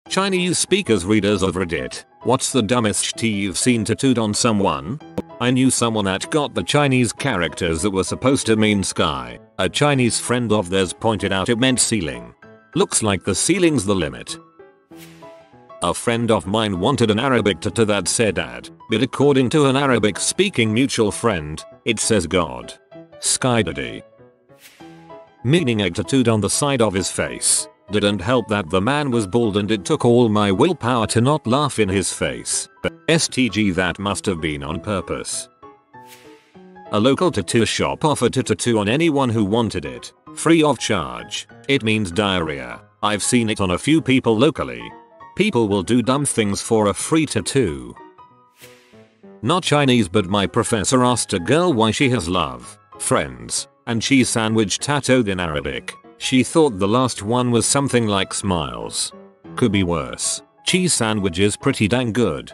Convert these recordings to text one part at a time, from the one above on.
Chinese speakers readers of Reddit, what's the dumbest shit you've seen tattooed on someone? I knew someone that got the Chinese characters that were supposed to mean sky. A Chinese friend of theirs pointed out it meant ceiling. Looks like the ceiling's the limit. A friend of mine wanted an Arabic tattoo that said dad, but according to an Arabic speaking mutual friend, it says God. Sky daddy. Meaning egg tattooed on the side of his face. Didn't help that the man was bald and it took all my willpower to not laugh in his face. STG, that must have been on purpose. A local tattoo shop offered to tattoo on anyone who wanted it, free of charge. It means diarrhea. I've seen it on a few people locally. People will do dumb things for a free tattoo. Not Chinese, but my professor asked a girl why she has love, friends, and cheese sandwich tattooed in Arabic. She thought the last one was something like smiles. Could be worse. Cheese sandwich is pretty dang good.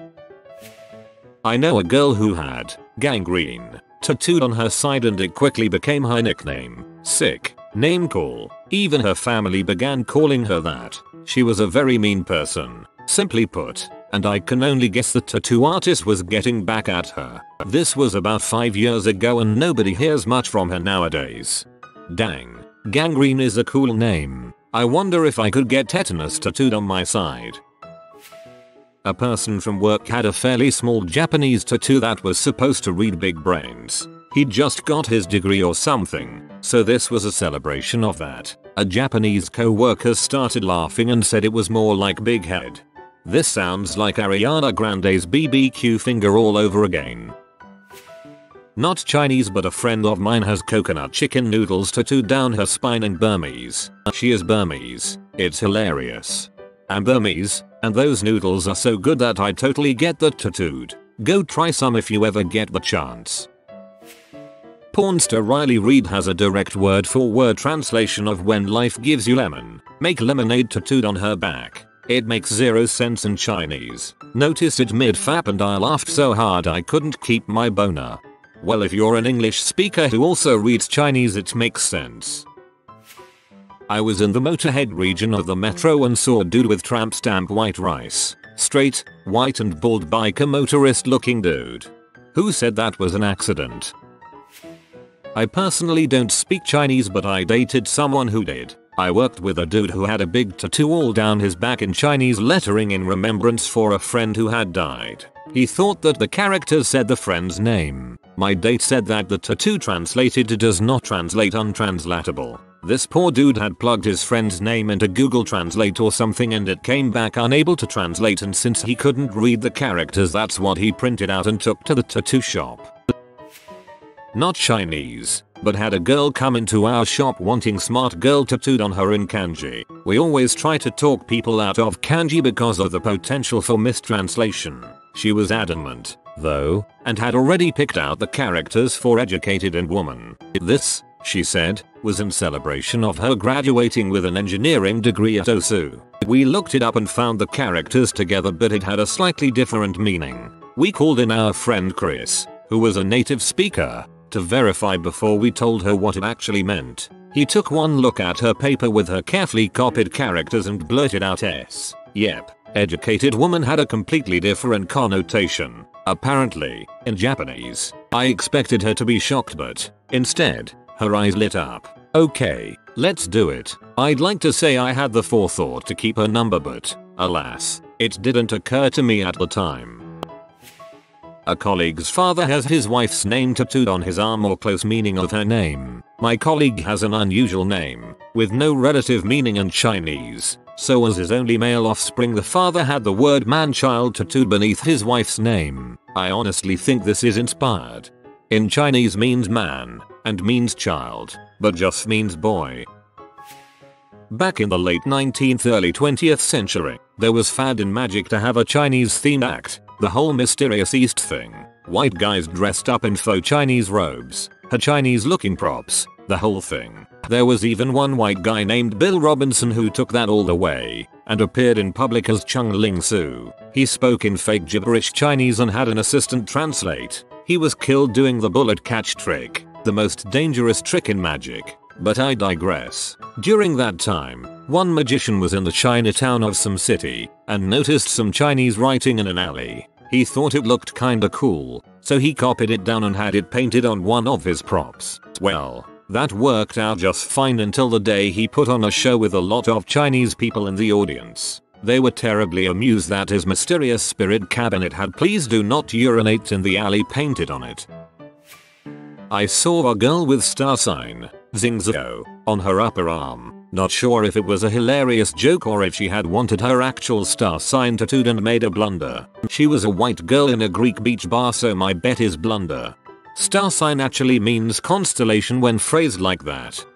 I know a girl who had gangrene tattooed on her side and it quickly became her nickname. Sick name call. Even her family began calling her that. She was a very mean person, simply put, and I can only guess the tattoo artist was getting back at her. This was about 5 years ago and nobody hears much from her nowadays. Dang. Gangrene is a cool name. I wonder if I could get tetanus tattooed on my side. A person from work had a fairly small Japanese tattoo that was supposed to read big brains. He'd just got his degree or something, so this was a celebration of that. A Japanese co-worker started laughing and said it was more like big head. This sounds like Ariana Grande's BBQ finger all over again. Not Chinese, but a friend of mine has coconut chicken noodles tattooed down her spine in Burmese. She is Burmese. It's hilarious. I'm Burmese, and those noodles are so good that I totally get that tattooed. Go try some if you ever get the chance. Pornstar Riley Reid has a direct word-for-word translation of when life gives you lemon. Make lemonade tattooed on her back. It makes zero sense in Chinese. Noticed it mid-fap and I laughed so hard I couldn't keep my boner. Well, if you're an English speaker who also reads Chinese, it makes sense. I was in the Motorhead region of the metro and saw a dude with tramp stamp white rice. Straight, white and bald biker motorist looking dude. Who said that was an accident? I personally don't speak Chinese, but I dated someone who did. I worked with a dude who had a big tattoo all down his back in Chinese lettering in remembrance for a friend who had died. He thought that the characters said the friend's name. My date said that the tattoo translated to does not translate untranslatable. This poor dude had plugged his friend's name into Google Translate or something and it came back unable to translate, and since he couldn't read the characters, that's what he printed out and took to the tattoo shop. Not Chinese, but had a girl come into our shop wanting smart girl tattooed on her in kanji. We always try to talk people out of kanji because of the potential for mistranslation. She was adamant, though, and had already picked out the characters for educated and woman. This, she said, was in celebration of her graduating with an engineering degree at OSU. We looked it up and found the characters together, but it had a slightly different meaning. We called in our friend Chris, who was a native speaker, to verify before we told her what it actually meant. He took one look at her paper with her carefully copied characters and blurted out Yep, educated woman had a completely different connotation, apparently, in Japanese. I expected her to be shocked, but instead, her eyes lit up. Okay, let's do it. I'd like to say I had the forethought to keep her number, but alas, it didn't occur to me at the time. A colleague's father has his wife's name tattooed on his arm, or close meaning of her name. My colleague has an unusual name, with no relative meaning in Chinese. So as his only male offspring, the father had the word man-child tattooed beneath his wife's name. I honestly think this is inspired. In Chinese means man, and means child, but just means boy. Back in the late 19th, early 20th century, there was fad in magic to have a Chinese-themed act. The whole mysterious East thing. White guys dressed up in faux Chinese robes, had Chinese-looking props, the whole thing. There was even one white guy named Bill Robinson who took that all the way, and appeared in public as Chung Ling Su. He spoke in fake gibberish Chinese and had an assistant translate. He was killed doing the bullet catch trick, the most dangerous trick in magic. But I digress. During that time, one magician was in the Chinatown of some city and noticed some Chinese writing in an alley. He thought it looked kinda cool, so he copied it down and had it painted on one of his props. Well, that worked out just fine until the day he put on a show with a lot of Chinese people in the audience. They were terribly amused that his mysterious spirit cabinet had "Please do not urinate in the alley" painted on it. I saw a girl with star sign, Zingzhou, on her upper arm. Not sure if it was a hilarious joke or if she had wanted her actual star sign tattooed and made a blunder. She was a white girl in a Greek beach bar, so my bet is blunder. Star sign actually means constellation when phrased like that.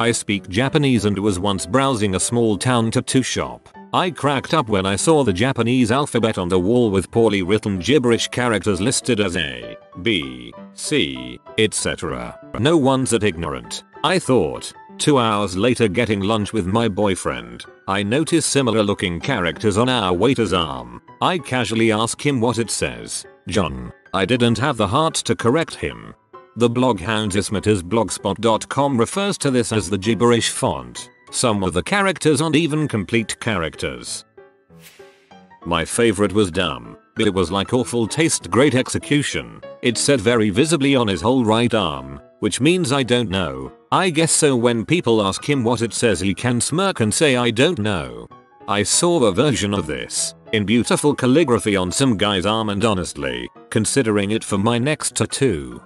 I speak Japanese and was once browsing a small town tattoo shop. I cracked up when I saw the Japanese alphabet on the wall with poorly written gibberish characters listed as A, B, C, etc. No one's that ignorant, I thought. 2 hours later, getting lunch with my boyfriend, I noticed similar looking characters on our waiter's arm. I casually ask him what it says. John. I didn't have the heart to correct him. The blog houndsismattersblogspot.com refers to this as the gibberish font. Some of the characters aren't even complete characters. My favorite was dumb, but it was like awful taste, great execution. It said very visibly on his whole right arm, which means I don't know. I guess so when people ask him what it says he can smirk and say I don't know. I saw a version of this in beautiful calligraphy on some guy's arm and honestly, considering it for my next tattoo.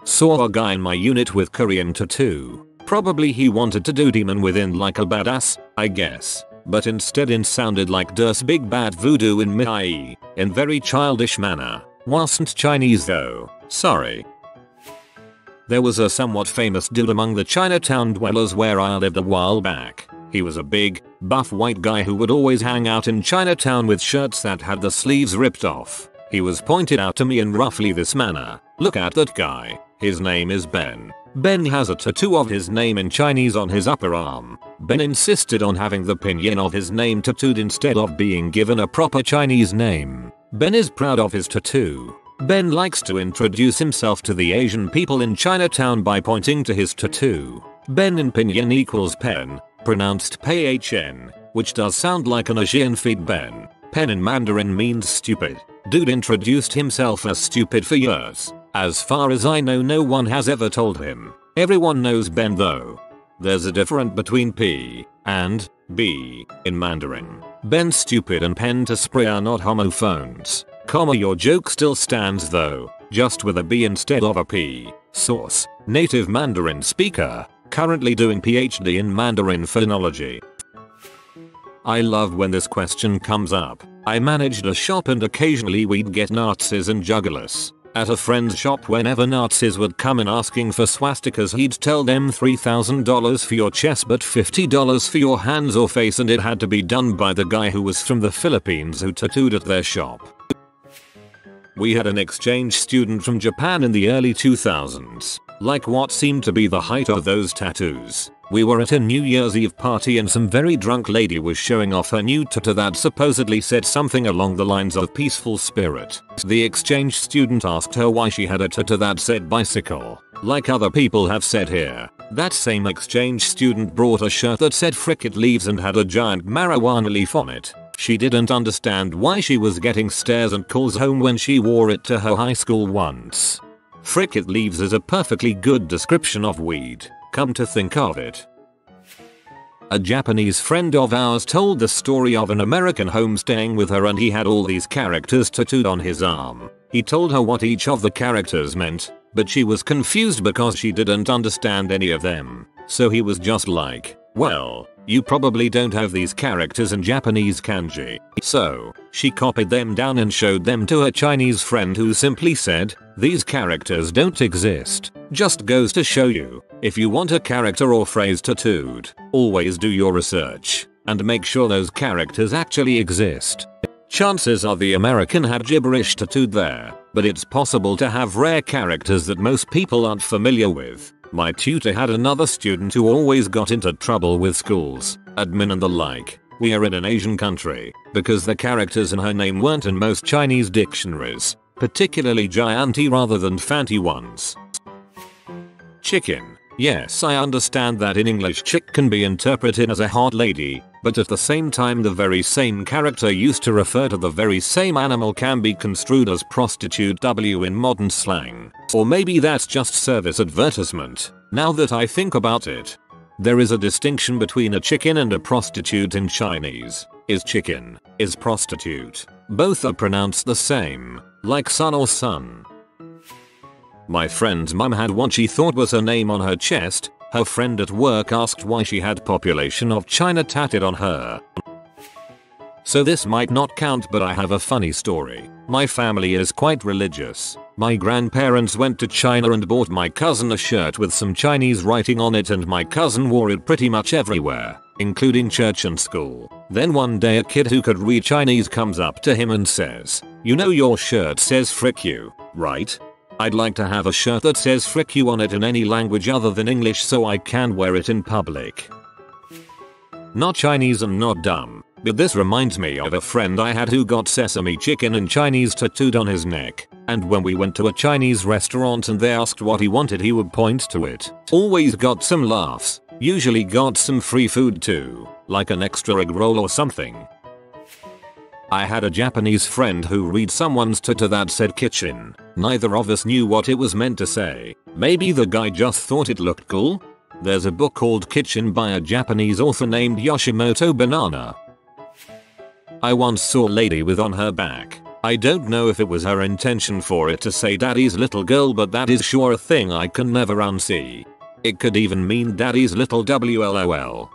Saw a guy in my unit with Korean tattoo. Probably he wanted to do demon within like a badass, I guess. But instead it sounded like "Dur's big bad voodoo in Mihai," in very childish manner. Wasn't Chinese though, sorry. There was a somewhat famous dude among the Chinatown dwellers where I lived a while back. He was a big, buff white guy who would always hang out in Chinatown with shirts that had the sleeves ripped off. He was pointed out to me in roughly this manner. Look at that guy. His name is Ben. Ben has a tattoo of his name in Chinese on his upper arm. Ben insisted on having the pinyin of his name tattooed instead of being given a proper Chinese name. Ben is proud of his tattoo. Ben likes to introduce himself to the Asian people in Chinatown by pointing to his tattoo. Ben in pinyin equals pen, pronounced PHN, which does sound like an Asian feed Ben. Pen in Mandarin means stupid. Dude introduced himself as stupid for years. As far as I know, no one has ever told him. Everyone knows Ben though. There's a difference between P and B in Mandarin. Ben stupid and pen to spray are not homophones. Comma, your joke still stands though, just with a B instead of a P. Source: native Mandarin speaker, currently doing PhD in Mandarin phonology. I love when this question comes up. I managed a shop and occasionally we'd get Nazis and juggalos. At a friend's shop, whenever Nazis would come in asking for swastikas, he'd tell them $3,000 for your chest but $50 for your hands or face, and it had to be done by the guy who was from the Philippines who tattooed at their shop. We had an exchange student from Japan in the early 2000s, like what seemed to be the height of those tattoos. We were at a New Year's Eve party and some very drunk lady was showing off her new tattoo that supposedly said something along the lines of peaceful spirit. The exchange student asked her why she had a tattoo that said bicycle. Like other people have said here, that same exchange student brought a shirt that said fricket leaves and had a giant marijuana leaf on it. She didn't understand why she was getting stares and calls home when she wore it to her high school once. Fricket leaves is a perfectly good description of weed, come to think of it. A Japanese friend of ours told the story of an American home staying with her and he had all these characters tattooed on his arm. He told her what each of the characters meant, but she was confused because she didn't understand any of them. So he was just like, well, you probably don't have these characters in Japanese kanji. So, she copied them down and showed them to her Chinese friend who simply said, these characters don't exist. Just goes to show you, if you want a character or phrase tattooed, always do your research and make sure those characters actually exist. Chances are the American had gibberish tattooed there, but it's possible to have rare characters that most people aren't familiar with. My tutor had another student who always got into trouble with schools, admin and the like. We are in an Asian country, because the characters in her name weren't in most Chinese dictionaries, particularly gianti rather than fanty ones. Chicken. Yes, I understand that in English chick can be interpreted as a hot lady, but at the same time the very same character used to refer to the very same animal can be construed as prostitute in modern slang. Or maybe that's just service advertisement, now that I think about it. There is a distinction between a chicken and a prostitute in Chinese. Is chicken, is prostitute. Both are pronounced the same, like son or son. My friend's mum had what she thought was her name on her chest. Her friend at work asked why she had population of China tatted on her. So this might not count, but I have a funny story. My family is quite religious. My grandparents went to China and bought my cousin a shirt with some Chinese writing on it, and my cousin wore it pretty much everywhere, including church and school. Then one day a kid who could read Chinese comes up to him and says, "You know your shirt says frick you, right? I'd like to have a shirt that says frick you on it in any language other than English so I can wear it in public." Not Chinese and not dumb, but this reminds me of a friend I had who got sesame chicken in Chinese tattooed on his neck, and when we went to a Chinese restaurant and they asked what he wanted, he would point to it. Always got some laughs, usually got some free food too, like an extra egg roll or something. I had a Japanese friend who read someone's tattoo that said kitchen. Neither of us knew what it was meant to say. Maybe the guy just thought it looked cool? There's a book called Kitchen by a Japanese author named Yoshimoto Banana. I once saw a lady with on her back. I don't know if it was her intention for it to say daddy's little girl, but that is sure a thing I can never unsee. It could even mean daddy's little WLOL.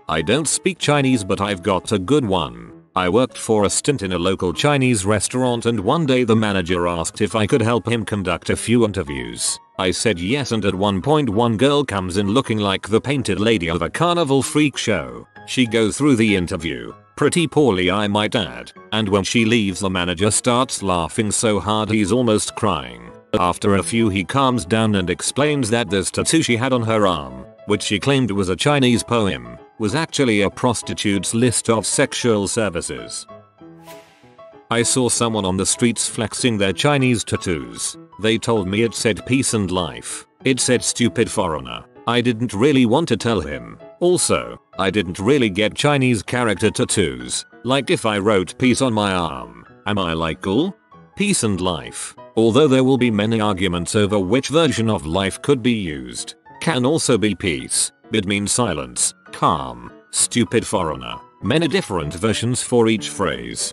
I don't speak Chinese, but I've got a good one. I worked for a stint in a local Chinese restaurant, and one day the manager asked if I could help him conduct a few interviews. I said yes, and at one point one girl comes in looking like the painted lady of a carnival freak show. She goes through the interview, pretty poorly I might add, and when she leaves the manager starts laughing so hard he's almost crying. After a few he calms down and explains that this tattoo she had on her arm, which she claimed was a Chinese poem, was actually a prostitute's list of sexual services. I saw someone on the streets flexing their Chinese tattoos. They told me it said peace and life. It said stupid foreigner. I didn't really want to tell him. Also, I didn't really get Chinese character tattoos. Like if I wrote peace on my arm, am I like cool? Peace and life, although there will be many arguments over which version of life could be used, can also be peace. It means silence, calm, stupid foreigner. Many different versions for each phrase.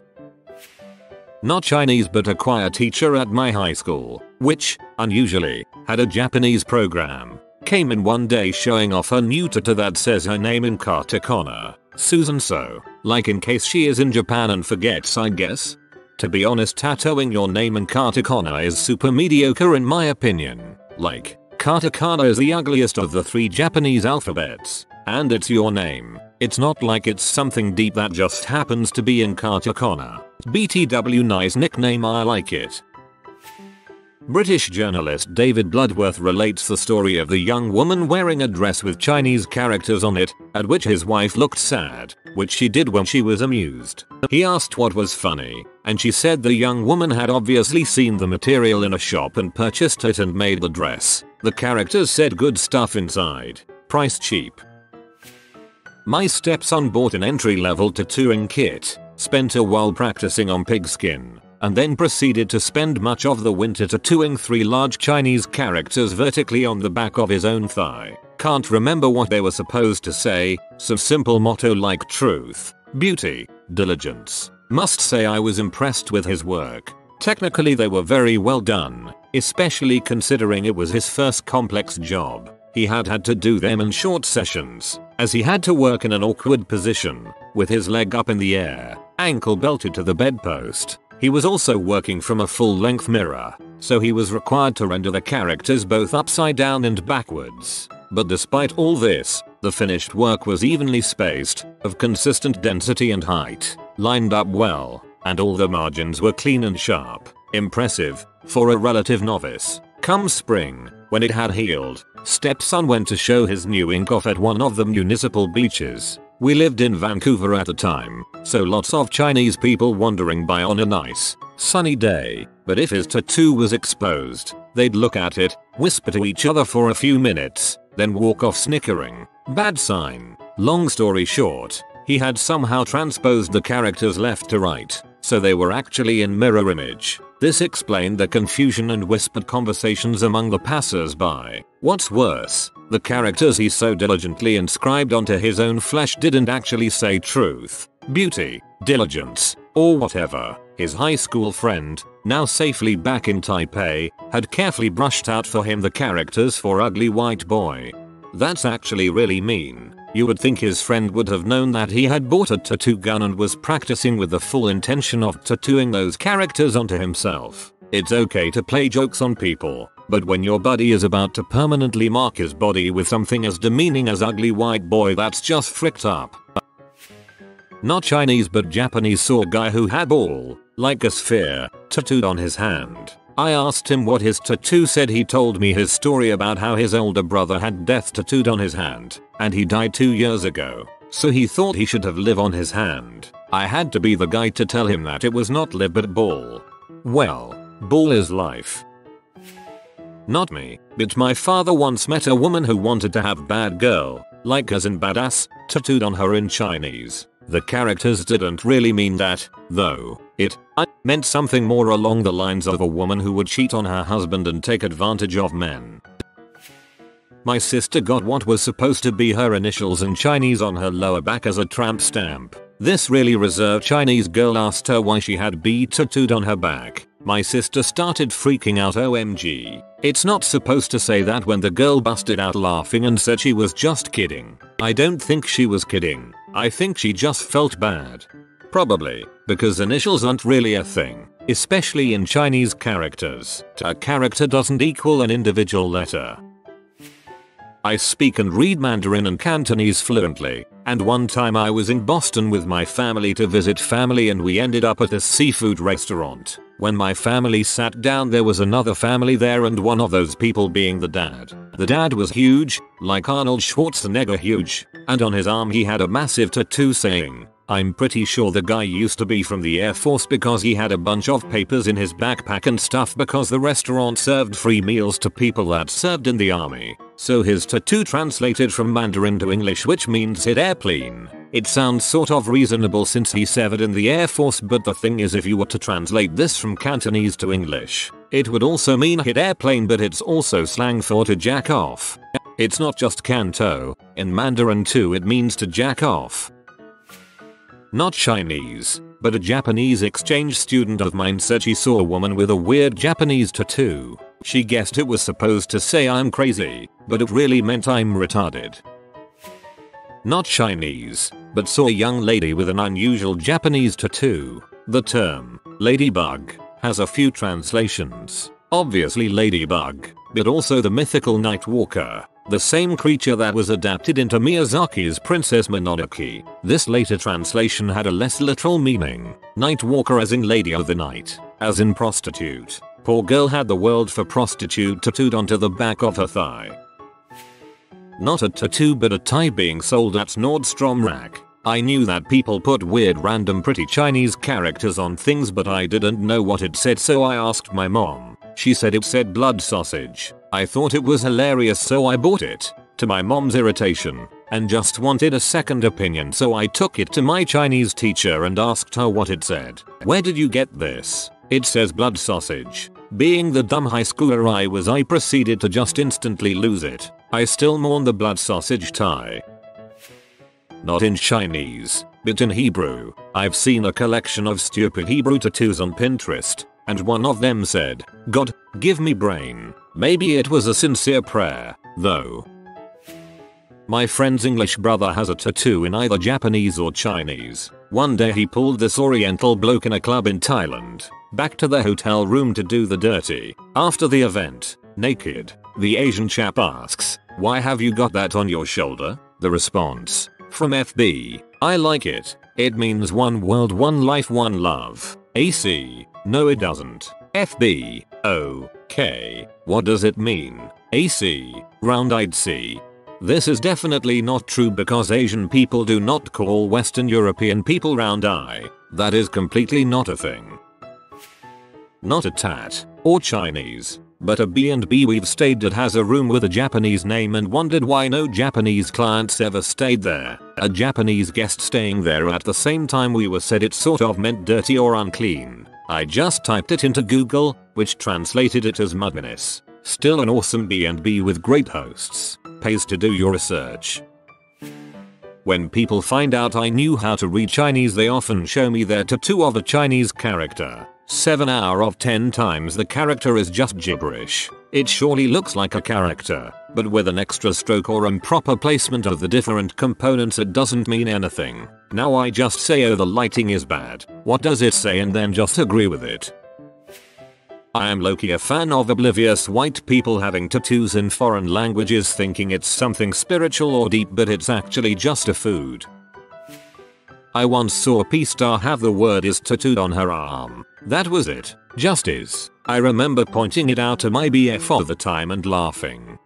Not Chinese, but a choir teacher at my high school, which, unusually, had a Japanese program, came in one day showing off her new tattoo that says her name in katakana, Susan So, like in case she is in Japan and forgets, I guess. To be honest, tattooing your name in katakana is super mediocre in my opinion. Like, katakana is the ugliest of the 3 Japanese alphabets, and it's your name. It's not like it's something deep that just happens to be in katakana. BTW, nice nickname, I like it. British journalist David Bloodworth relates the story of the young woman wearing a dress with Chinese characters on it, at which his wife looked sad, which she did when she was amused. He asked what was funny, and she said the young woman had obviously seen the material in a shop and purchased it and made the dress. The characters said good stuff inside, price cheap. My stepson bought an entry-level tattooing kit, spent a while practicing on pigskin, and then proceeded to spend much of the winter tattooing 3 large Chinese characters vertically on the back of his own thigh. Can't remember what they were supposed to say, some simple motto like truth, beauty, diligence. Must say I was impressed with his work. Technically they were very well done, especially considering it was his first complex job. He had to do them in short sessions, as he had to work in an awkward position, with his leg up in the air, ankle belted to the bedpost. He was also working from a full-length mirror, so he was required to render the characters both upside down and backwards. But despite all this, the finished work was evenly spaced, of consistent density and height, lined up well, and all the margins were clean and sharp. Impressive, for a relative novice. Come spring, when it had healed, stepson went to show his new ink off at one of the municipal beaches. We lived in Vancouver at the time, so lots of Chinese people wandering by on a nice, sunny day, but if his tattoo was exposed, they'd look at it, whisper to each other for a few minutes, then walk off snickering. Bad sign. Long story short, he had somehow transposed the characters left to right, so they were actually in mirror image. This explained the confusion and whispered conversations among the passers-by. What's worse, the characters he so diligently inscribed onto his own flesh didn't actually say truth, beauty, diligence, or whatever. His high school friend, now safely back in Taipei, had carefully brushed out for him the characters for ugly white boy. That's actually really mean. You would think his friend would have known that he had bought a tattoo gun and was practicing with the full intention of tattooing those characters onto himself. It's okay to play jokes on people, but when your buddy is about to permanently mark his body with something as demeaning as ugly white boy, that's just fricked up. Not Chinese but Japanese saw a guy who had ball, like a sphere, tattooed on his hand. I asked him what his tattoo said. He told me his story about how his older brother had death tattooed on his hand, and he died 2 years ago, so he thought he should have live on his hand. I had to be the guy to tell him that it was not live but ball. Well, ball is life. Not me, but my father once met a woman who wanted to have bad girl, like as in badass, tattooed on her in Chinese. The characters didn't really mean that, though. It meant something more along the lines of a woman who would cheat on her husband and take advantage of men. My sister got what was supposed to be her initials in Chinese on her lower back as a tramp stamp. This really reserved Chinese girl asked her why she had B tattooed on her back. My sister started freaking out. OMG. It's not supposed to say that when the girl busted out laughing and said she was just kidding. I don't think she was kidding. I think she just felt bad. Probably, because initials aren't really a thing, especially in Chinese characters. A character doesn't equal an individual letter. I speak and read Mandarin and Cantonese fluently, and one time I was in Boston with my family to visit family and we ended up at a seafood restaurant. When my family sat down there was another family there and one of those people being the dad. The dad was huge, like Arnold Schwarzenegger huge, and on his arm he had a massive tattoo saying, I'm pretty sure the guy used to be from the Air Force because he had a bunch of papers in his backpack and stuff because the restaurant served free meals to people that served in the army. So his tattoo translated from Mandarin to English, which means hit airplane. It sounds sort of reasonable since he served in the Air Force, but the thing is if you were to translate this from Cantonese to English, it would also mean hit airplane, but it's also slang for to jack off. It's not just Canto, in Mandarin too it means to jack off. Not Chinese, but a Japanese exchange student of mine said she saw a woman with a weird Japanese tattoo. She guessed it was supposed to say I'm crazy, but it really meant I'm retarded. Not Chinese, but saw a young lady with an unusual Japanese tattoo. The term, ladybug, has a few translations. Obviously ladybug, but also the mythical night walker, the same creature that was adapted into Miyazaki's Princess Mononoke. This later translation had a less literal meaning. Night walker as in lady of the night, as in prostitute. Poor girl had the word for prostitute tattooed onto the back of her thigh. Not a tattoo but a tie being sold at Nordstrom rack. I knew that people put weird random pretty Chinese characters on things but I didn't know what it said, so I asked my mom. She said it said blood sausage. I thought it was hilarious so I bought it, to my mom's irritation, and just wanted a second opinion, so I took it to my Chinese teacher and asked her what it said. Where did you get this? It says blood sausage. Being the dumb high schooler I was, I proceeded to just instantly lose it. I still mourn the blood sausage tie. Not in Chinese, but in Hebrew. I've seen a collection of stupid Hebrew tattoos on Pinterest, and one of them said, God, give me brain. Maybe it was a sincere prayer, though. My friend's English brother has a tattoo in either Japanese or Chinese. One day he pulled this oriental bloke in a club in Thailand back to the hotel room to do the dirty. After the event, naked, the Asian chap asks, why have you got that on your shoulder? The response, from FB, I like it. It means one world, one life, one love. AC, no it doesn't. FB, okay. What does it mean? AC, round-eyed C. This is definitely not true because Asian people do not call Western European people round-eye. That is completely not a thing. Not a tat or Chinese, but a B&B we've stayed at has a room with a Japanese name and wondered why no Japanese clients ever stayed there. A Japanese guest staying there at the same time we were said it sort of meant dirty or unclean. I just typed it into Google, which translated it as muddiness. Still an awesome B&B with great hosts. Pays to do your research. When people find out I knew how to read Chinese, they often show me their tattoo of a Chinese character. 7 out of 10 times the character is just gibberish. It surely looks like a character, but with an extra stroke or improper placement of the different components it doesn't mean anything. Now I just say, oh, the lighting is bad. What does it say, and then just agree with it. I am low-key a fan of oblivious white people having tattoos in foreign languages thinking it's something spiritual or deep, but it's actually just a food. I once saw a P-star have the word "is" tattooed on her arm. That was it. Just is. I remember pointing it out to my BF all the time and laughing.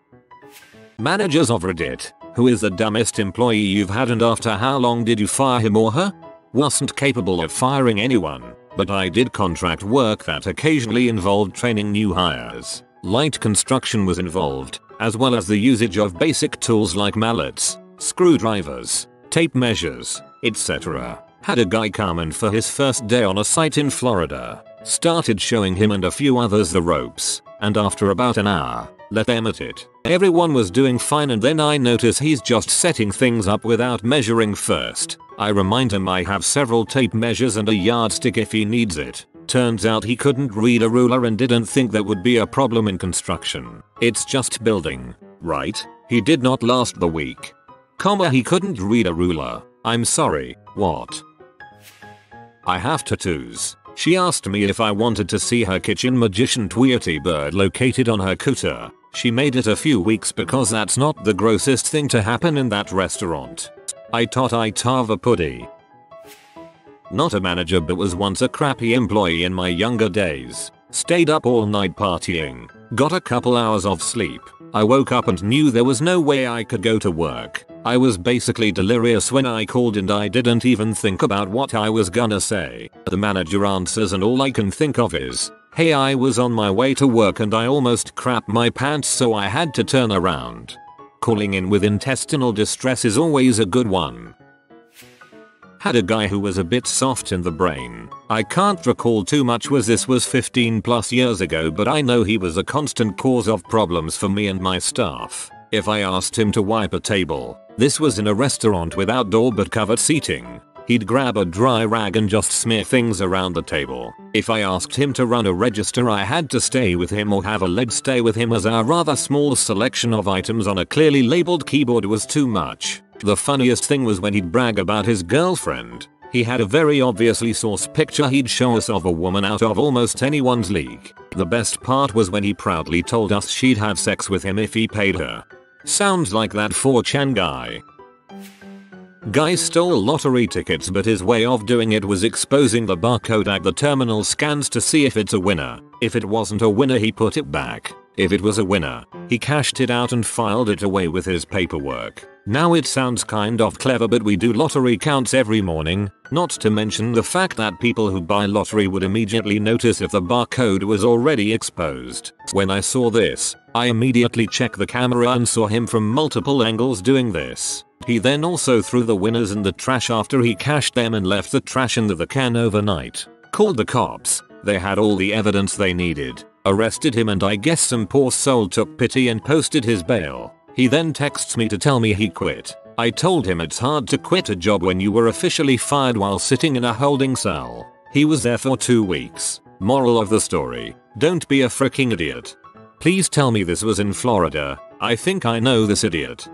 Managers of Reddit. Who is the dumbest employee you've had, and after how long did you fire him or her? Wasn't capable of firing anyone, but I did contract work that occasionally involved training new hires. Light construction was involved, as well as the usage of basic tools like mallets, screwdrivers, tape measures, etc. Had a guy come in for his first day on a site in Florida, started showing him and a few others the ropes, and after about an hour, let them at it. Everyone was doing fine, and then I notice he's just setting things up without measuring first. I remind him I have several tape measures and a yardstick if he needs it. Turns out he couldn't read a ruler and didn't think that would be a problem in construction. It's just building, right? He did not last the week. He couldn't read a ruler. I'm sorry, what? I have tattoos. She asked me if I wanted to see her kitchen magician Tweety bird located on her cooter. She made it a few weeks because that's not the grossest thing to happen in that restaurant. I thought I tava putty. Not a manager, but was once a crappy employee in my younger days. Stayed up all night partying. Got a couple hours of sleep. I woke up and knew there was no way I could go to work. I was basically delirious when I called, and I didn't even think about what I was gonna say. The manager answers and all I can think of is, "Hey, I was on my way to work and I almost crapped my pants, so I had to turn around." Calling in with intestinal distress is always a good one. Had a guy who was a bit soft in the brain. I can't recall too much, this was 15 plus years ago, but I know he was a constant cause of problems for me and my staff. If I asked him to wipe a table, this was in a restaurant with outdoor but covered seating, he'd grab a dry rag and just smear things around the table. If I asked him to run a register, I had to stay with him or have a leg stay with him, as our rather small selection of items on a clearly labeled keyboard was too much. The funniest thing was when he'd brag about his girlfriend. He had a very obviously source picture he'd show us of a woman out of almost anyone's league. The best part was when he proudly told us she'd have sex with him if he paid her. Sounds like that 4chan guy. Guy stole lottery tickets, but his way of doing it was exposing the barcode at the terminal scans to see if it's a winner. If it wasn't a winner, he put it back. If it was a winner, he cashed it out and filed it away with his paperwork. Now it sounds kind of clever, but we do lottery counts every morning, not to mention the fact that people who buy lottery would immediately notice if the barcode was already exposed. When I saw this, I immediately checked the camera and saw him from multiple angles doing this. He then also threw the winners in the trash after he cashed them and left the trash in the can overnight. Called the cops. They had all the evidence they needed. Arrested him, and I guess some poor soul took pity and posted his bail. He then texts me to tell me he quit. I told him it's hard to quit a job when you were officially fired while sitting in a holding cell. He was there for 2 weeks. Moral of the story: don't be a freaking idiot. Please tell me this was in Florida. I think I know this idiot.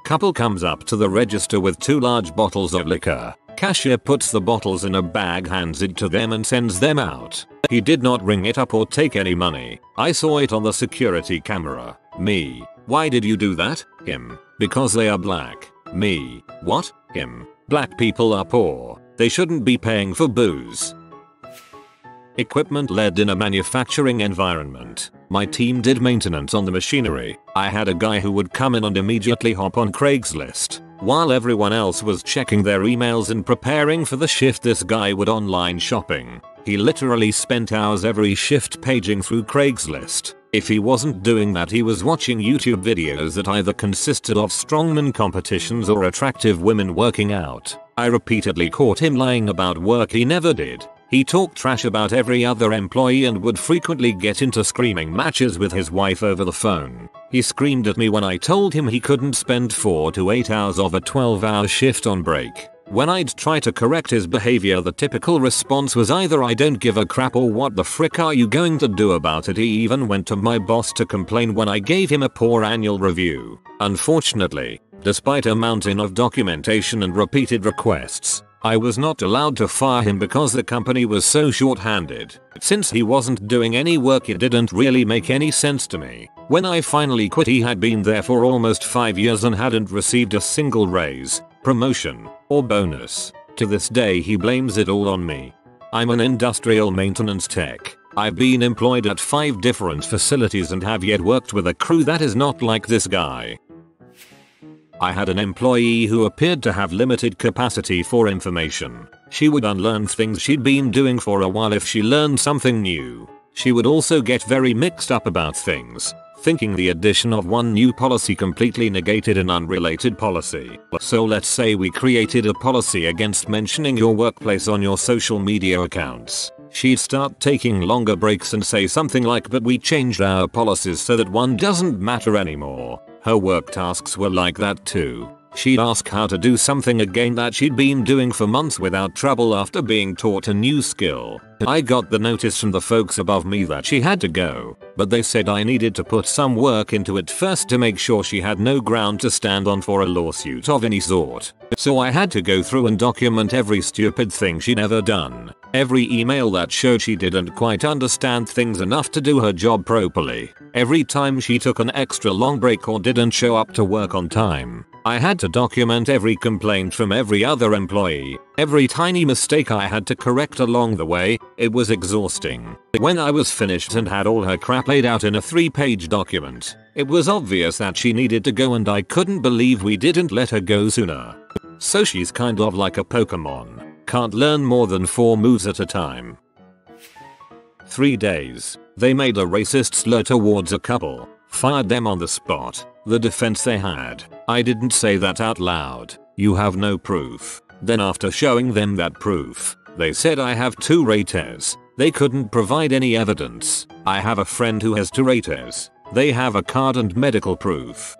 Couple comes up to the register with 2 large bottles of liquor. Cashier puts the bottles in a bag, hands it to them and sends them out. He did not ring it up or take any money. I saw it on the security camera. Me: why did you do that? Him: because they are black. Me: what? Him: black people are poor. They shouldn't be paying for booze. Equipment led in a manufacturing environment. My team did maintenance on the machinery. I had a guy who would come in and immediately hop on Craigslist. While everyone else was checking their emails and preparing for the shift, this guy would online shopping. He literally spent hours every shift paging through Craigslist. If he wasn't doing that, he was watching YouTube videos that either consisted of strongman competitions or attractive women working out. I repeatedly caught him lying about work he never did. He talked trash about every other employee and would frequently get into screaming matches with his wife over the phone. He screamed at me when I told him he couldn't spend 4 to 8 hours of a 12-hour shift on break. When I'd try to correct his behavior, the typical response was either "I don't give a crap" or "what the frick are you going to do about it?" He even went to my boss to complain when I gave him a poor annual review. Unfortunately, despite a mountain of documentation and repeated requests, I was not allowed to fire him because the company was so short-handed. Since he wasn't doing any work, it didn't really make any sense to me. When I finally quit, he had been there for almost 5 years and hadn't received a single raise, promotion, or bonus. To this day, he blames it all on me. I'm an industrial maintenance tech. I've been employed at 5 different facilities and have yet worked with a crew that is not like this guy. I had an employee who appeared to have limited capacity for information. She would unlearn things she'd been doing for a while if she learned something new. She would also get very mixed up about things, thinking the addition of one new policy completely negated an unrelated policy. So let's say we created a policy against mentioning your workplace on your social media accounts. She'd start taking longer breaks and say something like, "But we changed our policies so that one doesn't matter anymore." Her work tasks were like that too. She'd ask how to do something again that she'd been doing for months without trouble after being taught a new skill. I got the notice from the folks above me that she had to go, but they said I needed to put some work into it first to make sure she had no ground to stand on for a lawsuit of any sort. So I had to go through and document every stupid thing she'd ever done. Every email that showed she didn't quite understand things enough to do her job properly. Every time she took an extra long break or didn't show up to work on time. I had to document every complaint from every other employee. Every tiny mistake I had to correct along the way. It was exhausting. When I was finished and had all her crap laid out in a 3-page document, it was obvious that she needed to go, and I couldn't believe we didn't let her go sooner. So she's kind of like a Pokemon. Can't learn more than 4 moves at a time. 3 days. They made a racist slur towards a couple. Fired them on the spot. The defense they had: "I didn't say that out loud. You have no proof." Then after showing them that proof, they said, "I have 2 raters." They couldn't provide any evidence. I have a friend who has 2 raters. They have a card and medical proof.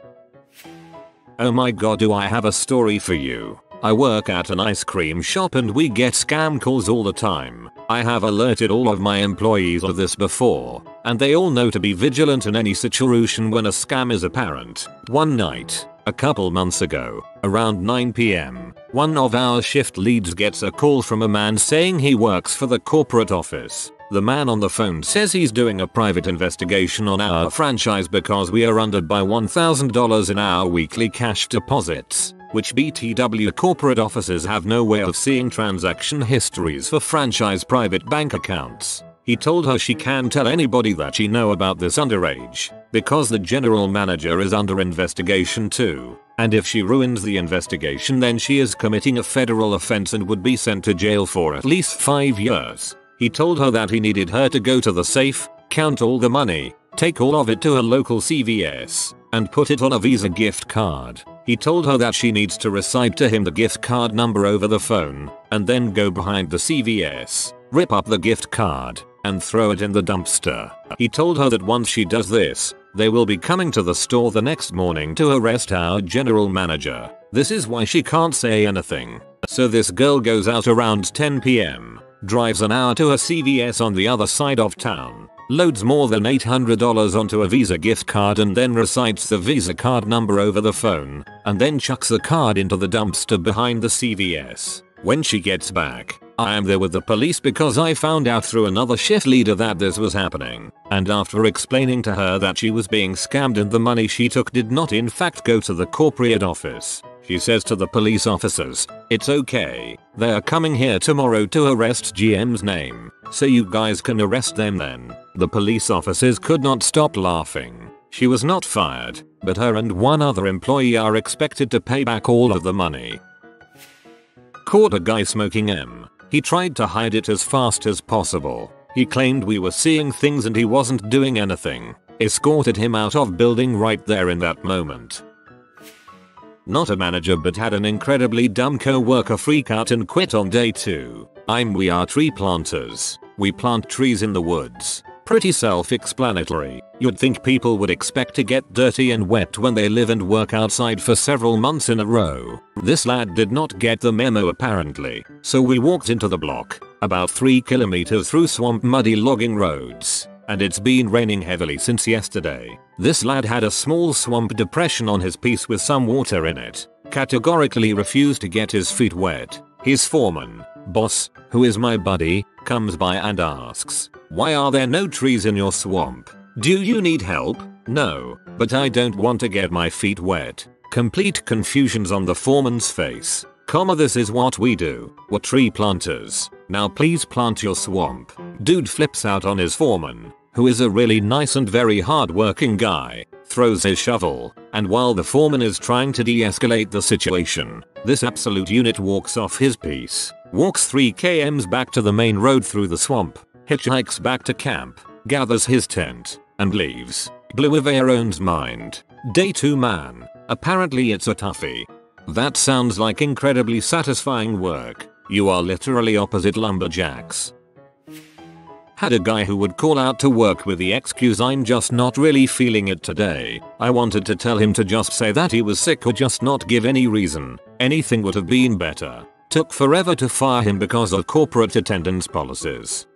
Oh my god, do I have a story for you. I work at an ice cream shop and we get scam calls all the time. I have alerted all of my employees of this before, and they all know to be vigilant in any situation when a scam is apparent. One night, a couple months ago, around 9 PM, one of our shift leads gets a call from a man saying he works for the corporate office. The man on the phone says he's doing a private investigation on our franchise because we are under by $1,000 in our weekly cash deposits, which BTW corporate offices have no way of seeing transaction histories for franchise private bank accounts. He told her she can tell anybody that she know about this underage, because the general manager is under investigation too, and if she ruins the investigation then she is committing a federal offense and would be sent to jail for at least 5 years. He told her that he needed her to go to the safe, count all the money, take all of it to her local CVS, and put it on a Visa gift card. He told her that she needs to recite to him the gift card number over the phone, and then go behind the CVS, rip up the gift card, and throw it in the dumpster. He told her that once she does this, they will be coming to the store the next morning to arrest our general manager. This is why she can't say anything. So this girl goes out around 10 PM, drives an hour to a CVS on the other side of town, loads more than $800 onto a Visa gift card and then recites the Visa card number over the phone, and then chucks the card into the dumpster behind the CVS. When she gets back, I am there with the police because I found out through another shift leader that this was happening, and after explaining to her that she was being scammed and the money she took did not in fact go to the corporate office, she says to the police officers, "It's okay, they are coming here tomorrow to arrest GM's name, so you guys can arrest them then." The police officers could not stop laughing. She was not fired, but her and one other employee are expected to pay back all of the money. Caught a guy smoking He tried to hide it as fast as possible. He claimed we were seeing things and he wasn't doing anything. Escorted him out of building right there in that moment. Not a manager but had an incredibly dumb co-worker freak out and quit on day 2. We are tree planters. We plant trees in the woods. Pretty self-explanatory. You'd think people would expect to get dirty and wet when they live and work outside for several months in a row. This lad did not get the memo apparently. So we walked into the block, about 3 kilometers through swamp muddy logging roads. And it's been raining heavily since yesterday. This lad had a small swamp depression on his piece with some water in it. Categorically refused to get his feet wet. His foreman, boss, who is my buddy, comes by and asks, "Why are there no trees in your swamp? Do you need help?" "No, but I don't want to get my feet wet." Complete confusions on the foreman's face. This is what we do. We're tree planters. Now please plant your swamp. Dude flips out on his foreman, who is a really nice and very hard-working guy, throws his shovel, and while the foreman is trying to de-escalate the situation, this absolute unit walks off his piece, walks 3 kms back to the main road through the swamp, hitchhikes back to camp, gathers his tent, and leaves. Blew Averon's mind. Day 2 man. Apparently it's a toughie. That sounds like incredibly satisfying work. You are literally opposite lumberjacks. Had a guy who would call out to work with the excuse "I'm just not really feeling it today." I wanted to tell him to just say that he was sick or just not give any reason. Anything would have been better. Took forever to fire him because of corporate attendance policies.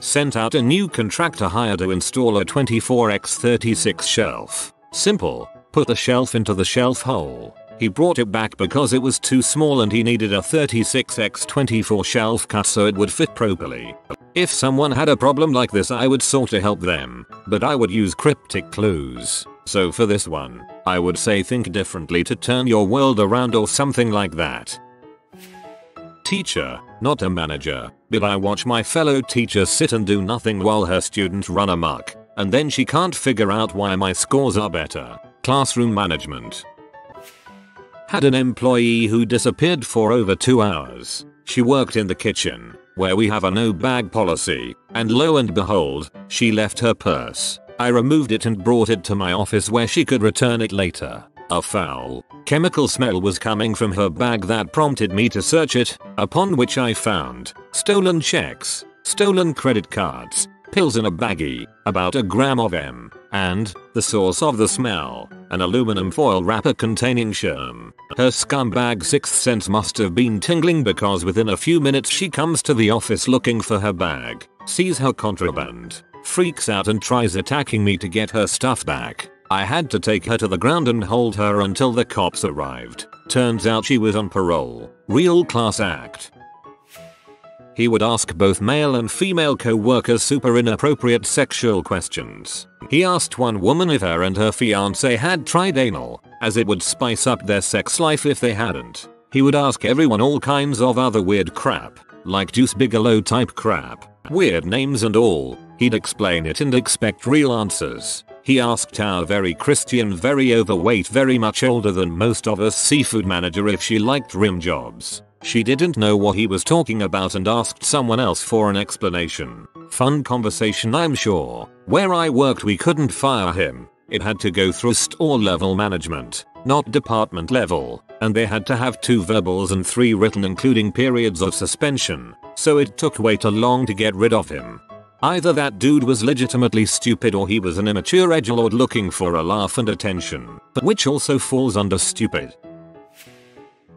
Sent out a new contractor hire to install a 24x36 shelf. Simple. Put the shelf into the shelf hole. He brought it back because it was too small and he needed a 36x24 shelf cut so it would fit properly. If someone had a problem like this I would sort of help them, but I would use cryptic clues. So for this one, I would say think differently to turn your world around or something like that. Teacher, not a manager, but I watch my fellow teacher sit and do nothing while her students run amok, and then she can't figure out why my scores are better. Classroom management. Had an employee who disappeared for over 2 hours. She worked in the kitchen, where we have a no bag policy, and lo and behold, she left her purse. I removed it and brought it to my office where she could return it later. A foul, chemical smell was coming from her bag that prompted me to search it, upon which I found stolen checks, stolen credit cards, pills in a baggie, about a gram of M, and, the source of the smell, an aluminum foil wrapper containing sherm. Her scumbag sixth sense must have been tingling because within a few minutes she comes to the office looking for her bag, sees her contraband, freaks out and tries attacking me to get her stuff back. I had to take her to the ground and hold her until the cops arrived. Turns out she was on parole. Real class act. He would ask both male and female co-workers super inappropriate sexual questions. He asked one woman if her and her fiance had tried anal, as it would spice up their sex life if they hadn't. He would ask everyone all kinds of other weird crap, like Juice Bigelow type crap, weird names and all. He'd explain it and expect real answers. He asked our very Christian, very overweight, very much older than most of us seafood manager if she liked rim jobs. She didn't know what he was talking about and asked someone else for an explanation. Fun conversation I'm sure. Where I worked we couldn't fire him. It had to go through store level management, not department level, and they had to have 2 verbals and 3 written including periods of suspension, so it took way too long to get rid of him. Either that dude was legitimately stupid or he was an immature edgelord looking for a laugh and attention, which also falls under stupid.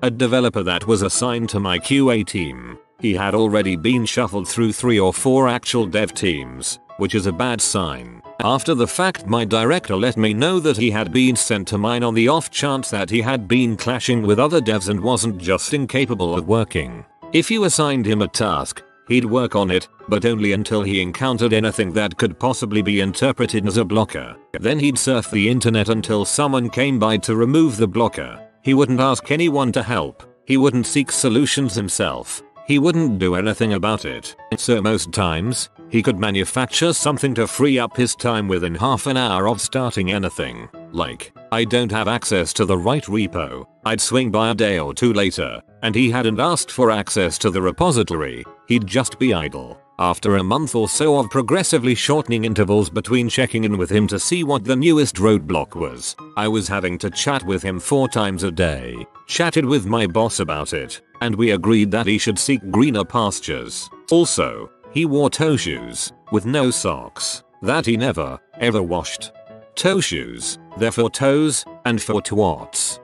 A developer that was assigned to my QA team. He had already been shuffled through 3 or 4 actual dev teams, which is a bad sign. After the fact my director let me know that he had been sent to mine on the off chance that he had been clashing with other devs and wasn't just incapable of working. If you assigned him a task, he'd work on it, but only until he encountered anything that could possibly be interpreted as a blocker. Then he'd surf the internet until someone came by to remove the blocker. He wouldn't ask anyone to help. He wouldn't seek solutions himself. He wouldn't do anything about it. So most times, he could manufacture something to free up his time within half an hour of starting anything. Like, I don't have access to the right repo. I'd swing by a day or two later, and he hadn't asked for access to the repository. He'd just be idle. After a month or so of progressively shortening intervals between checking in with him to see what the newest roadblock was, I was having to chat with him 4 times a day. Chatted with my boss about it, and we agreed that he should seek greener pastures. Also, he wore toe shoes, with no socks, that he never, ever washed. Toe shoes, they're for toes, and for twats.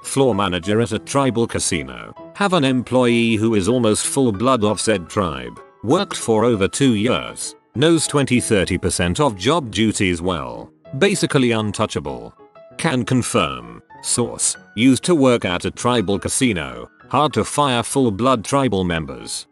Floor manager at a tribal casino. Have an employee who is almost full blood of said tribe. Worked for over 2 years. Knows 20-30% of job duties well. Basically untouchable. Can confirm. Source. Used to work at a tribal casino. Hard to fire full blood tribal members.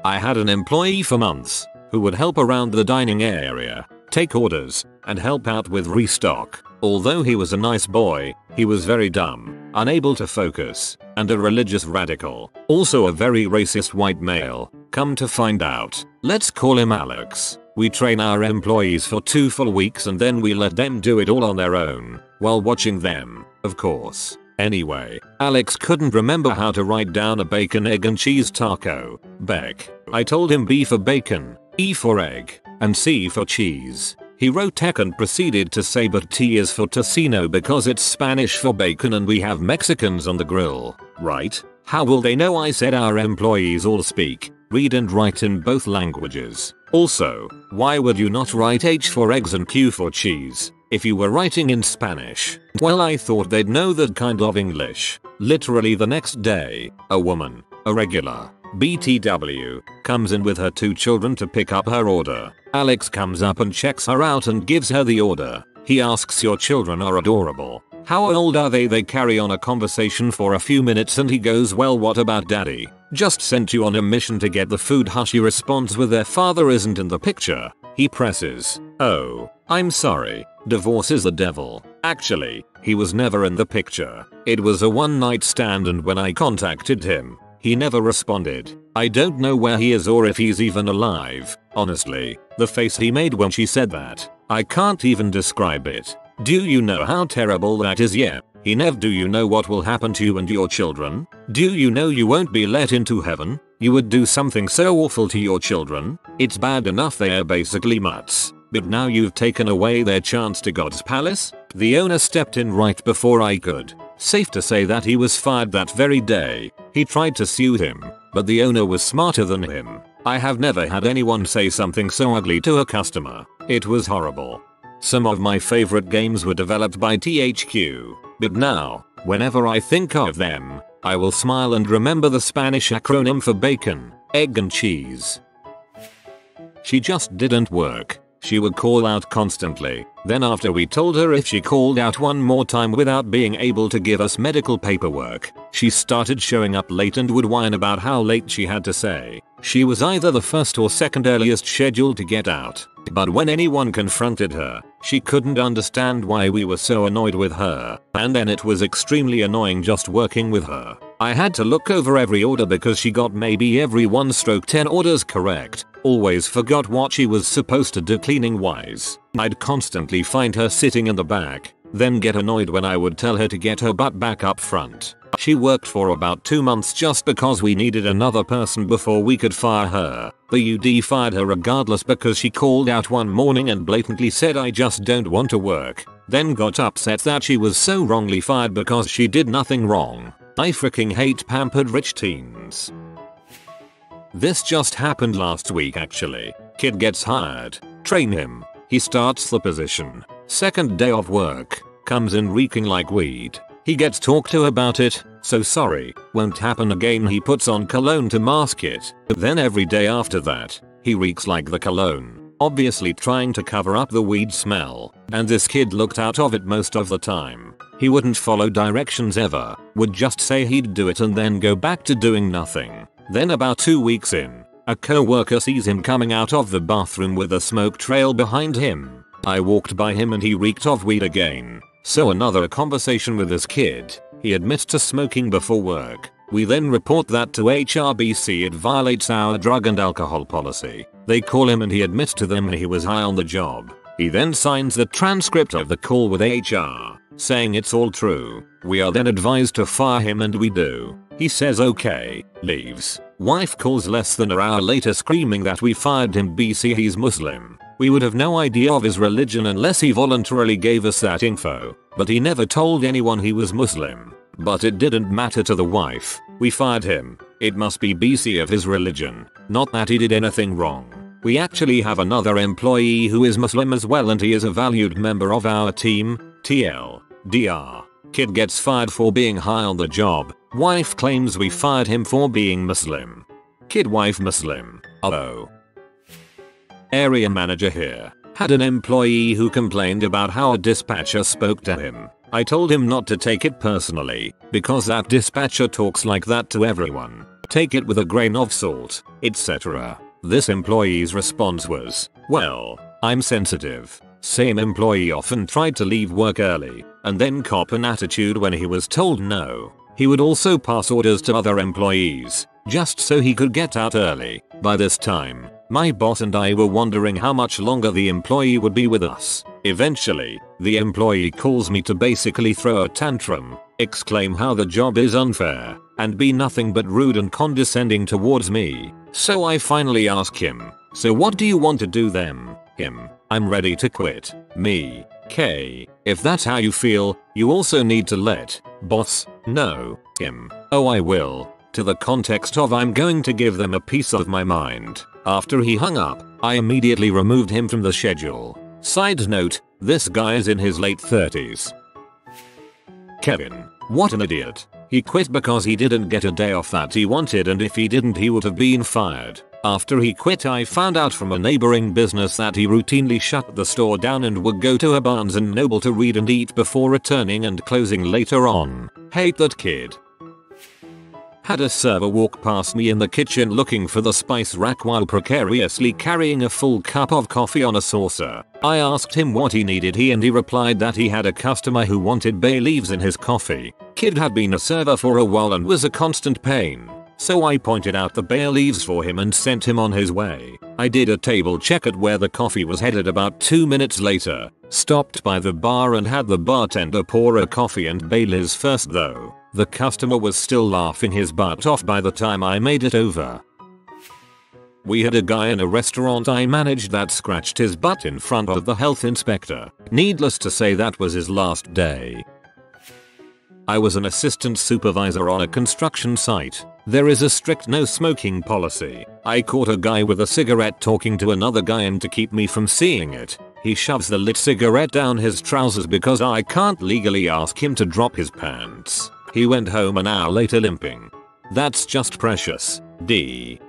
I had an employee for months who would help around the dining area, take orders, and help out with restock. Although he was a nice boy, he was very dumb, unable to focus, and a religious radical. Also a very racist white male. Come to find out, let's call him Alex. We train our employees for 2 full weeks and then we let them do it all on their own, while watching them, of course. Anyway, Alex couldn't remember how to write down a bacon, egg and cheese taco. Beck. I told him B for bacon, E for egg, and C for cheese. He wrote tech and proceeded to say but T is for tocino because it's Spanish for bacon and we have Mexicans on the grill, right? How will they know? I said our employees all speak, read and write in both languages. Also, why would you not write H for eggs and Q for cheese if you were writing in Spanish? Well, I thought they'd know that kind of English. Literally the next day, a woman, a regular BTW, comes in with her 2 children to pick up her order. Alex comes up and checks her out and gives her the order. He asks, your children are adorable. How old are they? They carry on a conversation for a few minutes and he goes, well, what about daddy? Just sent you on a mission to get the food. She responds with, their father isn't in the picture. He presses, oh, I'm sorry. Divorce is the devil. Actually, he was never in the picture. It was a one-night stand and when I contacted him, he never responded. I don't know where he is or if he's even alive. Honestly, the face he made when she said that, I can't even describe it. Do you know how terrible that is? Yeah, he never. Do you know what will happen to you and your children? Do you know you won't be let into heaven? You would do something so awful to your children. It's bad enough they are basically mutts, but now you've taken away their chance to God's palace? The owner stepped in right before I could. Safe to say that he was fired that very day. He tried to sue him, but the owner was smarter than him. I have never had anyone say something so ugly to a customer. It was horrible. Some of my favorite games were developed by THQ, but now, whenever I think of them, I will smile and remember the Spanish acronym for bacon, egg and cheese. She just didn't work. She would call out constantly. Then after we told her if she called out one more time without being able to give us medical paperwork, she started showing up late and would whine about how late she had to say. She was either the first or second earliest scheduled to get out. But when anyone confronted her, she couldn't understand why we were so annoyed with her. And then it was extremely annoying just working with her. I had to look over every order because she got maybe every 1/10 orders correct. Always forgot what she was supposed to do cleaning wise. I'd constantly find her sitting in the back, then get annoyed when I would tell her to get her butt back up front. She worked for about 2 months just because we needed another person before we could fire her. The UD fired her regardless because she called out one morning and blatantly said, I just don't want to work. Then got upset that she was so wrongly fired because she did nothing wrong. I freaking hate pampered rich teens. This just happened last week actually. Kid gets hired. Train him. He starts the position. Second day of work. Comes in reeking like weed. He gets talked to about it. So sorry, won't happen again. He puts on cologne to mask it. Then every day after that, he reeks like the cologne. Obviously trying to cover up the weed smell. And this kid looked out of it most of the time. He wouldn't follow directions ever. Would just say he'd do it and then go back to doing nothing. Then about 2 weeks in, a co-worker sees him coming out of the bathroom with a smoke trail behind him. I walked by him and he reeked of weed again. So another conversation with this kid. He admits to smoking before work. We then report that to HRBC. It violates our drug and alcohol policy. They call him and he admits to them he was high on the job. He then signs the transcript of the call with HR, saying it's all true. We are then advised to fire him and we do. He says okay, leaves. Wife calls less than an hour later screaming that we fired him BC he's Muslim. We would have no idea of his religion unless he voluntarily gave us that info, but he never told anyone he was Muslim. But it didn't matter to the wife. We fired him. It must be BC of his religion, not that he did anything wrong. We actually have another employee who is Muslim as well and he is a valued member of our team, TLDR. Kid gets fired for being high on the job. Wife claims we fired him for being Muslim. Kid wife Muslim. Oh. Area manager here. Had an employee who complained about how a dispatcher spoke to him. I told him not to take it personally, because that dispatcher talks like that to everyone. Take it with a grain of salt, etc. This employee's response was, well, I'm sensitive. Same employee often tried to leave work early, and then cop an attitude when he was told no. He would also pass orders to other employees, just so he could get out early. By this time, my boss and I were wondering how much longer the employee would be with us. Eventually, the employee calls me to basically throw a tantrum, exclaim how the job is unfair, and be nothing but rude and condescending towards me. So I finally ask him, so what do you want to do then? Him, I'm ready to quit. Me, K, if that's how you feel, you also need to let boss know. Him, oh I will. To the context of I'm going to give them a piece of my mind. After he hung up, I immediately removed him from the schedule. Side note, this guy is in his late 30s. Kevin, what an idiot. He quit because he didn't get a day off that he wanted, and if he didn't he would have been fired. After he quit I found out from a neighboring business that he routinely shut the store down and would go to a Barnes & Noble to read and eat before returning and closing later on. Hate that kid. Had a server walk past me in the kitchen looking for the spice rack while precariously carrying a full cup of coffee on a saucer. I asked him what he needed and he replied that he had a customer who wanted bay leaves in his coffee. Kid had been a server for a while and was a constant pain. So I pointed out the bay leaves for him and sent him on his way. I did a table check at where the coffee was headed about 2 minutes later, stopped by the bar and had the bartender pour a coffee and bay leaves first though. The customer was still laughing his butt off by the time I made it over. We had a guy in a restaurant I managed that scratched his butt in front of the health inspector. Needless to say that was his last day. I was an assistant supervisor on a construction site. There is a strict no smoking policy. I caught a guy with a cigarette talking to another guy, and to keep me from seeing it, he shoves the lit cigarette down his trousers because I can't legally ask him to drop his pants. He went home an hour later limping. That's just precious. D.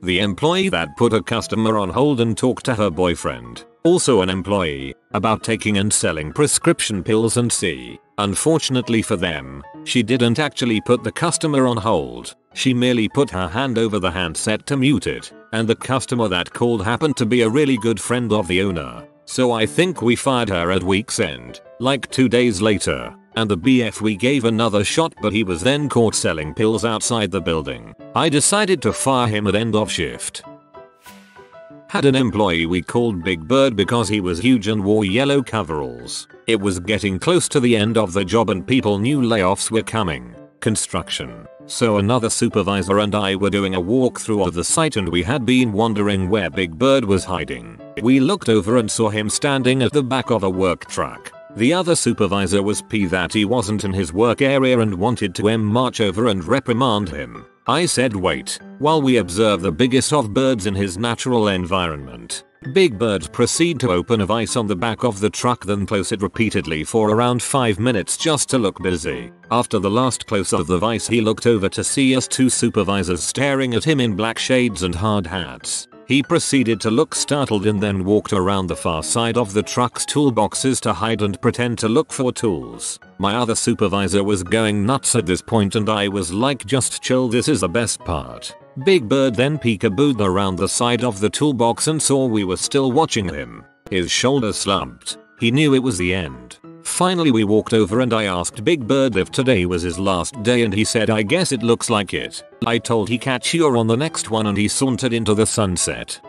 The employee that put a customer on hold and talked to her boyfriend, also an employee, about taking and selling prescription pills, and C. Unfortunately for them, she didn't actually put the customer on hold. She merely put her hand over the handset to mute it, and the customer that called happened to be a really good friend of the owner. So I think we fired her at week's end, like 2 days later, and the BF we gave another shot, but he was then caught selling pills outside the building. I decided to fire him at end of shift. Had an employee we called Big Bird because he was huge and wore yellow coveralls. It was getting close to the end of the job and people knew layoffs were coming. Construction. So another supervisor and I were doing a walkthrough of the site and we had been wondering where Big Bird was hiding. We looked over and saw him standing at the back of a work truck. The other supervisor was peeved that he wasn't in his work area and wanted to march over and reprimand him. I said wait, while we observe the biggest of birds in his natural environment. Big Bird proceed to open a vise on the back of the truck, then close it repeatedly for around 5 minutes just to look busy. After the last close of the vise he looked over to see us two supervisors staring at him in black shades and hard hats. He proceeded to look startled and then walked around the far side of the truck's toolboxes to hide and pretend to look for tools. My other supervisor was going nuts at this point and I was like, just chill, this is the best part. Big Bird then peekabooed around the side of the toolbox and saw we were still watching him. His shoulders slumped. He knew it was the end. Finally we walked over and I asked Big Bird if today was his last day and he said I guess it looks like it. I told he catch you on the next one and he sauntered into the sunset.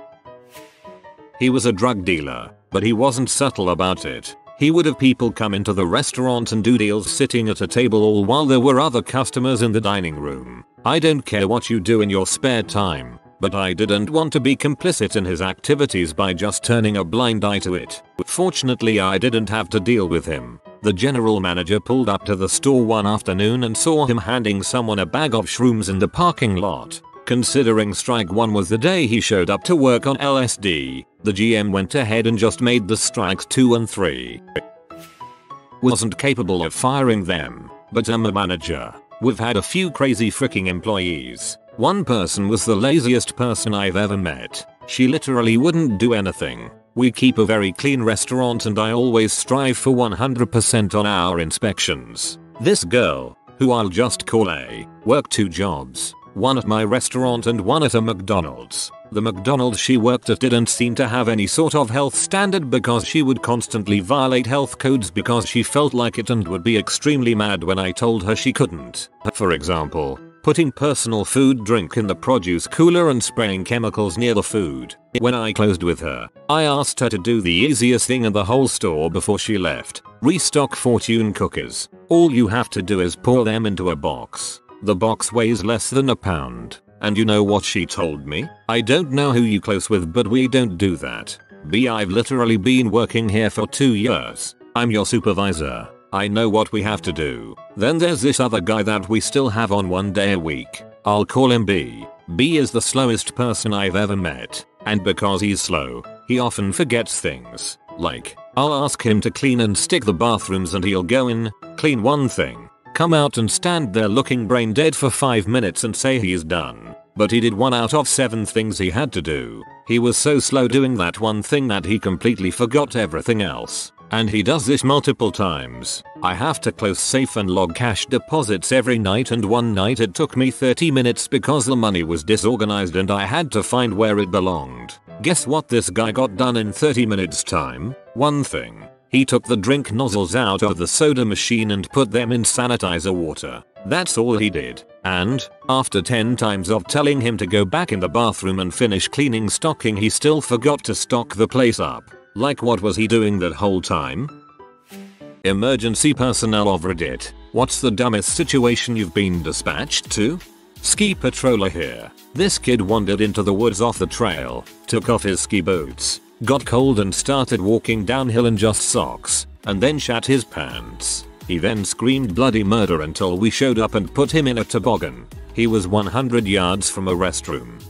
He was a drug dealer, but he wasn't subtle about it. He would have people come into the restaurant and do deals sitting at a table all while there were other customers in the dining room. I don't care what you do in your spare time, but I didn't want to be complicit in his activities by just turning a blind eye to it. Fortunately, I didn't have to deal with him. The general manager pulled up to the store one afternoon and saw him handing someone a bag of shrooms in the parking lot. Considering strike 1 was the day he showed up to work on LSD, the GM went ahead and just made the strikes 2 and 3. Wasn't capable of firing them, but I'm a manager. We've had a few crazy freaking employees. One person was the laziest person I've ever met. She literally wouldn't do anything. We keep a very clean restaurant and I always strive for 100% on our inspections. This girl, who I'll just call A, worked 2 jobs. One at my restaurant and one at a McDonald's. The McDonald's she worked at didn't seem to have any sort of health standard because she would constantly violate health codes because she felt like it and would be extremely mad when I told her she couldn't. For example, putting personal food drink in the produce cooler and spraying chemicals near the food. When I closed with her, I asked her to do the easiest thing in the whole store before she left. Restock fortune cookies. All you have to do is pour them into a box. The box weighs less than a pound. And you know what she told me? I don't know who you close with, but we don't do that. B, I've literally been working here for 2 years. I'm your supervisor. I know what we have to do. Then there's this other guy that we still have on 1 day a week. I'll call him B. B is the slowest person I've ever met. And because he's slow, he often forgets things. Like, I'll ask him to clean and stick the bathrooms and he'll go in, clean one thing, come out and stand there looking brain dead for 5 minutes and say he's done. But he did 1 out of 7 things he had to do. He was so slow doing that one thing that he completely forgot everything else. And he does this multiple times. I have to close safe and log cash deposits every night, and one night it took me 30 minutes because the money was disorganized and I had to find where it belonged. Guess what this guy got done in 30 minutes time? One thing. He took the drink nozzles out of the soda machine and put them in sanitizer water. That's all he did. And, after 10 times of telling him to go back in the bathroom and finish cleaning stocking, he still forgot to stock the place up. Like, what was he doing that whole time? Emergency personnel of Reddit. What's the dumbest situation you've been dispatched to? Ski patroller here. This kid wandered into the woods off the trail, took off his ski boots, got cold and started walking downhill in just socks, and then shat his pants. He then screamed bloody murder until we showed up and put him in a toboggan. He was 100 yards from a restroom.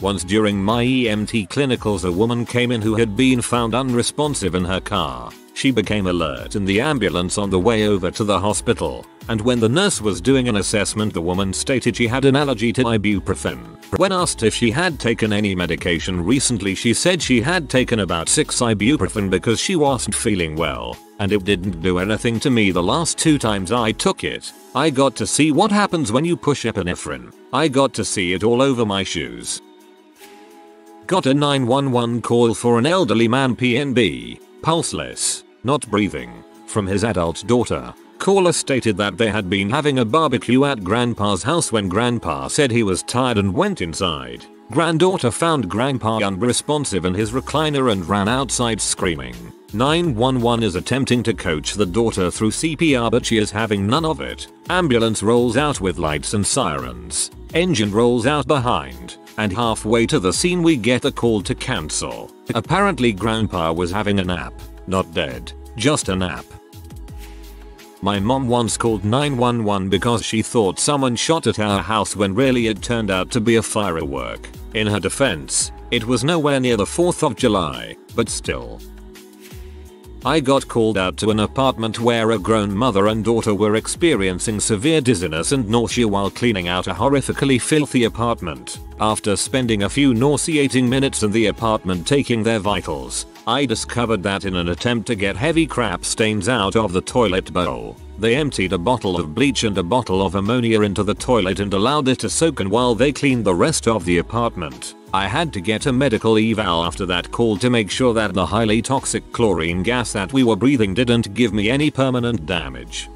Once during my EMT clinicals, a woman came in who had been found unresponsive in her car. She became alert in the ambulance on the way over to the hospital, and when the nurse was doing an assessment, the woman stated she had an allergy to ibuprofen. When asked if she had taken any medication recently, she said she had taken about 6 ibuprofen because she wasn't feeling well, and it didn't do anything to me the last 2 times I took it. I got to see what happens when you push epinephrine. I got to see it all over my shoes. Got a 911 call for an elderly man PNB, pulseless, not breathing, from his adult daughter. Caller stated that they had been having a barbecue at Grandpa's house when Grandpa said he was tired and went inside. Granddaughter found Grandpa unresponsive in his recliner and ran outside screaming. 911 is attempting to coach the daughter through CPR, but she is having none of it. Ambulance rolls out with lights and sirens. Engine rolls out behind. And halfway to the scene we get a call to cancel. Apparently Grandpa was having a nap. Not dead, just a nap. My mom once called 911 because she thought someone shot at our house when really it turned out to be a firework. In her defense, it was nowhere near the 4th of July, but still. I got called out to an apartment where a grown mother and daughter were experiencing severe dizziness and nausea while cleaning out a horrifically filthy apartment. After spending a few nauseating minutes in the apartment taking their vitals, I discovered that in an attempt to get heavy crap stains out of the toilet bowl, they emptied a bottle of bleach and a bottle of ammonia into the toilet and allowed it to soak in while they cleaned the rest of the apartment. I had to get a medical eval after that call to make sure that the highly toxic chlorine gas that we were breathing didn't give me any permanent damage.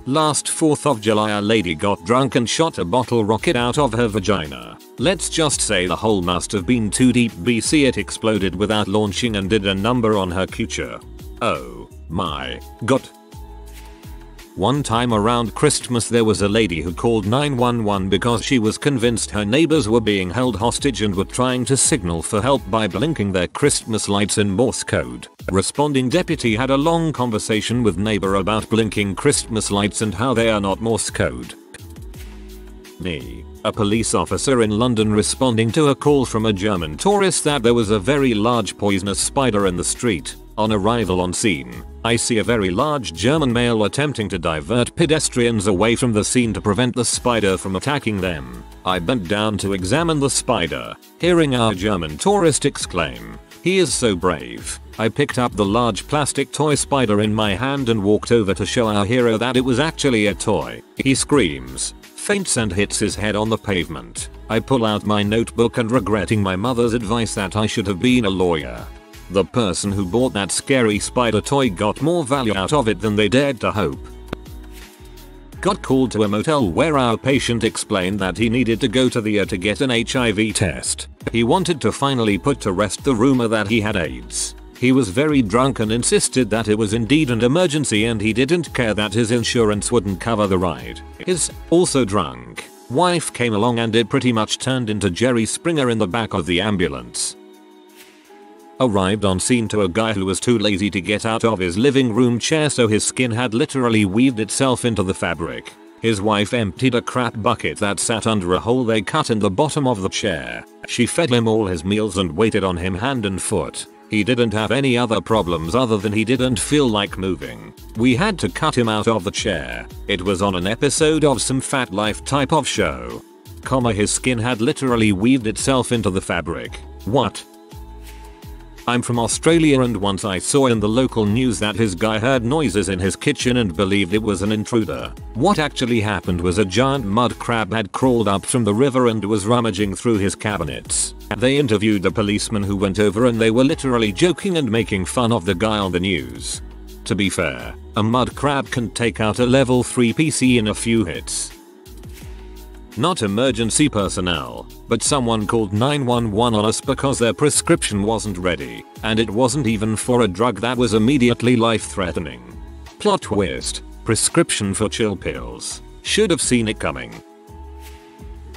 Last 4th of July a lady got drunk and shot a bottle rocket out of her vagina. Let's just say the hole must have been too deep BC it exploded without launching and did a number on her future. Oh my god. One time around Christmas there was a lady who called 911 because she was convinced her neighbors were being held hostage and were trying to signal for help by blinking their Christmas lights in Morse code. Responding deputy had a long conversation with neighbor about blinking Christmas lights and how they are not Morse code. Me, a police officer in London responding to a call from a German tourist that there was a very large poisonous spider in the street. On arrival on scene, I see a very large German male attempting to divert pedestrians away from the scene to prevent the spider from attacking them. I bent down to examine the spider, hearing our German tourist exclaim, "He is so brave." I picked up the large plastic toy spider in my hand and walked over to show our hero that it was actually a toy. He screams, faints and hits his head on the pavement. I pull out my notebook and regretting my mother's advice that I should have been a lawyer. The person who bought that scary spider toy got more value out of it than they dared to hope. Got called to a motel where our patient explained that he needed to go to the ER to get an HIV test. He wanted to finally put to rest the rumor that he had AIDS. He was very drunk and insisted that it was indeed an emergency and he didn't care that his insurance wouldn't cover the ride. His, also drunk, wife came along and it pretty much turned into Jerry Springer in the back of the ambulance. Arrived on scene to a guy who was too lazy to get out of his living room chair so his skin had literally weaved itself into the fabric. His wife emptied a crap bucket that sat under a hole they cut in the bottom of the chair. She fed him all his meals and waited on him hand and foot. He didn't have any other problems other than he didn't feel like moving. We had to cut him out of the chair. It was on an episode of some Fat Life type of show. His skin had literally weaved itself into the fabric. What? I'm from Australia and once I saw in the local news that his guy heard noises in his kitchen and believed it was an intruder. What actually happened was a giant mud crab had crawled up from the river and was rummaging through his cabinets. They interviewed the policeman who went over and they were literally joking and making fun of the guy on the news. To be fair, a mud crab can take out a level 3 PC in a few hits. Not emergency personnel, but someone called 911 on us because their prescription wasn't ready, and it wasn't even for a drug that was immediately life-threatening. Plot twist, prescription for chill pills. Should have seen it coming.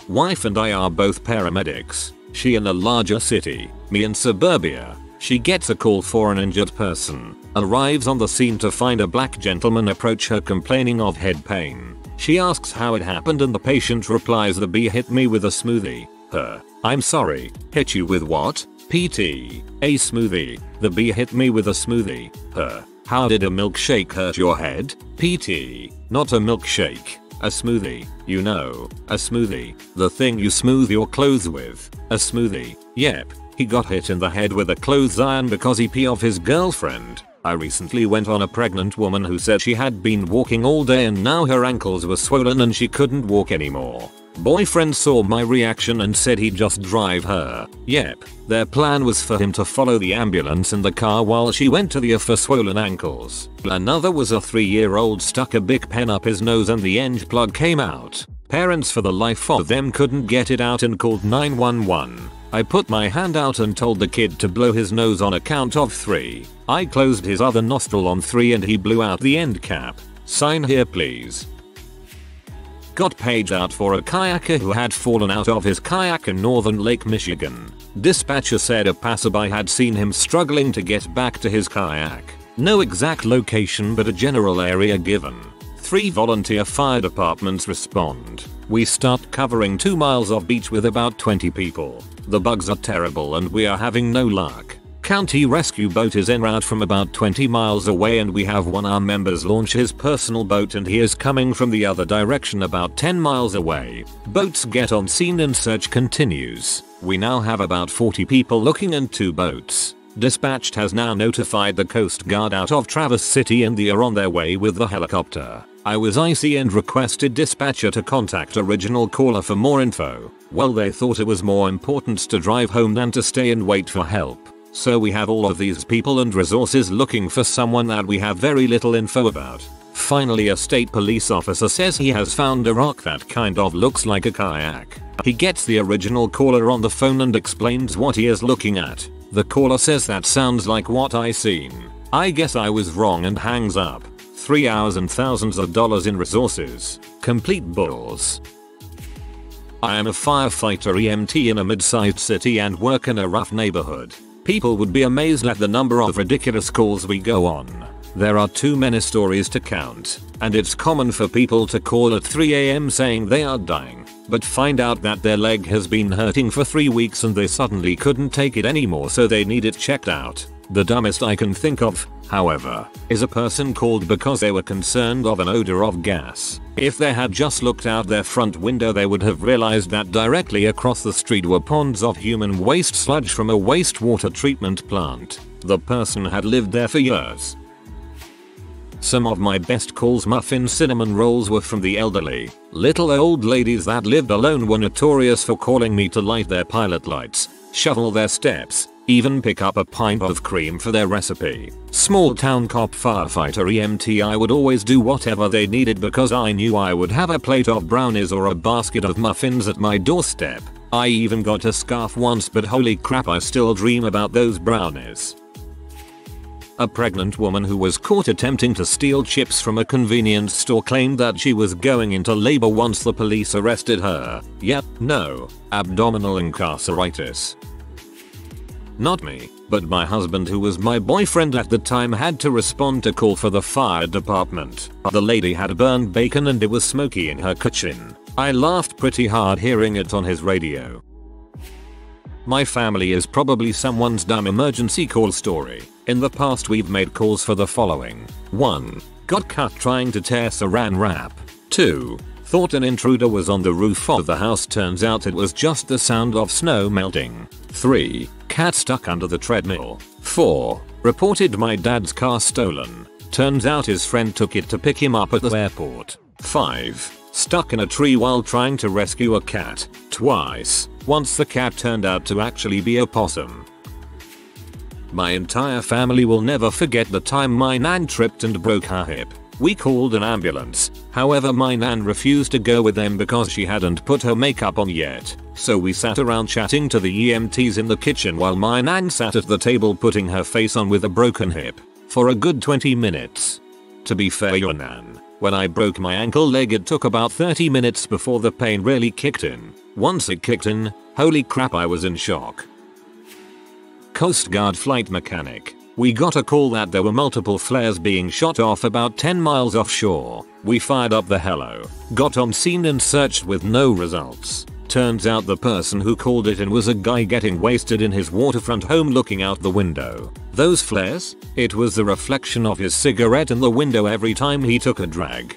Wife and I are both paramedics, she in a larger city, me in suburbia. She gets a call for an injured person, arrives on the scene to find a black gentleman approach her complaining of head pain. She asks how it happened and the patient replies, "The bee hit me with a smoothie." Her, "I'm sorry, hit you with what?" PT, "A smoothie." "The bee hit me with a smoothie." Her, "How did a milkshake hurt your head?" PT, "Not a milkshake, a smoothie. You know, a smoothie, the thing you smooth your clothes with. A smoothie." "Yep, he got hit in the head with a clothes iron because he pee off his girlfriend." I recently went on a pregnant woman who said she had been walking all day and now her ankles were swollen and she couldn't walk anymore. Boyfriend saw my reaction and said he'd just drive her. Yep, their plan was for him to follow the ambulance in the car while she went to the ER for swollen ankles. Another was a 3-year-old stuck a big pen up his nose and the end plug came out. Parents for the life of them couldn't get it out and called 911. I put my hand out and told the kid to blow his nose on a count of 3. I closed his other nostril on 3 and he blew out the end cap. Sign here please. Got paged out for a kayaker who had fallen out of his kayak in northern Lake Michigan. Dispatcher said a passerby had seen him struggling to get back to his kayak. No exact location but a general area given. 3 volunteer fire departments respond. We start covering 2 miles of beach with about 20 people. The bugs are terrible and we are having no luck. County rescue boat is en route from about 20 miles away and we have one of our members launch his personal boat and he is coming from the other direction about 10 miles away. Boats get on scene and search continues. We now have about 40 people looking and 2 boats. Dispatched has now notified the Coast Guard out of Traverse City and they are on their way with the helicopter. I was icy and requested dispatcher to contact original caller for more info. Well, they thought it was more important to drive home than to stay and wait for help. So we have all of these people and resources looking for someone that we have very little info about. Finally, a state police officer says he has found a rock that kind of looks like a kayak. He gets the original caller on the phone and explains what he is looking at. The caller says that sounds like what I seen. I guess I was wrong and hangs up. 3 hours and thousands of dollars in resources. Complete balls. I am a firefighter EMT in a mid-sized city and work in a rough neighborhood. People would be amazed at the number of ridiculous calls we go on. There are too many stories to count, and it's common for people to call at 3 AM saying they are dying, but find out that their leg has been hurting for 3 weeks and they suddenly couldn't take it anymore, so they need it checked out. The dumbest I can think of, however, is a person called because they were concerned of an odor of gas. If they had just looked out their front window, they would have realized that directly across the street were ponds of human waste sludge from a wastewater treatment plant. The person had lived there for years. Some of my best calls, muffin cinnamon rolls, were from the elderly. Little old ladies that lived alone were notorious for calling me to light their pilot lights, shovel their steps, even pick up a pint of cream for their recipe. Small town cop firefighter EMT, I would always do whatever they needed because I knew I would have a plate of brownies or a basket of muffins at my doorstep. I even got a scarf once, but holy crap, I still dream about those brownies. A pregnant woman who was caught attempting to steal chips from a convenience store claimed that she was going into labor once the police arrested her. Yep, no, abdominal incarceritis. Not me, but my husband, who was my boyfriend at the time, had to respond to call for the fire department. The lady had burned bacon and it was smoky in her kitchen. I laughed pretty hard hearing it on his radio. My family is probably someone's dumb emergency call story. In the past we've made calls for the following. 1. Got cut trying to tear saran wrap. 2. Thought an intruder was on the roof of the house, turns out it was just the sound of snow melting. 3. Cat stuck under the treadmill. 4. Reported my dad's car stolen. Turns out his friend took it to pick him up at the airport. 5. Stuck in a tree while trying to rescue a cat. Twice. Once the cat turned out to actually be a possum. My entire family will never forget the time my nan tripped and broke her hip. We called an ambulance, however my nan refused to go with them because she hadn't put her makeup on yet. So we sat around chatting to the EMTs in the kitchen while my nan sat at the table putting her face on with a broken hip for a good 20 minutes. To be fair, your nan, when I broke my ankle leg, it took about 30 minutes before the pain really kicked in. Once it kicked in, holy crap, I was in shock. Coast Guard flight mechanic. We got a call that there were multiple flares being shot off about 10 miles offshore. We fired up the helo, got on scene and searched with no results. Turns out the person who called it in was a guy getting wasted in his waterfront home looking out the window. Those flares? It was the reflection of his cigarette in the window every time he took a drag.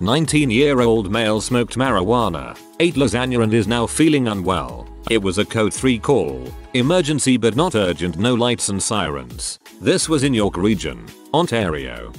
19-year-old male smoked marijuana, ate lasagna and is now feeling unwell. It was a code 3 call. Emergency but not urgent, no lights and sirens. This was in York Region, Ontario.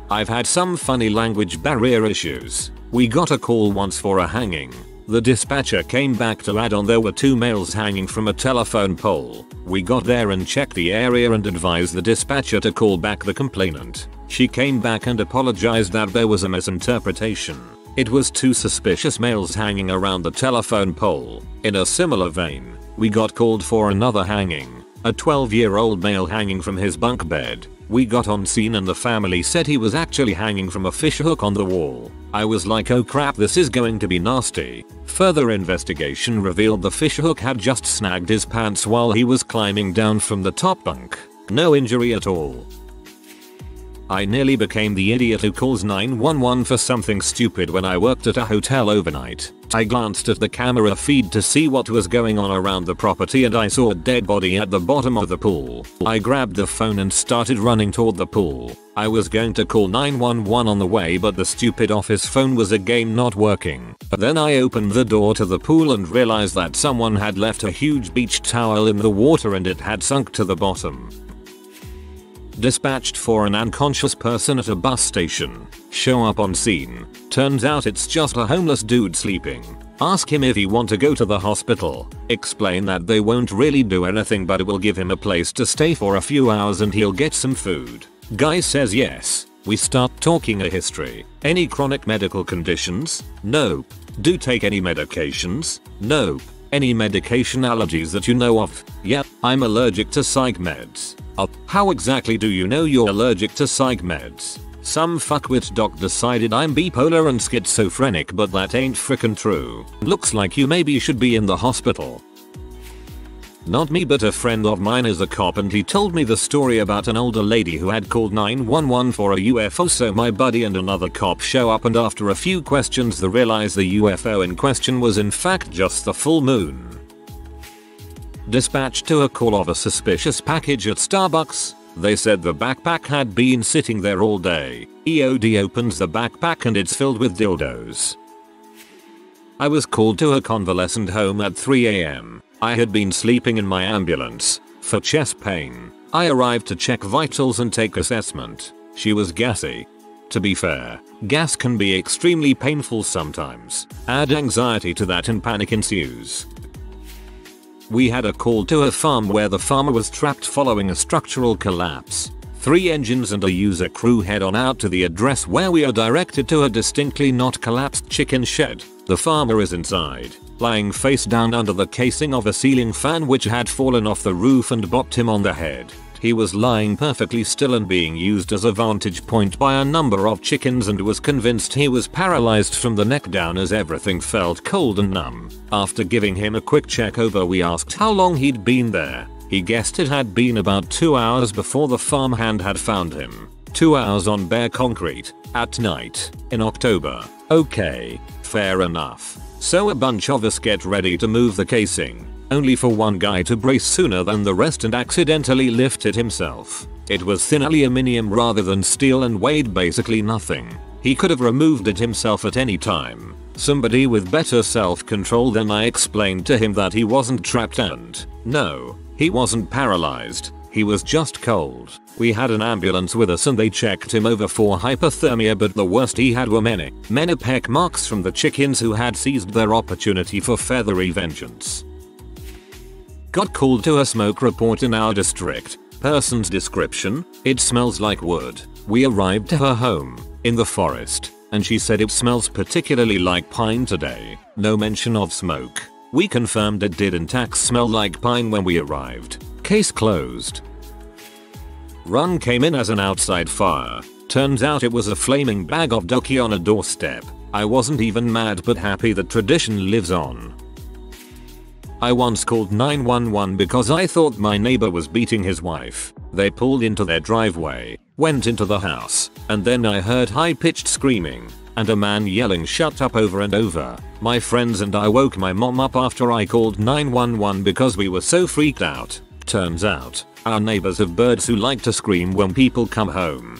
I've had some funny language barrier issues. We got a call once for a hanging. The dispatcher came back to add on there were 2 males hanging from a telephone pole. We got there and checked the area and advised the dispatcher to call back the complainant. She came back and apologized that there was a misinterpretation. It was 2 suspicious males hanging around the telephone pole. In a similar vein, we got called for another hanging. A 12-year-old male hanging from his bunk bed. We got on scene and the family said he was actually hanging from a fishhook on the wall. I was like, oh crap, this is going to be nasty. Further investigation revealed the fishhook had just snagged his pants while he was climbing down from the top bunk. No injury at all. I nearly became the idiot who calls 911 for something stupid when I worked at a hotel overnight. I glanced at the camera feed to see what was going on around the property and I saw a dead body at the bottom of the pool. I grabbed the phone and started running toward the pool. I was going to call 911 on the way, but the stupid office phone was again not working. Then I opened the door to the pool and realized that someone had left a huge beach towel in the water and it had sunk to the bottom. Dispatched for an unconscious person at a bus station. Show up on scene. Turns out it's just a homeless dude sleeping. Ask him if he want to go to the hospital. Explain that they won't really do anything but it will give him a place to stay for a few hours and he'll get some food. Guy says yes. We start talking a history. Any chronic medical conditions? Nope. Do take any medications? Nope. Any medication allergies that you know of? Yep, I'm allergic to psych meds. How exactly do you know you're allergic to psych meds? Some fuckwit doc decided I'm bipolar and schizophrenic, but that ain't frickin' true. Looks like you maybe should be in the hospital. Not me, but a friend of mine is a cop and he told me the story about an older lady who had called 911 for a UFO, so my buddy and another cop show up and after a few questions they realize the UFO in question was in fact just the full moon. Dispatched to a call of a suspicious package at Starbucks. They said the backpack had been sitting there all day. EOD opens the backpack and it's filled with dildos. I was called to a convalescent home at 3 AM. I had been sleeping in my ambulance for chest pain. I arrived to check vitals and take assessment. She was gassy. To be fair, gas can be extremely painful sometimes. Add anxiety to that and panic ensues. We had a call to a farm where the farmer was trapped following a structural collapse. 3 engines and a user crew head on out to the address where we are directed to a distinctly not collapsed chicken shed. The farmer is inside, lying face down under the casing of a ceiling fan which had fallen off the roof and bopped him on the head. He was lying perfectly still and being used as a vantage point by a number of chickens and was convinced he was paralyzed from the neck down as everything felt cold and numb. After giving him a quick check over, we asked how long he'd been there. He guessed it had been about 2 hours before the farmhand had found him. 2 hours on bare concrete, at night, in October. Okay, fair enough. So a bunch of us get ready to move the casing, only for one guy to brace sooner than the rest and accidentally lift it himself. It was thin aluminium rather than steel and weighed basically nothing. He could have removed it himself at any time. Somebody with better self-control than I explained to him that he wasn't trapped and, no, he wasn't paralyzed. He was just cold. We had an ambulance with us and they checked him over for hypothermia, but the worst he had were many peck marks from the chickens who had seized their opportunity for feathery vengeance. Got called to a smoke report in our district. Person's description: it smells like wood. We arrived to her home, in the forest, and she said it smells particularly like pine today. No mention of smoke. We confirmed it did in fact smell like pine when we arrived. Case closed. Run came in as an outside fire. Turns out it was a flaming bag of doki on a doorstep. I wasn't even mad but happy that tradition lives on. I once called 911 because I thought my neighbor was beating his wife. They pulled into their driveway, went into the house, and then I heard high-pitched screaming and a man yelling "shut up" over and over. My friends and I woke my mom up after I called 911 because we were so freaked out. Turns out, our neighbors have birds who like to scream when people come home.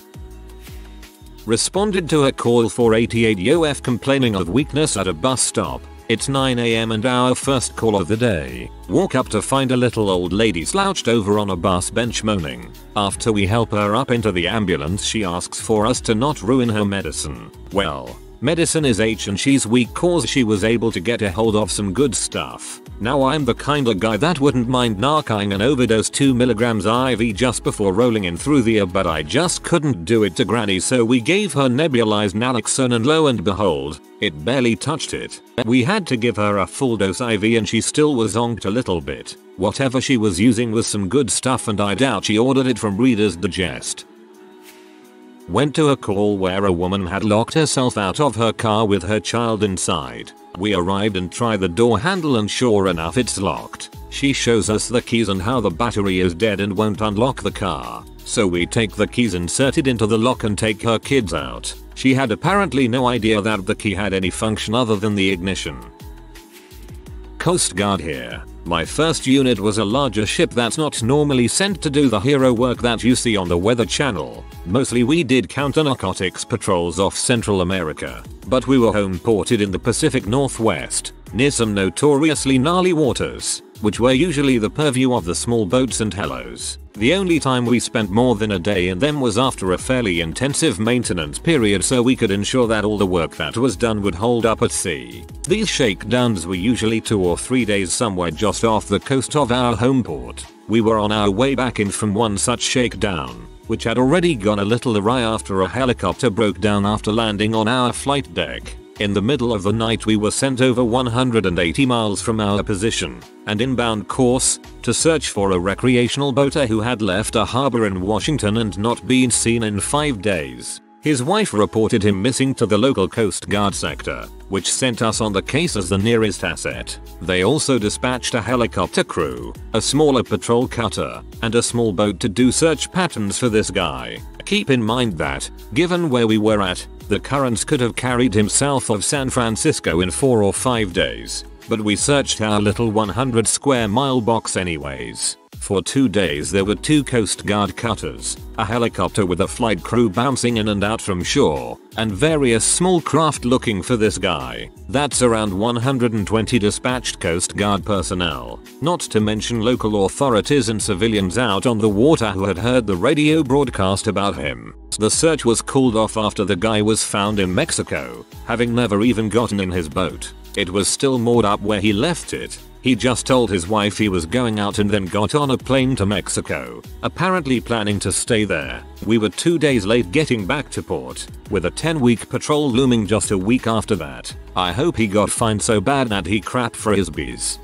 Responded to a call 488 complaining of weakness at a bus stop. It's 9 AM and our first call of the day. Walk up to find a little old lady slouched over on a bus bench moaning. After we help her up into the ambulance, she asks for us to not ruin her medicine. Well, medicine is H and she's weak cause she was able to get a hold of some good stuff. Now I'm the kinda guy that wouldn't mind narking an overdose 2 mg IV just before rolling in through the air, but I just couldn't do it to granny, so we gave her nebulized naloxone and lo and behold, it barely touched it. We had to give her a full dose IV and she still was zonked a little bit. Whatever she was using was some good stuff and I doubt she ordered it from Reader's Digest. Went to a call where a woman had locked herself out of her car with her child inside. We arrived and tried the door handle and sure enough it's locked. She shows us the keys and how the battery is dead and won't unlock the car. So we take the keys inserted into the lock and take her kids out. She had apparently no idea that the key had any function other than the ignition. Coast Guard here. My first unit was a larger ship that's not normally sent to do the hero work that you see on the Weather Channel. Mostly we did counter-narcotics patrols off Central America, but we were home ported in the Pacific Northwest, near some notoriously gnarly waters, which were usually the purview of the small boats and helos. The only time we spent more than a day in them was after a fairly intensive maintenance period so we could ensure that all the work that was done would hold up at sea. These shakedowns were usually 2 or 3 days somewhere just off the coast of our home port. We were on our way back in from one such shakedown. which had already gone a little awry after a helicopter broke down after landing on our flight deck. In the middle of the night we were sent over 180 miles from our position and inbound course to search for a recreational boater who had left a harbor in Washington and not been seen in 5 days. His wife reported him missing to the local Coast Guard sector, which sent us on the case as the nearest asset. They also dispatched a helicopter crew, a smaller patrol cutter, and a small boat to do search patterns for this guy. Keep in mind that, given where we were at, the currents could have carried him south of San Francisco in 4 or 5 days, but we searched our little 100 square mile box anyways. For 2 days there were 2 Coast Guard cutters, a helicopter with a flight crew bouncing in and out from shore, and various small craft looking for this guy. That's around 120 dispatched Coast Guard personnel, not to mention local authorities and civilians out on the water who had heard the radio broadcast about him. The search was called off after the guy was found in Mexico, having never even gotten in his boat. It was still moored up where he left it. He just told his wife he was going out and then got on a plane to Mexico, apparently planning to stay there. We were 2 days late getting back to port, with a 10-week patrol looming just a week after that. I hope he got fined so bad that he crapped for his bees.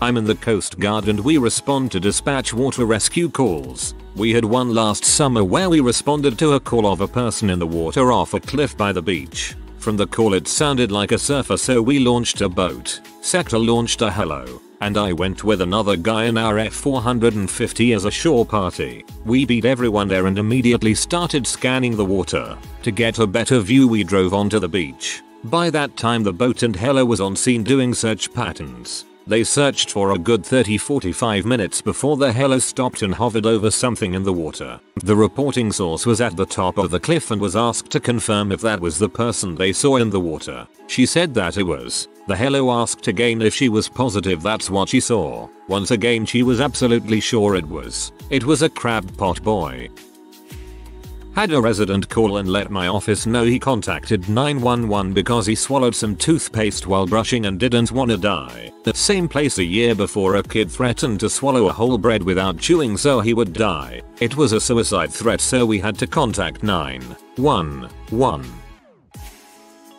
I'm in the Coast Guard and we respond to dispatch water rescue calls. We had one last summer where we responded to a call of a person in the water off a cliff by the beach. From the call it sounded like a surfer, so we launched a boat. Sector launched a helo, and I went with another guy in our F450 as a shore party. We beat everyone there and immediately started scanning the water. To get a better view we drove onto the beach. By that time the boat and helo was on scene doing search patterns. They searched for a good 30-45 minutes before the helo stopped and hovered over something in the water. The reporting source was at the top of the cliff and was asked to confirm if that was the person they saw in the water. She said that it was. The helo asked again if she was positive that's what she saw. Once again she was absolutely sure it was. It was a crab pot boy. Had a resident call and let my office know he contacted 911 because he swallowed some toothpaste while brushing and didn't wanna die. The same place a year before a kid threatened to swallow a whole bread without chewing so he would die. It was a suicide threat so we had to contact 911.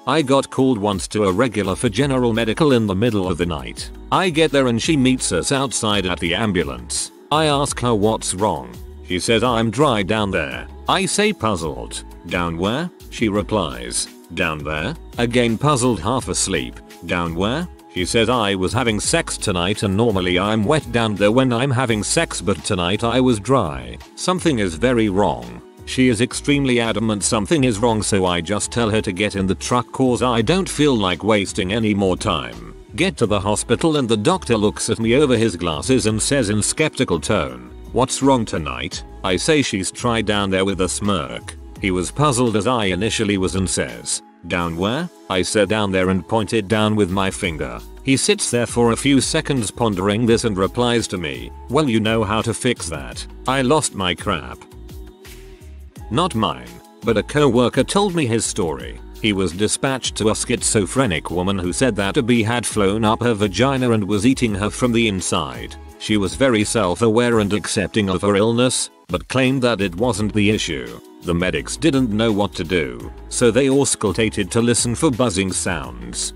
I got called once to a regular for general medical in the middle of the night. I get there and she meets us outside at the ambulance. I ask her what's wrong. She says I'm dry down there. I say puzzled. Down where? She replies. Down there? Again puzzled, half asleep. Down where? She says I was having sex tonight and normally I'm wet down there when I'm having sex but tonight I was dry. Something is very wrong. She is extremely adamant something is wrong so I just tell her to get in the truck cause I don't feel like wasting any more time. Get to the hospital and the doctor looks at me over his glasses and says in skeptical tone, "What's wrong tonight?" I say she's tried down there with a smirk. He was puzzled as I initially was and says, "Down where?" I said down there and pointed down with my finger. He sits there for a few seconds pondering this and replies to me, "Well, you know how to fix that." I lost my crap. Not mine, but a co-worker told me his story. He was dispatched to a schizophrenic woman who said that a bee had flown up her vagina and was eating her from the inside. She was very self-aware and accepting of her illness, but claimed that it wasn't the issue. The medics didn't know what to do, so they auscultated to listen for buzzing sounds.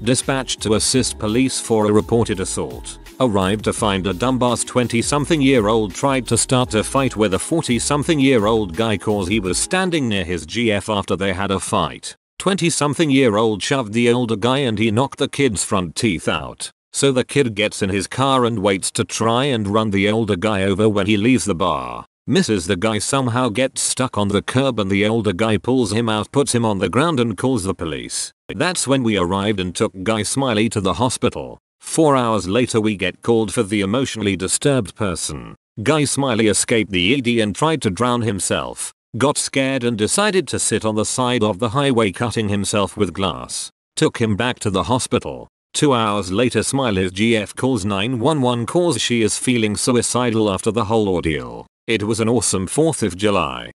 Dispatched to assist police for a reported assault. Arrived to find a dumbass 20-something-year-old tried to start a fight with a 40-something-year-old guy cause he was standing near his GF after they had a fight. 20-something-year-old shoved the older guy and he knocked the kid's front teeth out. So the kid gets in his car and waits to try and run the older guy over when he leaves the bar. Misses the guy, somehow gets stuck on the curb and the older guy pulls him out, puts him on the ground and calls the police. That's when we arrived and took Guy Smiley to the hospital. 4 hours later we get called for the emotionally disturbed person. Guy Smiley escaped the ED and tried to drown himself. Got scared and decided to sit on the side of the highway cutting himself with glass. Took him back to the hospital. 2 hours later Smiley's GF calls 911 cause she is feeling suicidal after the whole ordeal. It was an awesome 4th of July.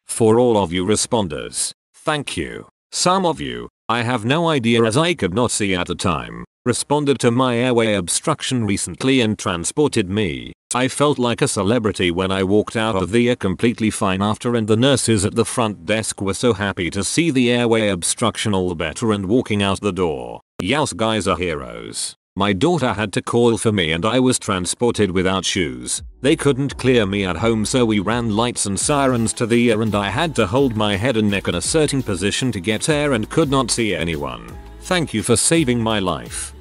For all of you responders, thank you. Some of you, I have no idea as I could not see at the time. responded to my airway obstruction recently and transported me. I felt like a celebrity when I walked out of the ER completely fine after, and the nurses at the front desk were so happy to see the airway obstruction all better and walking out the door. Yes, guys are heroes. My daughter had to call for me and I was transported without shoes. They couldn't clear me at home, so we ran lights and sirens to the ER and I had to hold my head and neck in a certain position to get air and could not see anyone. Thank you for saving my life.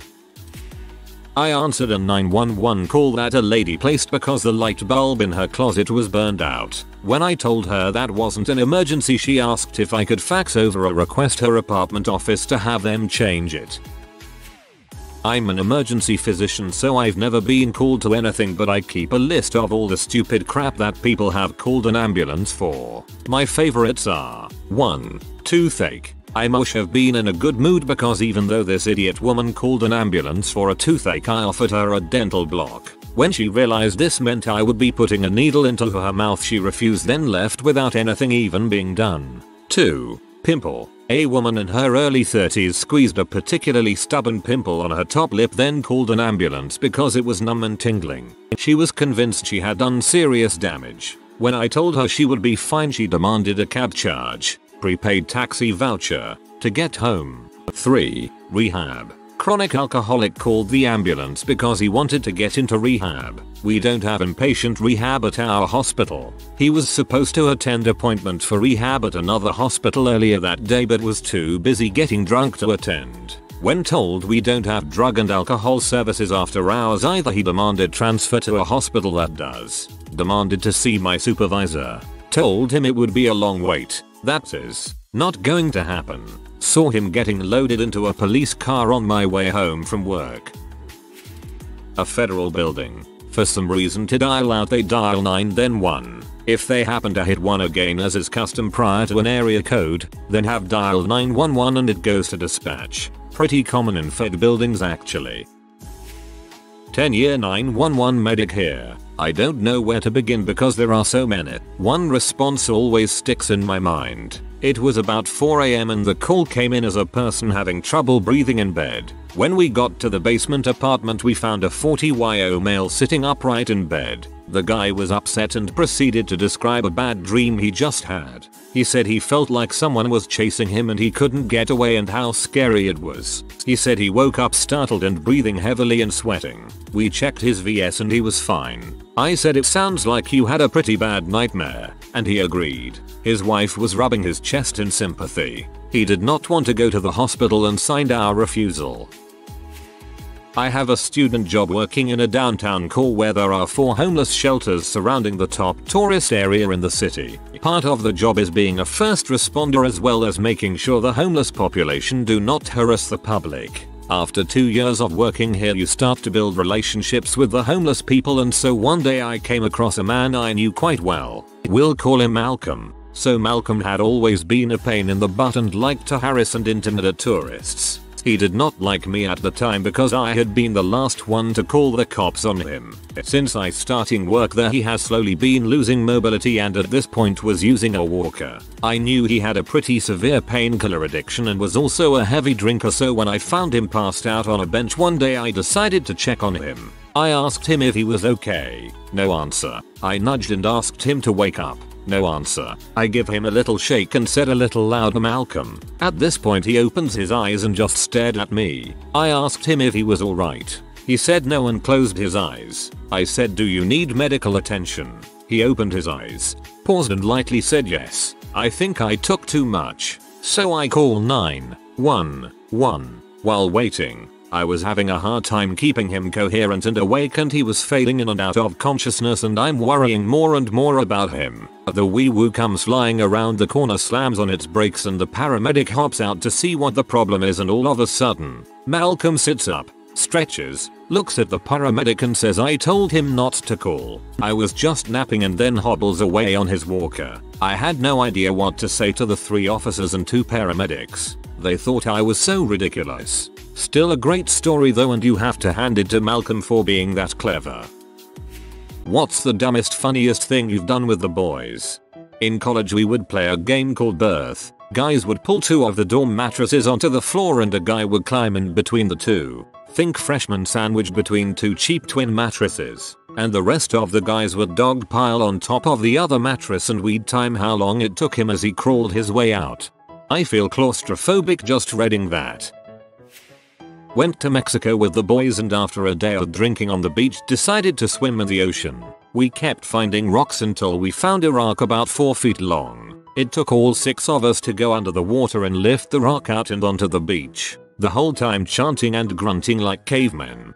I answered a 911 call that a lady placed because the light bulb in her closet was burned out. When I told her that wasn't an emergency, she asked if I could fax over a request to her apartment office to have them change it. I'm an emergency physician, so I've never been called to anything, but I keep a list of all the stupid crap that people have called an ambulance for. My favorites are 1. Toothache. I must have been in a good mood because even though this idiot woman called an ambulance for a toothache, I offered her a dental block. When she realized this meant I would be putting a needle into her mouth, she refused, then left without anything even being done. 2. Pimple. A woman in her early 30s squeezed a particularly stubborn pimple on her top lip, then called an ambulance because it was numb and tingling. She was convinced she had done serious damage. When I told her she would be fine, she demanded a cab charge, prepaid taxi voucher, to get home. 3. Rehab. Chronic alcoholic called the ambulance because he wanted to get into rehab. We don't have inpatient rehab at our hospital. He was supposed to attend appointment for rehab at another hospital earlier that day but was too busy getting drunk to attend. When told we don't have drug and alcohol services after hours either, he demanded transfer to a hospital that does. Demanded to see my supervisor. Told him it would be a long wait. That is not going to happen. Saw him getting loaded into a police car on my way home from work. A federal building. For some reason to dial out they dial 9 then 1. If they happen to hit 1 again as is custom prior to an area code, then have dialed 911 and it goes to dispatch. Pretty common in Fed buildings actually. 10-year 911 medic here. I don't know where to begin because there are so many. One response always sticks in my mind. It was about 4 AM and the call came in as a person having trouble breathing in bed. When we got to the basement apartment, we found a 40-year-old male sitting upright in bed. The guy was upset and proceeded to describe a bad dream he just had. He said he felt like someone was chasing him and he couldn't get away and how scary it was. He said he woke up startled and breathing heavily and sweating. We checked his VS and he was fine. I said it sounds like you had a pretty bad nightmare, and he agreed. His wife was rubbing his chest in sympathy. He did not want to go to the hospital and signed our refusal. I have a student job working in a downtown core where there are 4 homeless shelters surrounding the top tourist area in the city. Part of the job is being a first responder as well as making sure the homeless population do not harass the public. After 2 years of working here, you start to build relationships with the homeless people, and so one day I came across a man I knew quite well. We'll call him Malcolm. So Malcolm had always been a pain in the butt and liked to harass and intimidate tourists. He did not like me at the time because I had been the last one to call the cops on him. Since I starting work there, he has slowly been losing mobility and at this point was using a walker. I knew he had a pretty severe painkiller addiction and was also a heavy drinker, so when I found him passed out on a bench one day, I decided to check on him. I asked him if he was okay. No answer. I nudged and asked him to wake up. No answer. I give him a little shake and said a little louder, "Malcolm." At this point he opens his eyes and just stared at me. I asked him if he was alright. He said no and closed his eyes. I said, "Do you need medical attention?" He opened his eyes, paused and lightly said yes. I think I took too much. So I called 911. While waiting, I was having a hard time keeping him coherent and awake, and he was fading in and out of consciousness, and I'm worrying more and more about him. The wee-woo comes flying around the corner, slams on its brakes, and the paramedic hops out to see what the problem is, and all of a sudden, Malcolm sits up, stretches, looks at the paramedic and says I told him not to call. I was just napping, and then hobbles away on his walker. I had no idea what to say to the 3 officers and 2 paramedics. They thought I was so ridiculous. Still a great story though, and you have to hand it to Malcolm for being that clever. What's the dumbest funniest thing you've done with the boys? In college we would play a game called Birth, Guys would pull 2 of the dorm mattresses onto the floor and a guy would climb in between the 2. Think freshman sandwich between 2 cheap twin mattresses. And the rest of the guys would dogpile on top of the other mattress and we'd time how long it took him as he crawled his way out. I feel claustrophobic just reading that. Went to Mexico with the boys and after a day of drinking on the beach decided to swim in the ocean. We kept finding rocks until we found a rock about 4 feet long. It took all 6 of us to go under the water and lift the rock out and onto the beach, the whole time chanting and grunting like cavemen.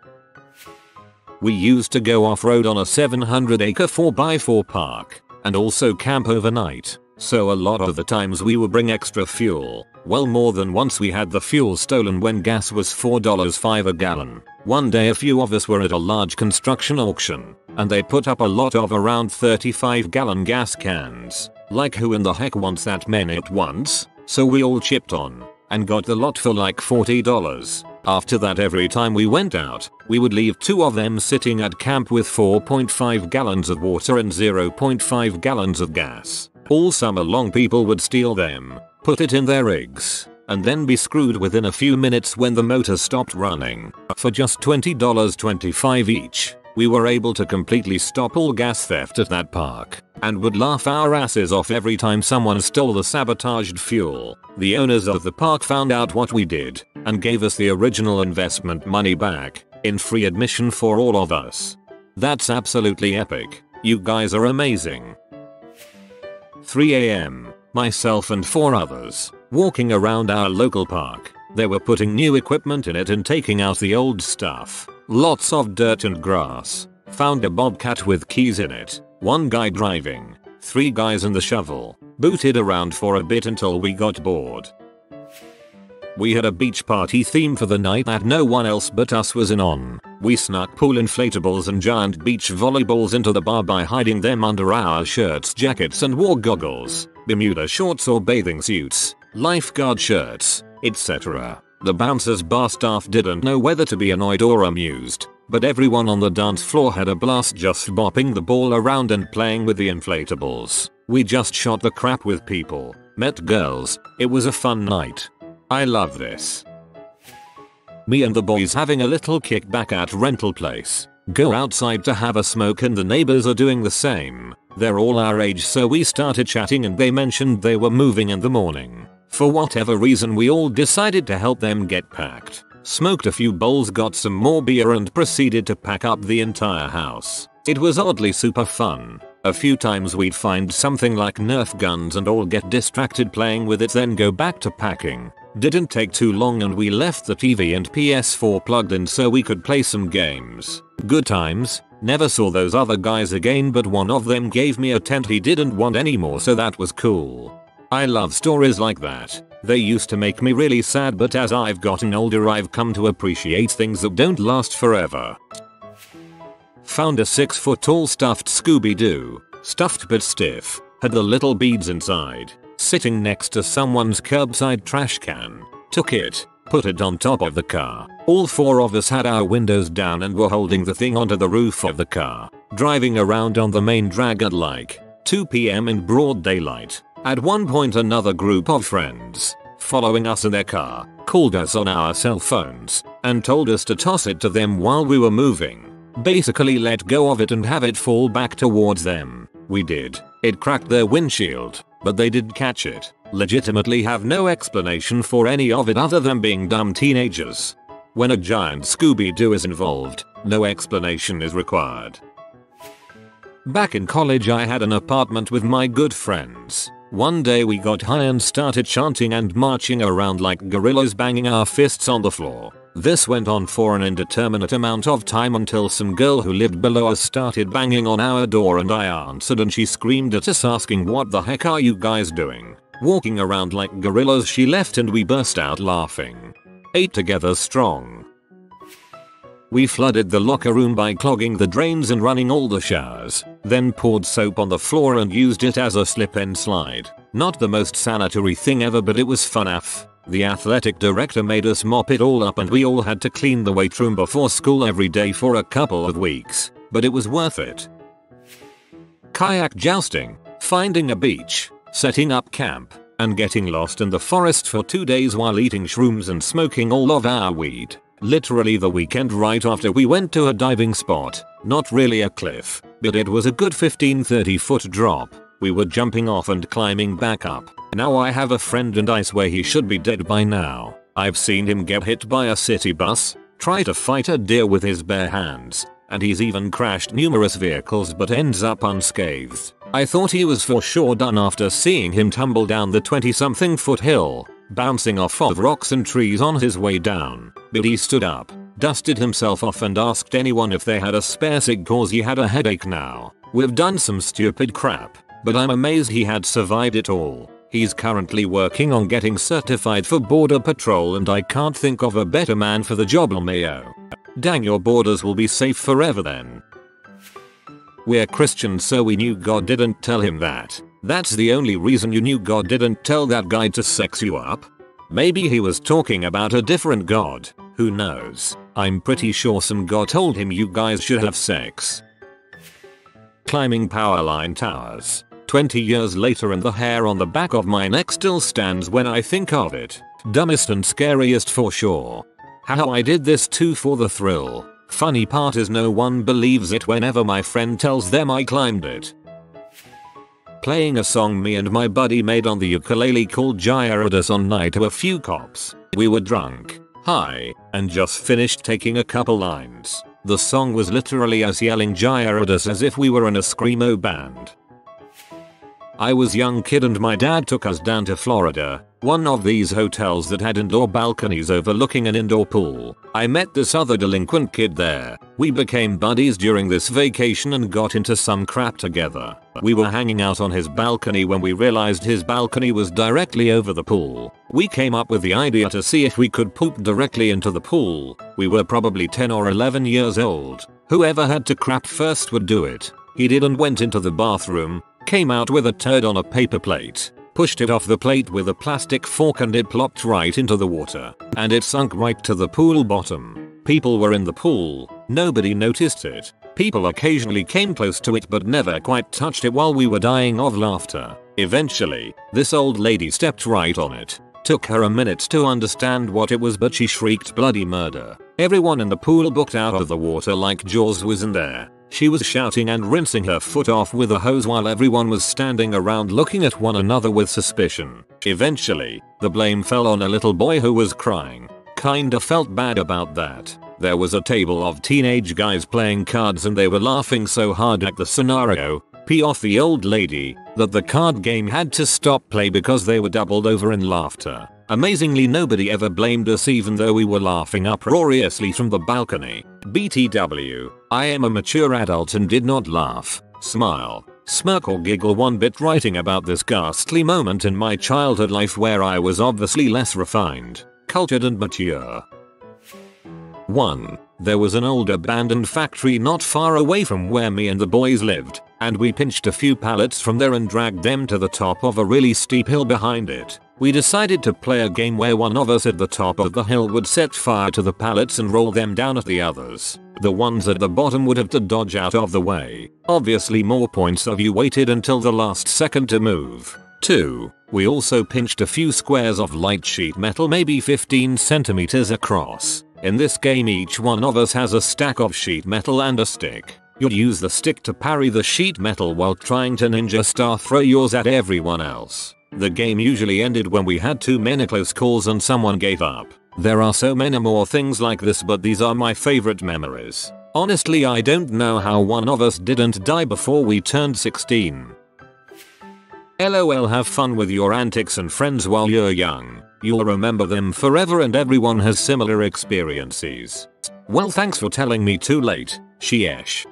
We used to go off-road on a 700-acre 4x4 park and also camp overnight, so a lot of the times we would bring extra fuel. Well, more than once we had the fuel stolen when gas was $4.05 a gallon. One day a few of us were at a large construction auction and they put up a lot of around 35-gallon gas cans. Like who in the heck wants that many at once? So we all chipped on and got the lot for like $40. After that, every time we went out, we would leave 2 of them sitting at camp with 4.5 gallons of water and 0.5 gallons of gas. All summer long people would steal them, put it in their rigs, and then be screwed within a few minutes when the motor stopped running. For just $20.25 each, we were able to completely stop all gas theft at that park and would laugh our asses off every time someone stole the sabotaged fuel. The owners of the park found out what we did and gave us the original investment money back in free admission for all of us. That's absolutely epic. You guys are amazing. 3 AM, myself and 4 others, walking around our local park. They were putting new equipment in it and taking out the old stuff. Lots of dirt and grass. Found a bobcat with keys in it. 1 guy driving. 3 guys in the shovel. Booted around for a bit until we got bored. We had a beach party theme for the night that no one else but us was in on. We snuck pool inflatables and giant beach volleyballs into the bar by hiding them under our shirts, jackets and wore goggles, Bermuda shorts or bathing suits, lifeguard shirts, etc. The bouncers bar staff didn't know whether to be annoyed or amused, but everyone on the dance floor had a blast just bopping the ball around and playing with the inflatables. We just shot the crap with people, met girls. It was a fun night. I love this. Me and the boys having a little kickback at rental place. Go outside to have a smoke and the neighbors are doing the same. They're all our age, so we started chatting and they mentioned they were moving in the morning. For whatever reason we all decided to help them get packed. Smoked a few bowls, got some more beer and proceeded to pack up the entire house. It was oddly super fun. A few times we'd find something like Nerf guns and all get distracted playing with it, then go back to packing. Didn't take too long and we left the TV and PS4 plugged in so we could play some games. Good times. Never saw those other guys again, but one of them gave me a tent he didn't want anymore, so that was cool. I love stories like that. They used to make me really sad, but as I've gotten older I've come to appreciate things that don't last forever. Found a 6-foot tall stuffed Scooby-Doo. Stuffed but stiff. Had the little beads inside. Sitting next to someone's curbside trash can. Took it. Put it on top of the car. All 4 of us had our windows down and were holding the thing onto the roof of the car. Driving around on the main drag at like 2 PM in broad daylight. At one point another group of friends, following us in their car, called us on our cell phones and told us to toss it to them while we were moving. Basically let go of it and have it fall back towards them. We did. It cracked their windshield, but they did catch it. Legitimately have no explanation for any of it other than being dumb teenagers. When a giant Scooby-Doo is involved, no explanation is required. Back in college I had an apartment with my good friends. One day we got high and started chanting and marching around like gorillas, banging our fists on the floor. This went on for an indeterminate amount of time until some girl who lived below us started banging on our door and I answered and she screamed at us asking, "What the heck are you guys doing? Walking around like gorillas?" She left and we burst out laughing. 8 together strong. We flooded the locker room by clogging the drains and running all the showers, then poured soap on the floor and used it as a slip and slide. Not the most sanitary thing ever, but it was fun AF. The athletic director made us mop it all up and we all had to clean the weight room before school every day for a couple of weeks, but it was worth it. Kayak jousting, finding a beach, setting up camp, and getting lost in the forest for 2 days while eating shrooms and smoking all of our weed. Literally the weekend right after we went to a diving spot. Not really a cliff, but it was a good 15-30 foot drop. We were jumping off and climbing back up. Now I have a friend and I swear he should be dead by now. I've seen him get hit by a city bus, try to fight a deer with his bare hands, and he's even crashed numerous vehicles but ends up unscathed. I thought he was for sure done after seeing him tumble down the 20-something foot hill, bouncing off of rocks and trees on his way down. But he stood up, dusted himself off and asked anyone if they had a spare cig cause he had a headache now. We've done some stupid crap, but I'm amazed he had survived it all. He's currently working on getting certified for border patrol and I can't think of a better man for the job. LMAO. Dang, your borders will be safe forever then. We're Christians so we knew God didn't tell him that. That's the only reason you knew God didn't tell that guy to sex you up? Maybe he was talking about a different God. Who knows? I'm pretty sure some God told him you guys should have sex. Climbing power line towers. 20 years later and the hair on the back of my neck still stands when I think of it. Dumbest and scariest for sure. How I did this too for the thrill. Funny part is no one believes it whenever my friend tells them I climbed it. Playing a song me and my buddy made on the ukulele called Gyarados on night to a few cops. We were drunk, high, and just finished taking a couple lines. The song was literally us yelling Gyarados as if we were in a screamo band. I was a young kid and my dad took us down to Florida, one of these hotels that had indoor balconies overlooking an indoor pool. I met this other delinquent kid there. We became buddies during this vacation and got into some crap together. We were hanging out on his balcony when we realized his balcony was directly over the pool. We came up with the idea to see if we could poop directly into the pool. We were probably 10 or 11 years old. Whoever had to crap first would do it. He did and went into the bathroom, came out with a turd on a paper plate, pushed it off the plate with a plastic fork and it plopped right into the water. And it sunk right to the pool bottom. People were in the pool, nobody noticed it. People occasionally came close to it but never quite touched it while we were dying of laughter. Eventually, this old lady stepped right on it. Took her a minute to understand what it was but she shrieked bloody murder. Everyone in the pool booked out of the water like Jaws was in there. She was shouting and rinsing her foot off with a hose while everyone was standing around looking at one another with suspicion. Eventually, the blame fell on a little boy who was crying. Kinda felt bad about that. There was a table of teenage guys playing cards and they were laughing so hard at the scenario, pee off the old lady, that the card game had to stop play because they were doubled over in laughter. Amazingly nobody ever blamed us even though we were laughing uproariously from the balcony. BTW, I am a mature adult and did not laugh, smile, smirk or giggle one bit writing about this ghastly moment in my childhood life where I was obviously less refined, cultured and mature. 1. There was an old abandoned factory not far away from where me and the boys lived, and we pinched a few pallets from there and dragged them to the top of a really steep hill behind it. We decided to play a game where one of us at the top of the hill would set fire to the pallets and roll them down at the others. The ones at the bottom would have to dodge out of the way. Obviously more points if you waited until the last second to move. 2. We also pinched a few squares of light sheet metal maybe 15 centimeters across. In this game each one of us has a stack of sheet metal and a stick. You'd use the stick to parry the sheet metal while trying to ninja star throw yours at everyone else. The game usually ended when we had too many close calls and someone gave up. There are so many more things like this but these are my favorite memories. Honestly I don't know how one of us didn't die before we turned 16. LOL, have fun with your antics and friends while you're young. You'll remember them forever and everyone has similar experiences. Well, thanks for telling me too late, sheesh.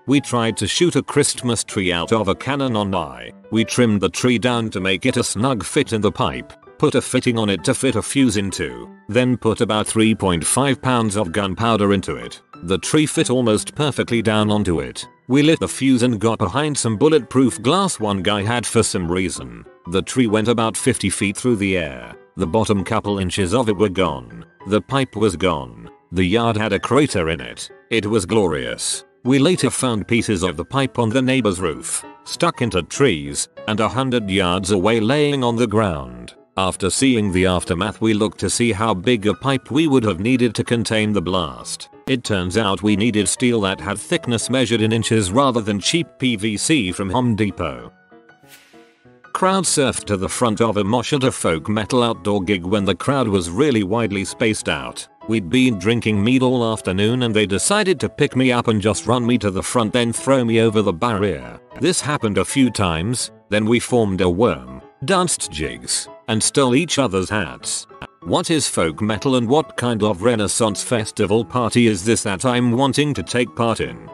We tried to shoot a Christmas tree out of a cannon on my. We trimmed the tree down to make it a snug fit in the pipe, put a fitting on it to fit a fuse into, then put about 3.5 pounds of gunpowder into it. The tree fit almost perfectly down onto it. We lit the fuse and got behind some bulletproof glass one guy had for some reason. The tree went about 50 feet through the air. The bottom couple inches of it were gone. The pipe was gone. The yard had a crater in it. It was glorious. We later found pieces of the pipe on the neighbor's roof, stuck into trees, and 100 yards away laying on the ground. After seeing the aftermath, we looked to see how big a pipe we would have needed to contain the blast. It turns out we needed steel that had thickness measured in inches rather than cheap PVC from Home Depot. Crowd surfed to the front of a mosh at a folk metal outdoor gig when the crowd was really widely spaced out. We'd been drinking mead all afternoon and they decided to pick me up and just run me to the front, then throw me over the barrier. This happened a few times, then we formed a worm, danced jigs, and stole each other's hats. What is folk metal and what kind of Renaissance festival party is this that I'm wanting to take part in?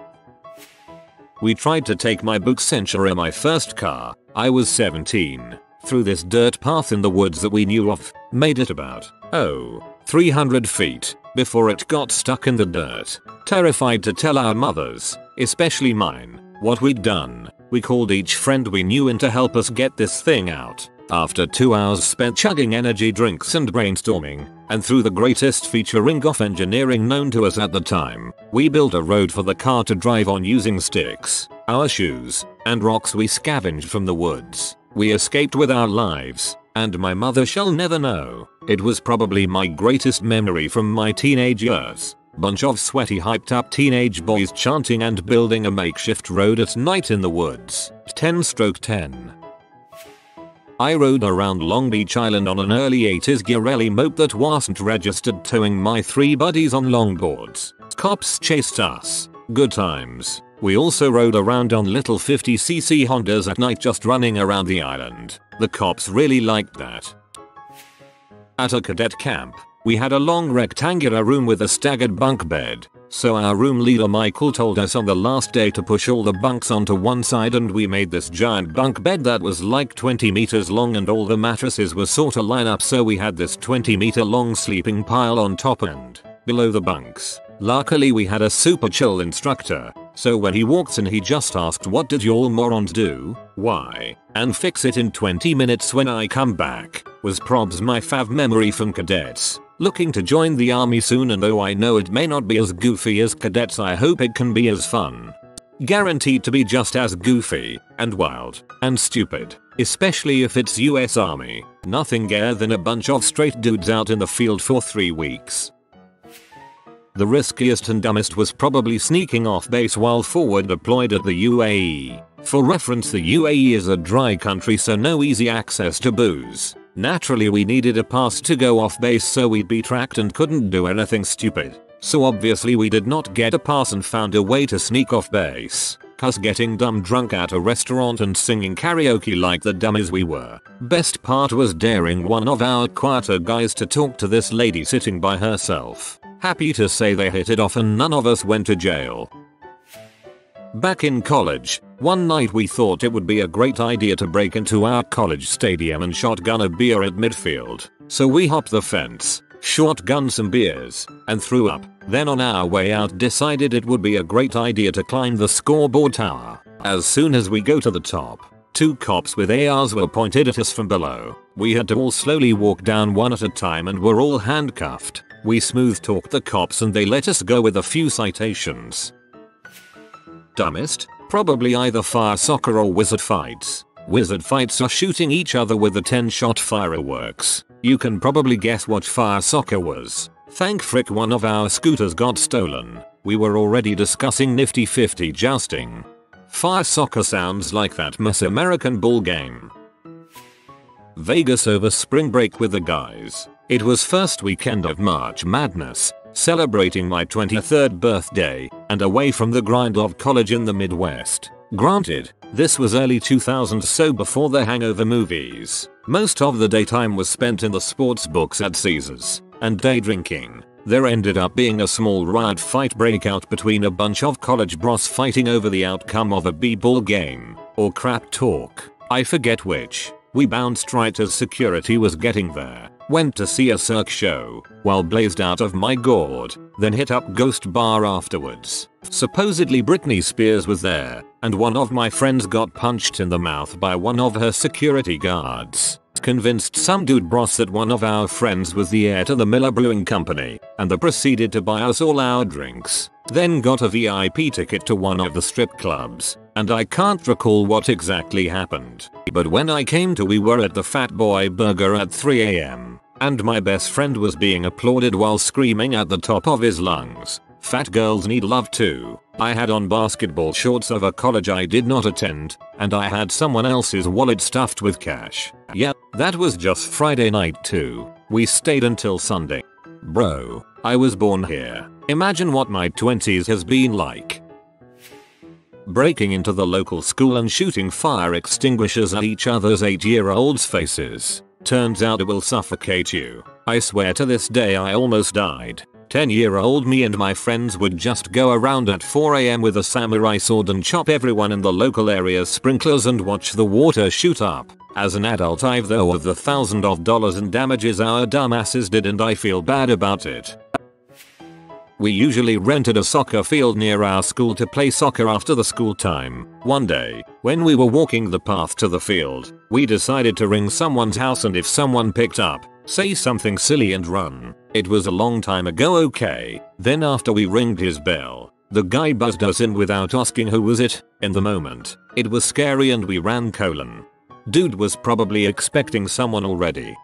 We tried to take my book Century, my first car, I was 17, through this dirt path in the woods that we knew of, made it about, 300 feet, before it got stuck in the dirt. Terrified to tell our mothers, especially mine, what we'd done, we called each friend we knew in to help us get this thing out. After 2 hours spent chugging energy drinks and brainstorming, and through the greatest featuring of engineering known to us at the time, we built a road for the car to drive on using sticks, our shoes, and rocks we scavenged from the woods. We escaped with our lives, and my mother shall never know. It was probably my greatest memory from my teenage years. Bunch of sweaty hyped up teenage boys chanting and building a makeshift road at night in the woods. 10/10. I rode around Long Beach Island on an early 80s Ghirelli mope that wasn't registered, towing my 3 buddies on longboards. Cops chased us. Good times. We also rode around on little 50cc Hondas at night, just running around the island. The cops really liked that. At a cadet camp, we had a long rectangular room with a staggered bunk bed. So our room leader Michael told us on the last day to push all the bunks onto one side, and we made this giant bunk bed that was like 20 meters long and all the mattresses were sorta line up, so we had this 20-meter long sleeping pile on top and below the bunks. Luckily we had a super chill instructor, so when he walked in he just asked, "What did y'all morons do? Why?" and fix it in 20 minutes when I come back. Was probs my fav memory from cadets. Looking to join the army soon, and though I know it may not be as goofy as cadets, I hope it can be as fun. Guaranteed to be just as goofy, and wild, and stupid, especially if it's US Army. Nothing gayer than a bunch of straight dudes out in the field for 3 weeks. The riskiest and dumbest was probably sneaking off base while forward deployed at the UAE. For reference, the UAE is a dry country, so no easy access to booze. Naturally we needed a pass to go off base so we'd be tracked and couldn't do anything stupid. So obviously we did not get a pass and found a way to sneak off base. Cause getting dumb drunk at a restaurant and singing karaoke like the dummies we were. Best part was daring one of our quieter guys to talk to this lady sitting by herself. Happy to say they hit it off and none of us went to jail. Back in college, one night we thought it would be a great idea to break into our college stadium and shotgun a beer at midfield. So we hopped the fence, shotgunned some beers, and threw up. Then on our way out decided it would be a great idea to climb the scoreboard tower. As soon as we go to the top, 2 cops with ARs were pointed at us from below. We had to all slowly walk down one at a time and were all handcuffed. We smooth talked the cops and they let us go with a few citations. Dumbest? Probably either fire soccer or wizard fights. Wizard fights are shooting each other with the 10-shot fireworks. You can probably guess what fire soccer was. Thank frick one of our scooters got stolen. We were already discussing nifty 50 jousting. Fire soccer sounds like that Miss American Bull game. Vegas over spring break with the guys. It was first weekend of March Madness, celebrating my 23rd birthday, and away from the grind of college in the Midwest. Granted, this was early 2000s, so before the hangover movies. Most of the daytime was spent in the sports books at Caesars, and day drinking. There ended up being a small riot fight breakout between a bunch of college bros fighting over the outcome of a b-ball game, or crap talk, I forget which. We bounced right as security was getting there. Went to see a Cirque show, while blazed out of my gourd, then hit up Ghost Bar afterwards. Supposedly Britney Spears was there, and one of my friends got punched in the mouth by one of her security guards. Convinced some dude bros that one of our friends was the heir to the Miller Brewing Company, and they proceeded to buy us all our drinks. then got a VIP ticket to one of the strip clubs, and I can't recall what exactly happened. But when I came to, we were at the Fat Boy Burger at 3 AM, and my best friend was being applauded while screaming at the top of his lungs, "Fat girls need love too." I had on basketball shorts of a college I did not attend, and I had someone else's wallet stuffed with cash. Yep, that was just Friday night too. We stayed until Sunday. Bro, I was born here. Imagine what my 20s has been like. Breaking into the local school and shooting fire extinguishers at each other's 8-year-olds' faces. Turns out it will suffocate you. I swear to this day I almost died. 10-year-old me and my friends would just go around at 4 AM with a samurai sword and chop everyone in the local area's sprinklers and watch the water shoot up. As an adult I've though of the thousands of dollars in damages our dumbasses did, and I feel bad about it. We usually rented a soccer field near our school to play soccer after the school time. One day, when we were walking the path to the field, we decided to ring someone's house, and if someone picked up, say something silly and run. It was a long time ago, okay. Then after we ringed his bell, the guy buzzed us in without asking who was it. In the moment, it was scary and we ran . Dude was probably expecting someone already.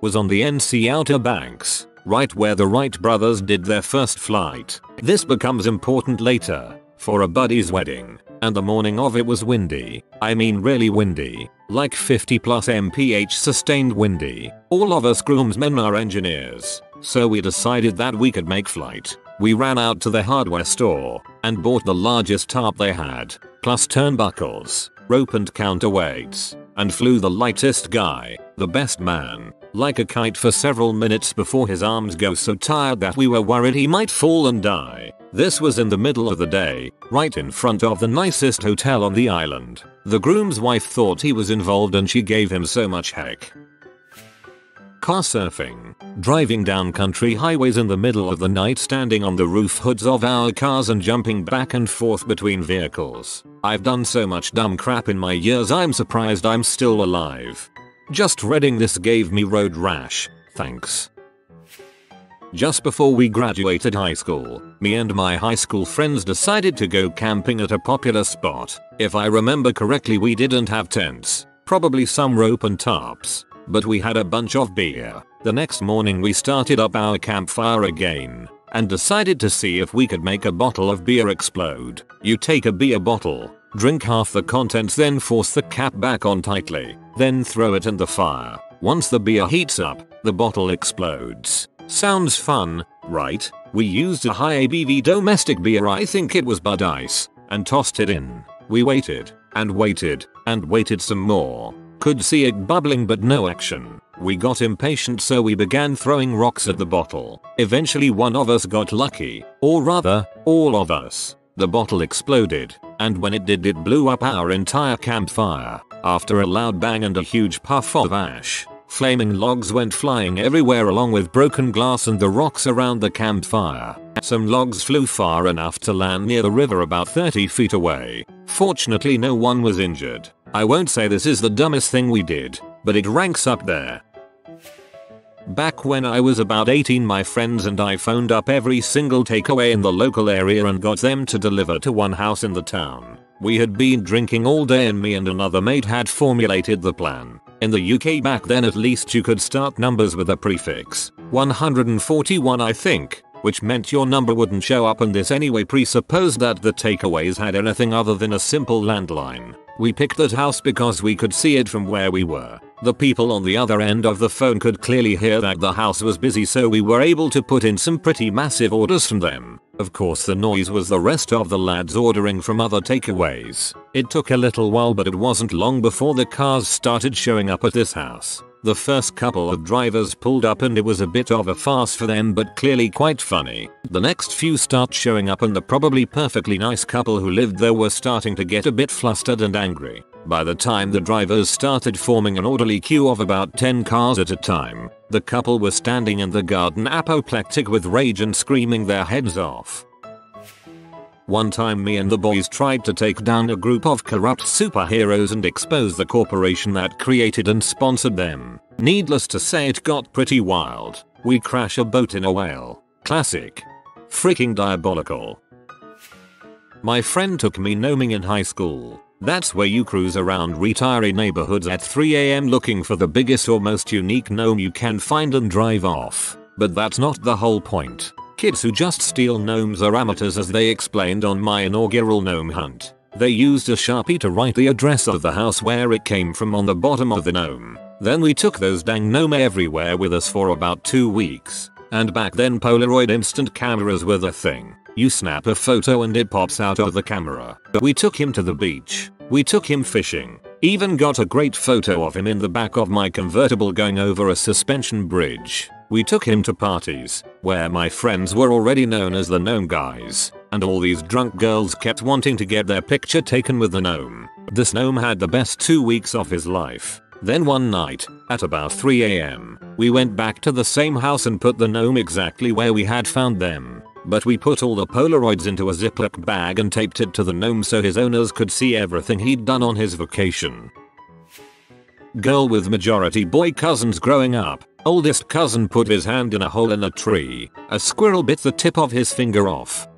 Was on the NC Outer Banks, right where the Wright brothers did their first flight. This becomes important later, for a buddy's wedding, and the morning of it was windy. I mean really windy, like 50+ mph sustained windy. All of us groomsmen are engineers, so we decided that we could make flight. We ran out to the hardware store and bought the largest tarp they had, plus turnbuckles, rope and counterweights, and flew the lightest guy, the best man, like a kite for several minutes before his arms go so tired that we were worried he might fall and die. This was in the middle of the day, right in front of the nicest hotel on the island. The groom's wife thought he was involved and she gave him so much heck. Car surfing. Driving down country highways in the middle of the night, standing on the roof hoods of our cars and jumping back and forth between vehicles. I've done so much dumb crap in my years I'm surprised I'm still alive. Just reading this gave me road rash, thanks. Just before we graduated high school, me and my high school friends decided to go camping at a popular spot. If I remember correctly, we didn't have tents, probably some rope and tarps, but we had a bunch of beer. The next morning we started up our campfire again and decided to see if we could make a bottle of beer explode. You take a beer bottle, drink half the contents, then force the cap back on tightly, then throw it in the fire. Once the beer heats up, the bottle explodes. Sounds fun, right? We used a high ABV domestic beer, I think it was Bud Ice, and tossed it in. We waited, and waited, and waited some more. Could see it bubbling but no action. We got impatient, so we began throwing rocks at the bottle. Eventually one of us got lucky, or rather, all of us. The bottle exploded, and when it did, it blew up our entire campfire. After a loud bang and a huge puff of ash, flaming logs went flying everywhere along with broken glass and the rocks around the campfire. Some logs flew far enough to land near the river about 30 feet away. Fortunately no one was injured. I won't say this is the dumbest thing we did, but it ranks up there. Back when I was about 18, my friends and I phoned up every single takeaway in the local area and got them to deliver to one house in the town. We had been drinking all day and me and another mate had formulated the plan. In the UK back then at least you could start numbers with a prefix. 141 I think, which meant your number wouldn't show up, and this anyway presupposed that the takeaways had anything other than a simple landline. We picked that house because we could see it from where we were. The people on the other end of the phone could clearly hear that the house was busy, so we were able to put in some pretty massive orders from them. Of course the noise was the rest of the lads ordering from other takeaways. It took a little while, but it wasn't long before the cars started showing up at this house. The first couple of drivers pulled up and it was a bit of a farce for them, but clearly quite funny. The next few start showing up and the probably perfectly nice couple who lived there were starting to get a bit flustered and angry. By the time the drivers started forming an orderly queue of about 10 cars at a time, the couple were standing in the garden apoplectic with rage and screaming their heads off. One time me and the boys tried to take down a group of corrupt superheroes and expose the corporation that created and sponsored them. Needless to say, it got pretty wild. We crash a boat in a whale. Classic. Freaking diabolical. My friend took me gnoming in high school. That's where you cruise around retiree neighborhoods at 3 AM looking for the biggest or most unique gnome you can find and drive off. But that's not the whole point. Kids who just steal gnomes are amateurs, as they explained on my inaugural gnome hunt. They used a Sharpie to write the address of the house where it came from on the bottom of the gnome. Then we took those dang gnome everywhere with us for about 2 weeks. And back then Polaroid instant cameras were the thing. You snap a photo and it pops out of the camera. We took him to the beach. We took him fishing. Even got a great photo of him in the back of my convertible going over a suspension bridge. We took him to parties, where my friends were already known as the gnome guys, and all these drunk girls kept wanting to get their picture taken with the gnome. This gnome had the best 2 weeks of his life. Then one night, at about 3 AM, we went back to the same house and put the gnome exactly where we had found them. But we put all the Polaroids into a Ziploc bag and taped it to the gnome so his owners could see everything he'd done on his vacation. Girl with majority boy cousins growing up. Oldest cousin put his hand in a hole in a tree. A squirrel bit the tip of his finger off.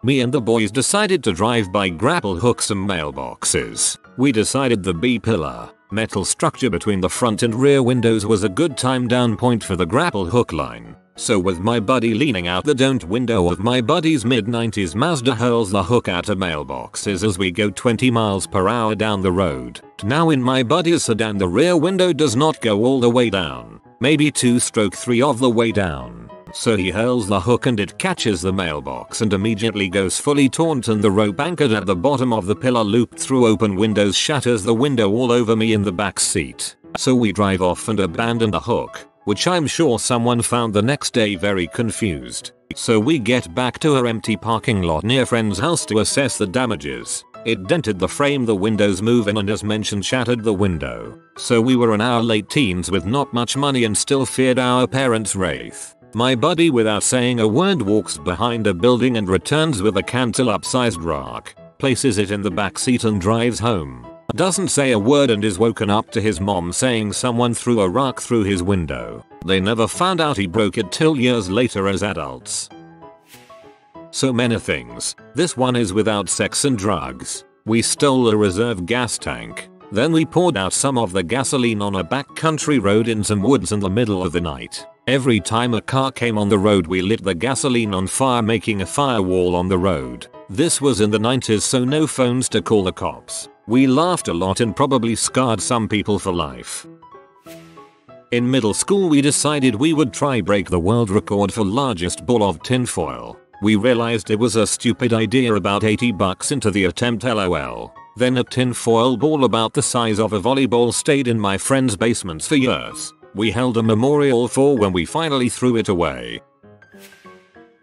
Me and the boys decided to drive by grapple hook some mailboxes. We decided the B-pillar, metal structure between the front and rear windows, was a good time down point for the grapple hook line. So with my buddy leaning out the don't window of my buddy's mid-90s Mazda, hurls the hook at a mailboxes as we go 20 miles per hour down the road. Now in my buddy's sedan the rear window does not go all the way down, maybe 2/3 of the way down. So he hurls the hook and it catches the mailbox and immediately goes fully taunt, and the rope anchored at the bottom of the pillar looped through open windows shatters the window all over me in the back seat. So we drive off and abandon the hook, which I'm sure someone found the next day very confused. So we get back to our empty parking lot near friend's house to assess the damages. It dented the frame, the windows move in, and as mentioned shattered the window. So we were in our late teens with not much money and still feared our parents' wrath. My buddy, without saying a word, walks behind a building and returns with a cantaloupe-sized rock, places it in the back seat and drives home. Doesn't say a word and is woken up to his mom saying someone threw a rock through his window. They never found out he broke it till years later as adults. So many things. This one is without sex and drugs. We stole a reserve gas tank. Then we poured out some of the gasoline on a backcountry road in some woods in the middle of the night. Every time a car came on the road we lit the gasoline on fire, making a firewall on the road. This was in the 90s, so no phones to call the cops. We laughed a lot and probably scarred some people for life. In middle school we decided we would try break the world record for largest ball of tinfoil. We realized it was a stupid idea, about $80 into the attempt, lol. Then a tinfoil ball about the size of a volleyball stayed in my friend's basements for years. We held a memorial for when we finally threw it away.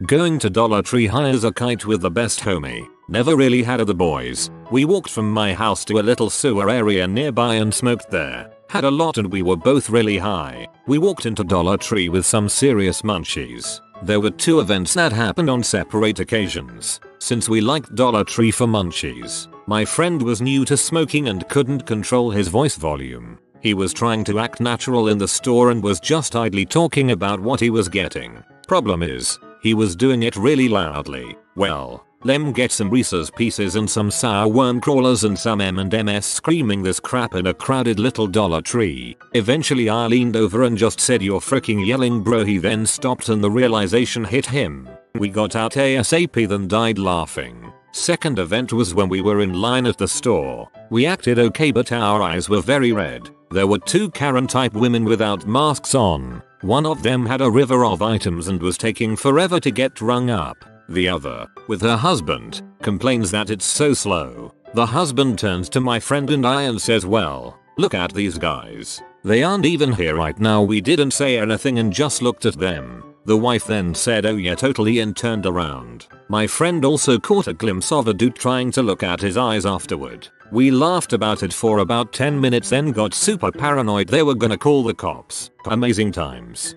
Going to Dollar Tree hires a kite with the best homie. Never really had of the boys. We walked from my house to a little sewer area nearby and smoked there. Had a lot and we were both really high. We walked into Dollar Tree with some serious munchies. There were 2 events that happened on separate occasions. Since we liked Dollar Tree for munchies, my friend was new to smoking and couldn't control his voice volume. He was trying to act natural in the store and was just idly talking about what he was getting. Problem is, he was doing it really loudly. Well, lem get some Reese's Pieces and some sour worm crawlers and some M&Ms, screaming this crap in a crowded little Dollar Tree. Eventually I leaned over and just said, "You're freaking yelling, bro." He then stopped and the realization hit him. We got out ASAP, then died laughing. Second event was when we were in line at the store. We acted okay but our eyes were very red. There were 2 Karen type women without masks on. One of them had a river of items and was taking forever to get rung up. The other, with her husband, complains that it's so slow. The husband turns to my friend and I and says, "Well, look at these guys. They aren't even here right now." We didn't say anything and just looked at them. The wife then said, "Oh yeah, totally," and turned around. My friend also caught a glimpse of a dude trying to look at his eyes afterward. We laughed about it for about 10 minutes, then got super paranoid they were gonna call the cops. Amazing times.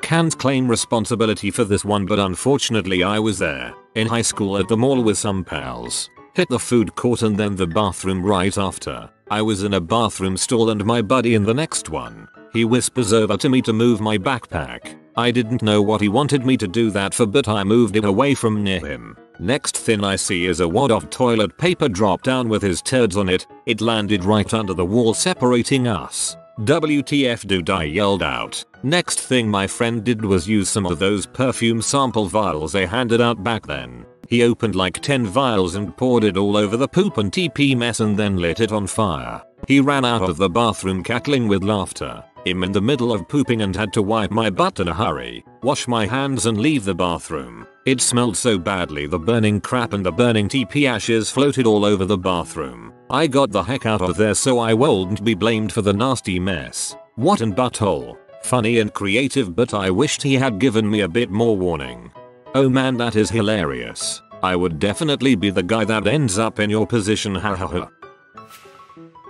Can't claim responsibility for this one, but unfortunately I was there. In high school at the mall with some pals. Hit the food court and then the bathroom right after. I was in a bathroom stall and my buddy in the next one. He whispers over to me to move my backpack. I didn't know what he wanted me to do that for, but I moved it away from near him. Next thing I see is a wad of toilet paper drop down with his turds on it. It landed right under the wall separating us. WTF dude, I yelled out. Next thing my friend did was use some of those perfume sample vials they handed out back then. He opened like 10 vials and poured it all over the poop and TP mess and then lit it on fire. He ran out of the bathroom cackling with laughter. I'm in the middle of pooping and had to wipe my butt in a hurry, wash my hands and leave the bathroom. It smelled so badly the burning crap and the burning TP ashes floated all over the bathroom. I got the heck out of there so I won't be blamed for the nasty mess. What an butthole. Funny and creative, but I wished he had given me a bit more warning. Oh man, that is hilarious. I would definitely be the guy that ends up in your position, hahaha.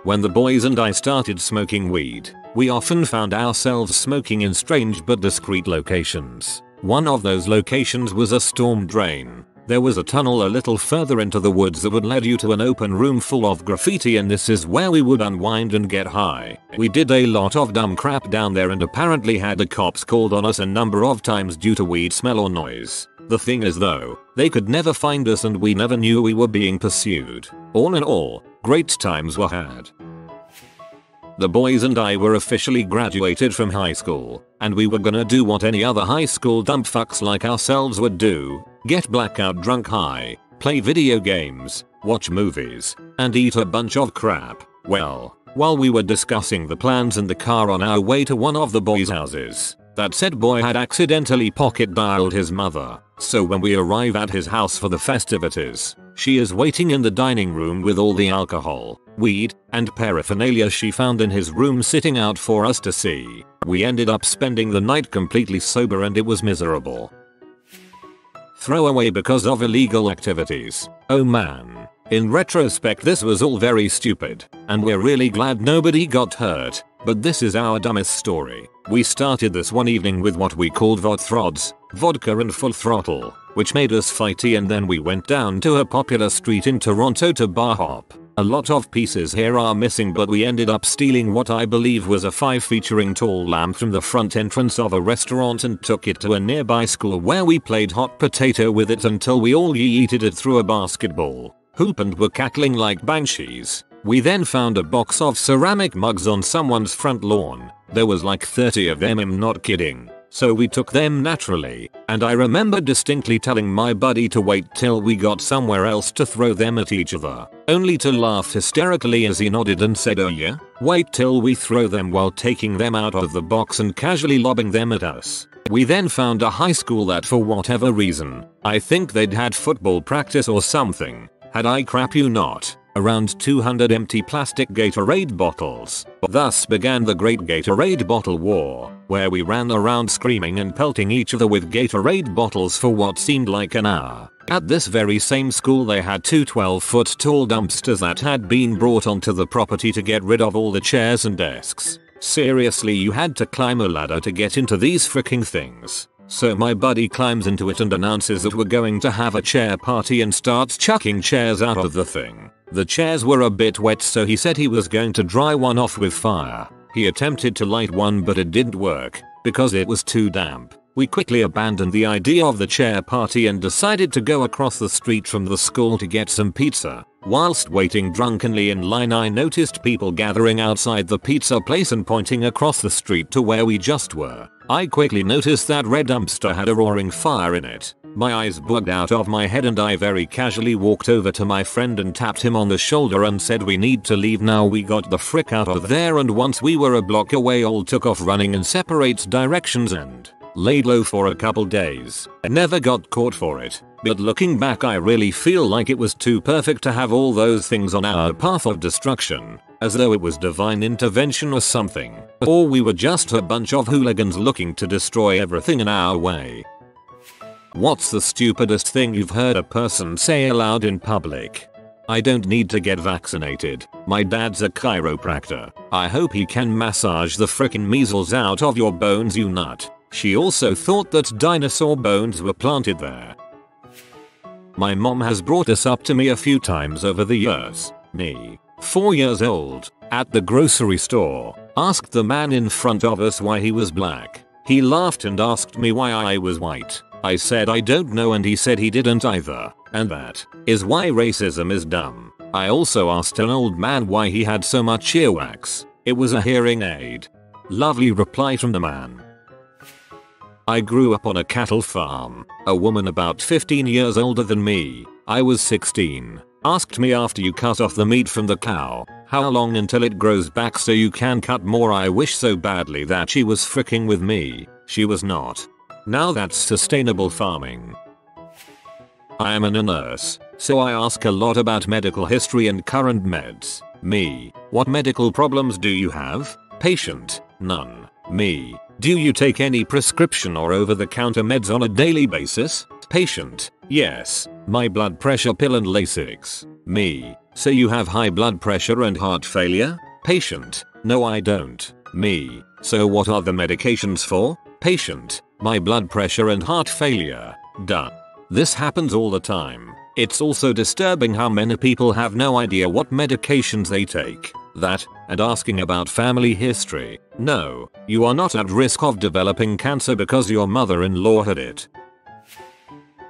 When the boys and I started smoking weed, we often found ourselves smoking in strange but discreet locations. One of those locations was a storm drain. There was a tunnel a little further into the woods that would lead you to an open room full of graffiti, and this is where we would unwind and get high. We did a lot of dumb crap down there and apparently had the cops called on us a number of times due to weed smell or noise. The thing is though, they could never find us and we never knew we were being pursued. All in all, great times were had. The boys and I were officially graduated from high school, and we were gonna do what any other high school dumb fucks like ourselves would do: get blackout drunk high, play video games, watch movies, and eat a bunch of crap. Well, while we were discussing the plans in the car on our way to one of the boys' houses, that said boy had accidentally pocket dialed his mother. So when we arrive at his house for the festivities, she is waiting in the dining room with all the alcohol, weed, and paraphernalia she found in his room sitting out for us to see. We ended up spending the night completely sober and it was miserable. Throwaway because of illegal activities. Oh man. In retrospect, this was all very stupid, and we're really glad nobody got hurt, but this is our dumbest story. We started this one evening with what we called vodthrods, vodka and full throttle, which made us fighty, and then we went down to a popular street in Toronto to bar hop. A lot of pieces here are missing, but we ended up stealing what I believe was a 5-featuring tall lamp from the front entrance of a restaurant and took it to a nearby school where we played hot potato with it until we all yeeted it through a basketball hoop and were cackling like banshees. We then found a box of ceramic mugs on someone's front lawn. There was like 30 of them, I'm not kidding. So we took them naturally, and I remember distinctly telling my buddy to wait till we got somewhere else to throw them at each other, only to laugh hysterically as he nodded and said, "Oh yeah? Wait till we throw them," while taking them out of the box and casually lobbing them at us. We then found a high school that, for whatever reason, I think they'd had football practice or something, had, I crap you not, around 200 empty plastic Gatorade bottles. Thus began the Great Gatorade Bottle War, where we ran around screaming and pelting each other with Gatorade bottles for what seemed like an hour. At this very same school they had two 12-foot tall dumpsters that had been brought onto the property to get rid of all the chairs and desks. Seriously, you had to climb a ladder to get into these freaking things. So my buddy climbs into it and announces that we're going to have a chair party and starts chucking chairs out of the thing. The chairs were a bit wet, so he said he was going to dry one off with fire. He attempted to light one, but it didn't work because it was too damp. We quickly abandoned the idea of the chair party and decided to go across the street from the school to get some pizza. Whilst waiting drunkenly in line, I noticed people gathering outside the pizza place and pointing across the street to where we just were. I quickly noticed that red dumpster had a roaring fire in it. My eyes bugged out of my head and I very casually walked over to my friend and tapped him on the shoulder and said, "We need to leave now." We got the frick out of there, and once we were a block away all took off running in separate directions and laid low for a couple days. I never got caught for it, but looking back I really feel like it was too perfect to have all those things on our path of destruction, as though it was divine intervention or something. Or we were just a bunch of hooligans looking to destroy everything in our way. What's the stupidest thing you've heard a person say aloud in public? "I don't need to get vaccinated. My dad's a chiropractor. I hope he can massage the frickin' measles out of your bones, you nut." She also thought that dinosaur bones were planted there. My mom has brought this up to me a few times over the years. Me, 4 years old, at the grocery store, asked the man in front of us why he was black. He laughed and asked me why I was white. I said I don't know and he said he didn't either. And that is why racism is dumb. I also asked an old man why he had so much earwax. It was a hearing aid. Lovely reply from the man. I grew up on a cattle farm. A woman about 15 years older than me, I was 16, asked me after you cut off the meat from the cow, how long until it grows back so you can cut more. I wish so badly that she was fricking with me. She was not. Now that's sustainable farming. I am a nurse, so I ask a lot about medical history and current meds. Me. What medical problems do you have? Patient. None. Me. Do you take any prescription or over-the-counter meds on a daily basis? Patient. Yes. My blood pressure pill and Lasix. Me. So you have high blood pressure and heart failure? Patient. No I don't. Me. So what are the medications for? Patient. My blood pressure and heart failure. Duh. This happens all the time. It's also disturbing how many people have no idea what medications they take. That, and asking about family history. No, you are not at risk of developing cancer because your mother-in-law had it.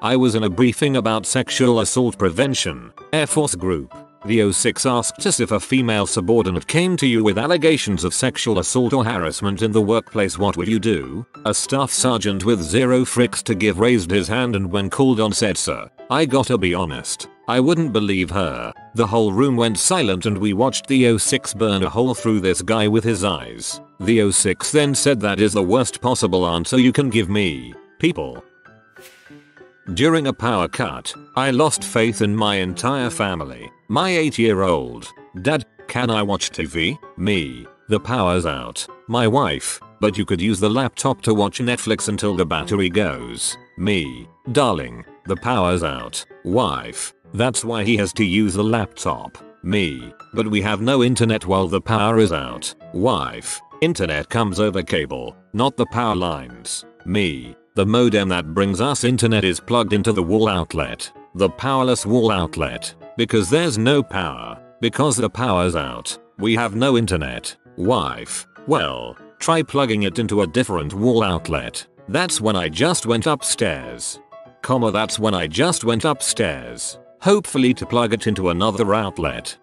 I was in a briefing about sexual assault prevention, Air Force Group. The 06 asked us if a female subordinate came to you with allegations of sexual assault or harassment in the workplace, what would you do? A staff sergeant with zero fricks to give raised his hand and when called on said, "Sir, I gotta be honest, I wouldn't believe her." The whole room went silent and we watched the 06 burn a hole through this guy with his eyes. The 06 then said, "That is the worst possible answer you can give me, people." During a power cut, I lost faith in my entire family. My 8-year-old. Dad, can I watch TV? Me. The power's out. My wife, but you could use the laptop to watch Netflix until the battery goes. Me. Darling, the power's out. Wife. That's why he has to use the laptop. Me. But we have no internet while the power is out. Wife. Internet comes over cable, not the power lines. Me. The modem that brings us internet is plugged into the wall outlet. The powerless wall outlet. Because there's no power. Because the power's out. We have no internet. Wife. Well, try plugging it into a different wall outlet. That's when I just went upstairs. That's when I just went upstairs. Hopefully to plug it into another outlet.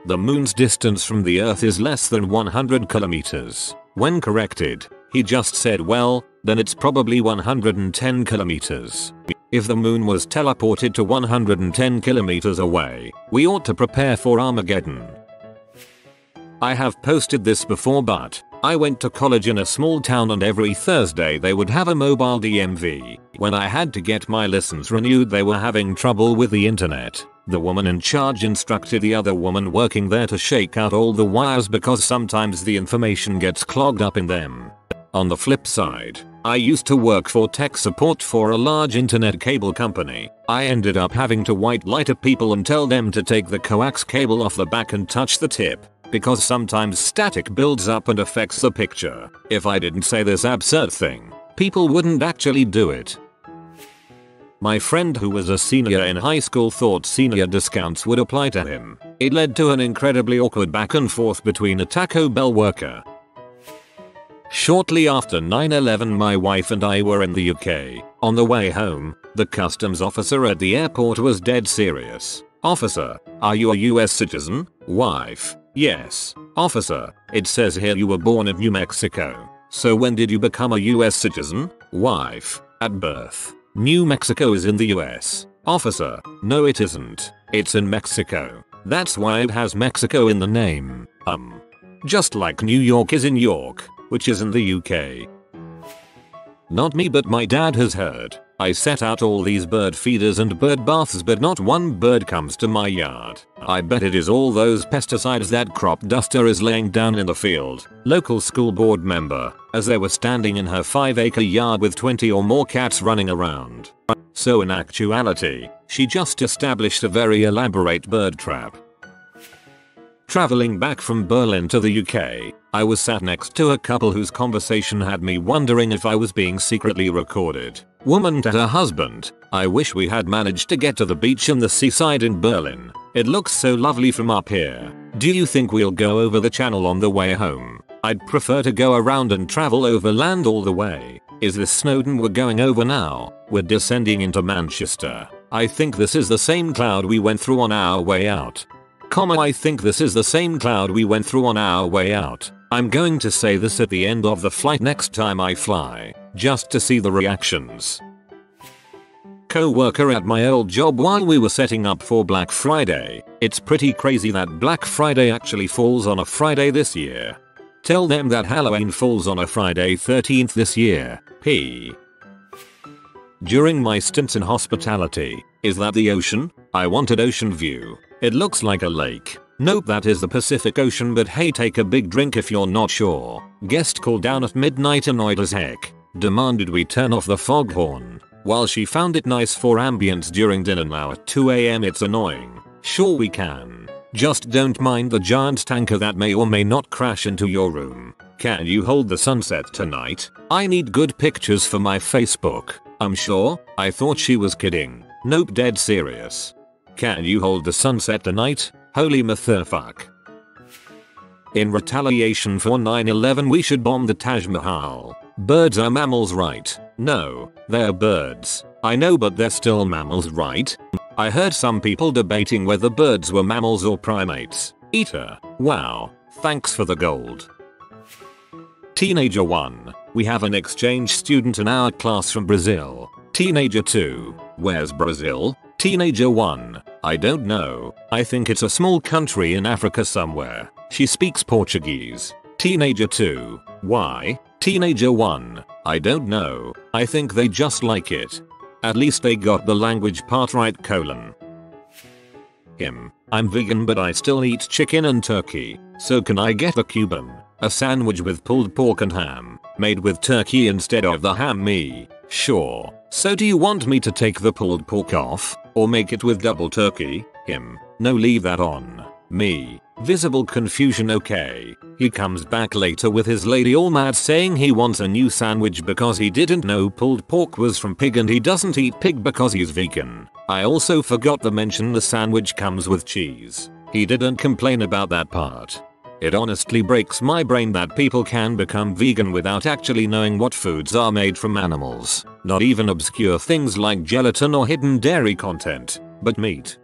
The moon's distance from the earth is less than 100 kilometers. When corrected, he just said, well, then it's probably 110 kilometers. If the moon was teleported to 110 kilometers away, we ought to prepare for Armageddon. I have posted this before, but I went to college in a small town and every Thursday they would have a mobile DMV. When I had to get my license renewed, they were having trouble with the internet. The woman in charge instructed the other woman working there to shake out all the wires because sometimes the information gets clogged up in them. On the flip side, I used to work for tech support for a large internet cable company. I ended up having to white lie to people and tell them to take the coax cable off the back and touch the tip, because sometimes static builds up and affects the picture. If I didn't say this absurd thing, people wouldn't actually do it. My friend who was a senior in high school thought senior discounts would apply to him. It led to an incredibly awkward back and forth between a Taco Bell worker. Shortly after 9/11, my wife and I were in the UK. On the way home, the customs officer at the airport was dead serious. "Officer, are you a US citizen?" Wife: "Yes." "Officer, it says here you were born in New Mexico. So when did you become a US citizen?" Wife: "At birth." "New Mexico is in the US." "Officer, no it isn't. It's in Mexico. That's why it has Mexico in the name. Just like New York is in York, which is in the UK. Not me, but my dad has heard. I set out all these bird feeders and bird baths, but not one bird comes to my yard. I bet it is all those pesticides that crop duster is laying down in the field." Local school board member, as they were standing in her 5-acre yard with 20 or more cats running around. So in actuality, she just established a very elaborate bird trap. Traveling back from Berlin to the UK, I was sat next to a couple whose conversation had me wondering if I was being secretly recorded. Woman to her husband: "I wish we had managed to get to the beach and the seaside in Berlin. It looks so lovely from up here. Do you think we'll go over the channel on the way home?" I'd prefer to go around and travel overland all the way. Is this Snowdon we're going over now? We're descending into Manchester. I think this is the same cloud we went through on our way out. I think this is the same cloud we went through on our way out. I'm going to say this at the end of the flight next time I fly, just to see the reactions. Co-worker at my old job while we were setting up for Black Friday. It's pretty crazy that Black Friday actually falls on a Friday this year. Tell them that Halloween falls on a Friday 13th this year. P. During my stints in hospitality, is that the ocean? I wanted ocean view. It looks like a lake. Nope, that is the Pacific Ocean, but hey, take a big drink if you're not sure. Guest called down at midnight annoyed as heck. Demanded we turn off the foghorn. While she found it nice for ambience during dinner, now at 2 AM it's annoying. Sure we can. Just don't mind the giant tanker that may or may not crash into your room. Can you hold the sunset tonight? I need good pictures for my Facebook. I'm sure. I thought she was kidding. Nope, dead serious. Can you hold the sunset tonight? Holy motherfuck. In retaliation for 9/11 we should bomb the Taj Mahal. Birds are mammals, right? No, they're birds. I know, but they're still mammals, right? I heard some people debating whether birds were mammals or primates. Eater. Wow. Thanks for the gold. Teenager 1. We have an exchange student in our class from Brazil. Teenager 2. Where's Brazil? Teenager 1. I don't know. I think it's a small country in Africa somewhere. She speaks Portuguese. Teenager 2. Why? Teenager 1. I don't know. I think they just like it. At least they got the language part right. Him. I'm vegan but I still eat chicken and turkey. So can I get a Cuban? A sandwich with pulled pork and ham, made with turkey instead of the ham? Me. Sure. So do you want me to take the pulled pork off? Or make it with double turkey? Him. No, leave that on. Me. Visible confusion. Okay. He comes back later with his lady all mad saying he wants a new sandwich because he didn't know pulled pork was from pig and he doesn't eat pig because he's vegan. I also forgot to mention the sandwich comes with cheese. He didn't complain about that part. It honestly breaks my brain that people can become vegan without actually knowing what foods are made from animals. Not even obscure things like gelatin or hidden dairy content, but meat.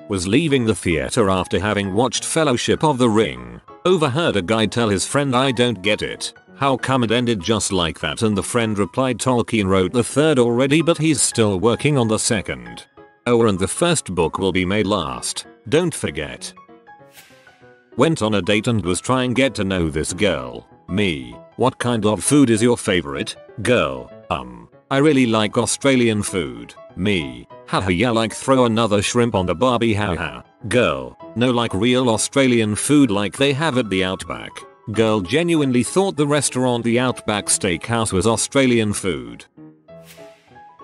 Was leaving the theater after having watched Fellowship of the Ring. Overheard a guy tell his friend, I don't get it. How come it ended just like that? And the friend replied, Tolkien wrote the third already but he's still working on the second. Oh, and the first book will be made last. Don't forget. Went on a date and was trying get to know this girl. Me. What kind of food is your favorite? Girl. I really like Australian food. Me. Haha, yeah, like throw another shrimp on the barbie, haha. Girl. No, like real Australian food like they have at the Outback. Girl genuinely thought the restaurant the Outback Steakhouse was Australian food.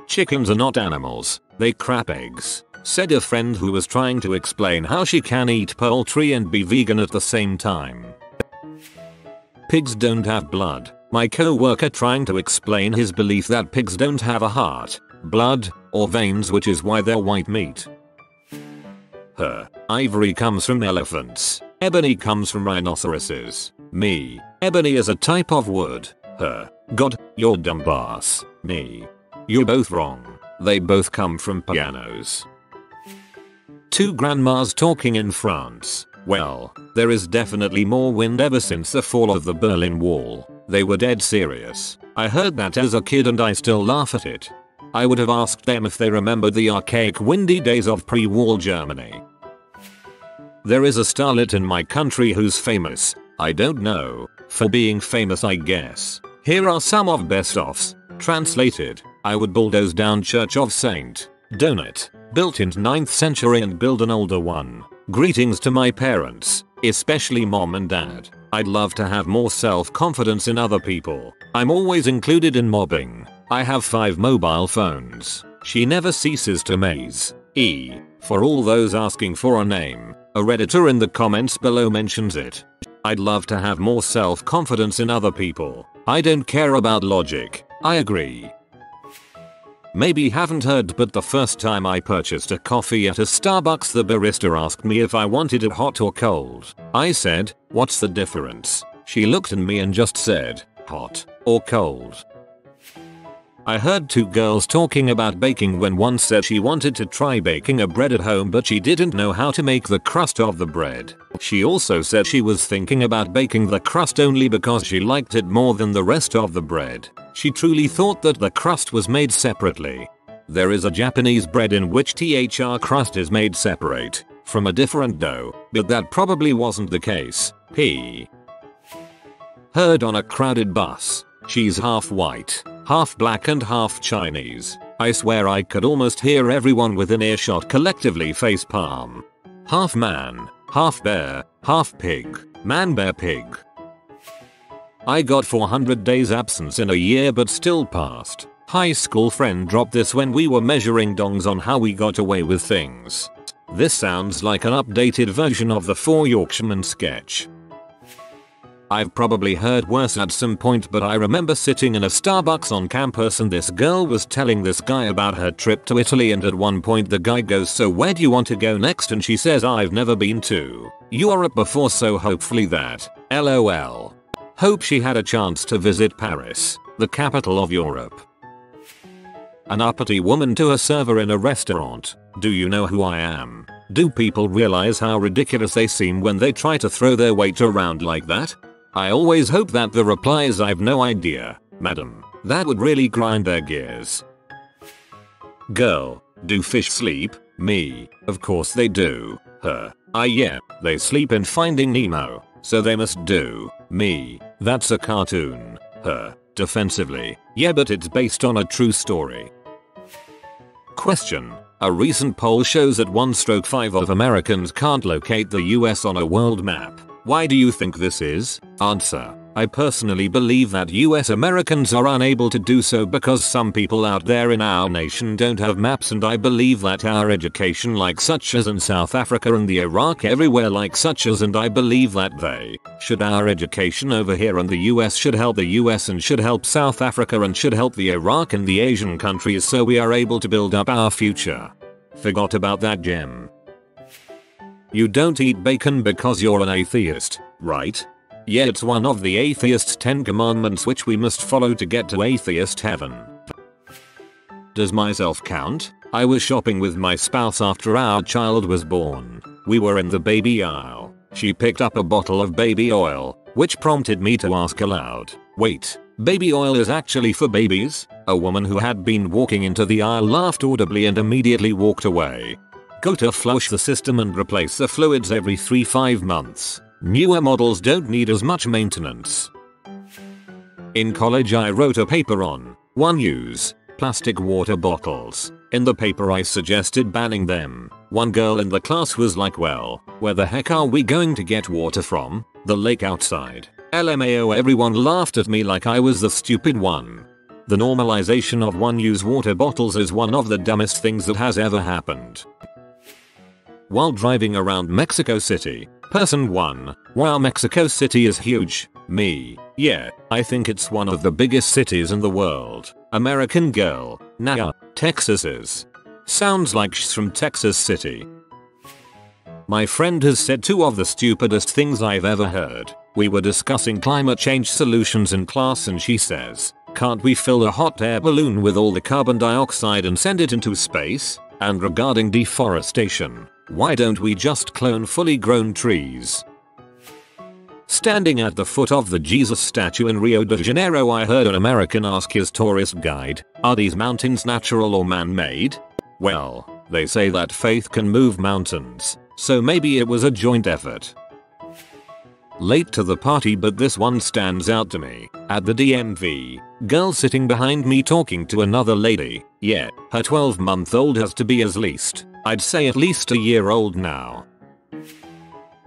Chickens are not animals, they crap eggs, said a friend who was trying to explain how she can eat poultry and be vegan at the same time. Pigs don't have blood. My co-worker trying to explain his belief that pigs don't have a heart, blood, or veins, which is why they're white meat. Her. Ivory comes from elephants. Ebony comes from rhinoceroses. Me. Ebony is a type of wood. Her. God, you're dumb boss. Me. You're both wrong. They both come from pianos. Two grandmas talking in France. Well, there is definitely more wind ever since the fall of the Berlin Wall. They were dead serious. I heard that as a kid and I still laugh at it. I would have asked them if they remembered the archaic windy days of pre-wall Germany. There is a starlet in my country who's famous, I don't know, for being famous I guess. Here are some of best-ofs. Translated, I would bulldoze down Church of St. Donat, built in 9th century and build an older one. Greetings to my parents, especially mom and dad. I'd love to have more self-confidence in other people. I'm always included in mobbing. I have 5 mobile phones. She never ceases to amaze. E. For all those asking for a name, a redditor in the comments below mentions it. I'd love to have more self-confidence in other people. I don't care about logic. I agree. Maybe haven't heard, but the first time I purchased a coffee at a Starbucks, the barista asked me if I wanted it hot or cold. I said, what's the difference? She looked at me and just said, hot or cold. I heard two girls talking about baking when one said she wanted to try baking a bread at home but she didn't know how to make the crust of the bread. She also said she was thinking about baking the crust only because she liked it more than the rest of the bread. She truly thought that the crust was made separately. There is a Japanese bread in which the crust is made separate from a different dough, but that probably wasn't the case. P. Heard on a crowded bus. She's half white, half black and half Chinese. I swear I could almost hear everyone within earshot collectively facepalm. Half man, half bear, half pig, man bear pig. I got 400 days absence in a year but still passed. High school friend dropped this when we were measuring dongs on how we got away with things. This sounds like an updated version of the Four Yorkshiremen sketch. I've probably heard worse at some point, but I remember sitting in a Starbucks on campus and this girl was telling this guy about her trip to Italy, and at one point the guy goes, "So where do you want to go next?" and she says, "I've never been to Europe before, so hopefully that. LOL. Hope she had a chance to visit Paris, the capital of Europe." An uppity woman to a server in a restaurant. "Do you know who I am? Do people realize how ridiculous they seem when they try to throw their weight around like that?" I always hope that the reply is, "I've no idea, madam." That would really grind their gears. Girl, do fish sleep? Me, of course they do. Her, yeah, they sleep in Finding Nemo, so they must do. Me, that's a cartoon. Her, defensively, yeah, but it's based on a true story. Question. A recent poll shows that 1/5 of Americans can't locate the US on a world map. Why do you think this is? Answer. I personally believe that US Americans are unable to do so because some people out there in our nation don't have maps, and I believe that our education, like such as in South Africa and the Iraq, everywhere like such as, and I believe that our education over here and the US should help the US and should help South Africa and should help the Iraq and the Asian countries so we are able to build up our future. Forgot about that gem. You don't eat bacon because you're an atheist, right? Yeah, it's one of the atheist's 10 commandments which we must follow to get to atheist heaven. Does myself count? I was shopping with my spouse after our child was born. We were in the baby aisle. She picked up a bottle of baby oil, which prompted me to ask aloud, "Wait, baby oil is actually for babies?" A woman who had been walking into the aisle laughed audibly and immediately walked away. Go to flush the system and replace the fluids every 3-5 months. Newer models don't need as much maintenance. In college I wrote a paper on one-use plastic water bottles. In the paper I suggested banning them. One girl in the class was like, "Well, where the heck are we going to get water from? The lake outside." LMAO. Everyone laughed at me like I was the stupid one. The normalization of one-use water bottles is one of the dumbest things that has ever happened. While driving around Mexico City. Person 1. Wow, Mexico City is huge. Me. Yeah, I think it's one of the biggest cities in the world. American girl. Nah, Texas is. Sounds like she's from Texas City. My friend has said two of the stupidest things I've ever heard. We were discussing climate change solutions in class and she says, "Can't we fill a hot air balloon with all the carbon dioxide and send it into space? And regarding deforestation, why don't we just clone fully grown trees?" Standing at the foot of the Jesus statue in Rio de Janeiro, I heard an American ask his tourist guide, "Are these mountains natural or man-made?" Well, they say that faith can move mountains, so maybe it was a joint effort. Late to the party, but this one stands out to me. At the DMV, girl sitting behind me talking to another lady. Yeah, her 12-month-old has to be I'd say at least a year old now.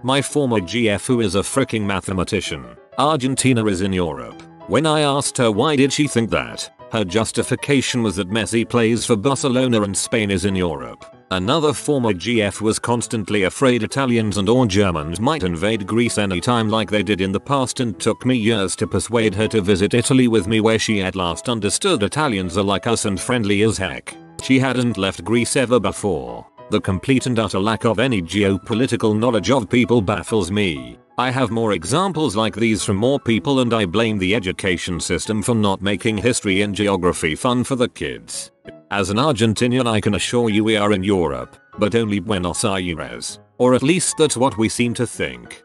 My former GF, who is a freaking mathematician. Argentina is in Europe. When I asked her why did she think that, her justification was that Messi plays for Barcelona and Spain is in Europe. Another former GF was constantly afraid Italians and or Germans might invade Greece anytime like they did in the past, and took me years to persuade her to visit Italy with me, where she at last understood Italians are like us and friendly as heck. She hadn't left Greece ever before. The complete and utter lack of any geopolitical knowledge of people baffles me. I have more examples like these from more people, and I blame the education system for not making history and geography fun for the kids. As an Argentinian, I can assure you we are in Europe, but only Buenos Aires. Or at least that's what we seem to think.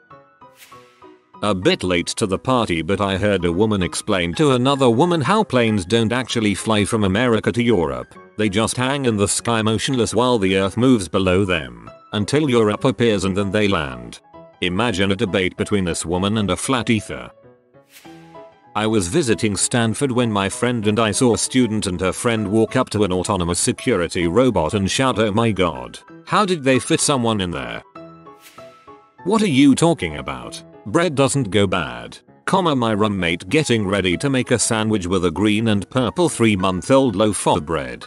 A bit late to the party, but I heard a woman explain to another woman how planes don't actually fly from America to Europe. They just hang in the sky motionless while the earth moves below them, until Europe appears and then they land. Imagine a debate between this woman and a flat earther. I was visiting Stanford when my friend and I saw a student and her friend walk up to an autonomous security robot and shout, "Oh my god, how did they fit someone in there?" What are you talking about? Bread doesn't go bad. My roommate getting ready to make a sandwich with a green and purple 3-month-old loaf of bread.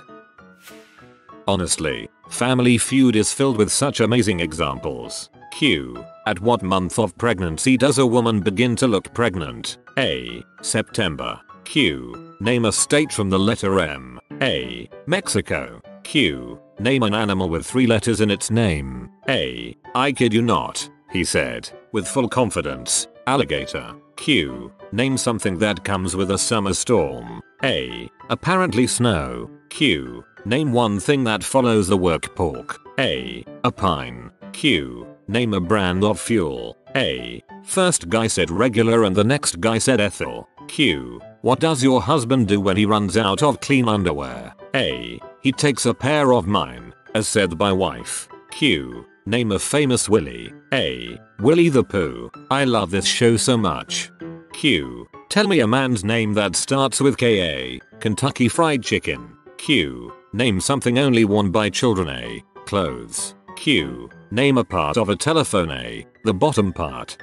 Honestly, Family Feud is filled with such amazing examples. Q. At what month of pregnancy does a woman begin to look pregnant? A. September. Q. Name a state from the letter M. A. Mexico. Q. Name an animal with 3 letters in its name. A. I kid you not, he said, with full confidence. Alligator. Q. Name something that comes with a summer storm. A. Apparently snow. Q. Name one thing that follows the work pork. A. A pine. Q. Name a brand of fuel. A. First guy said regular and the next guy said ethyl. Q. What does your husband do when he runs out of clean underwear? A. He takes a pair of mine, as said by wife. Q. Name a famous Willy. A. Willy the Pooh. I love this show so much. Q. Tell me a man's name that starts with K-A. Kentucky Fried Chicken. Q. Name something only worn by children. A. Clothes. Q. Name a part of a telephone. A. The bottom part.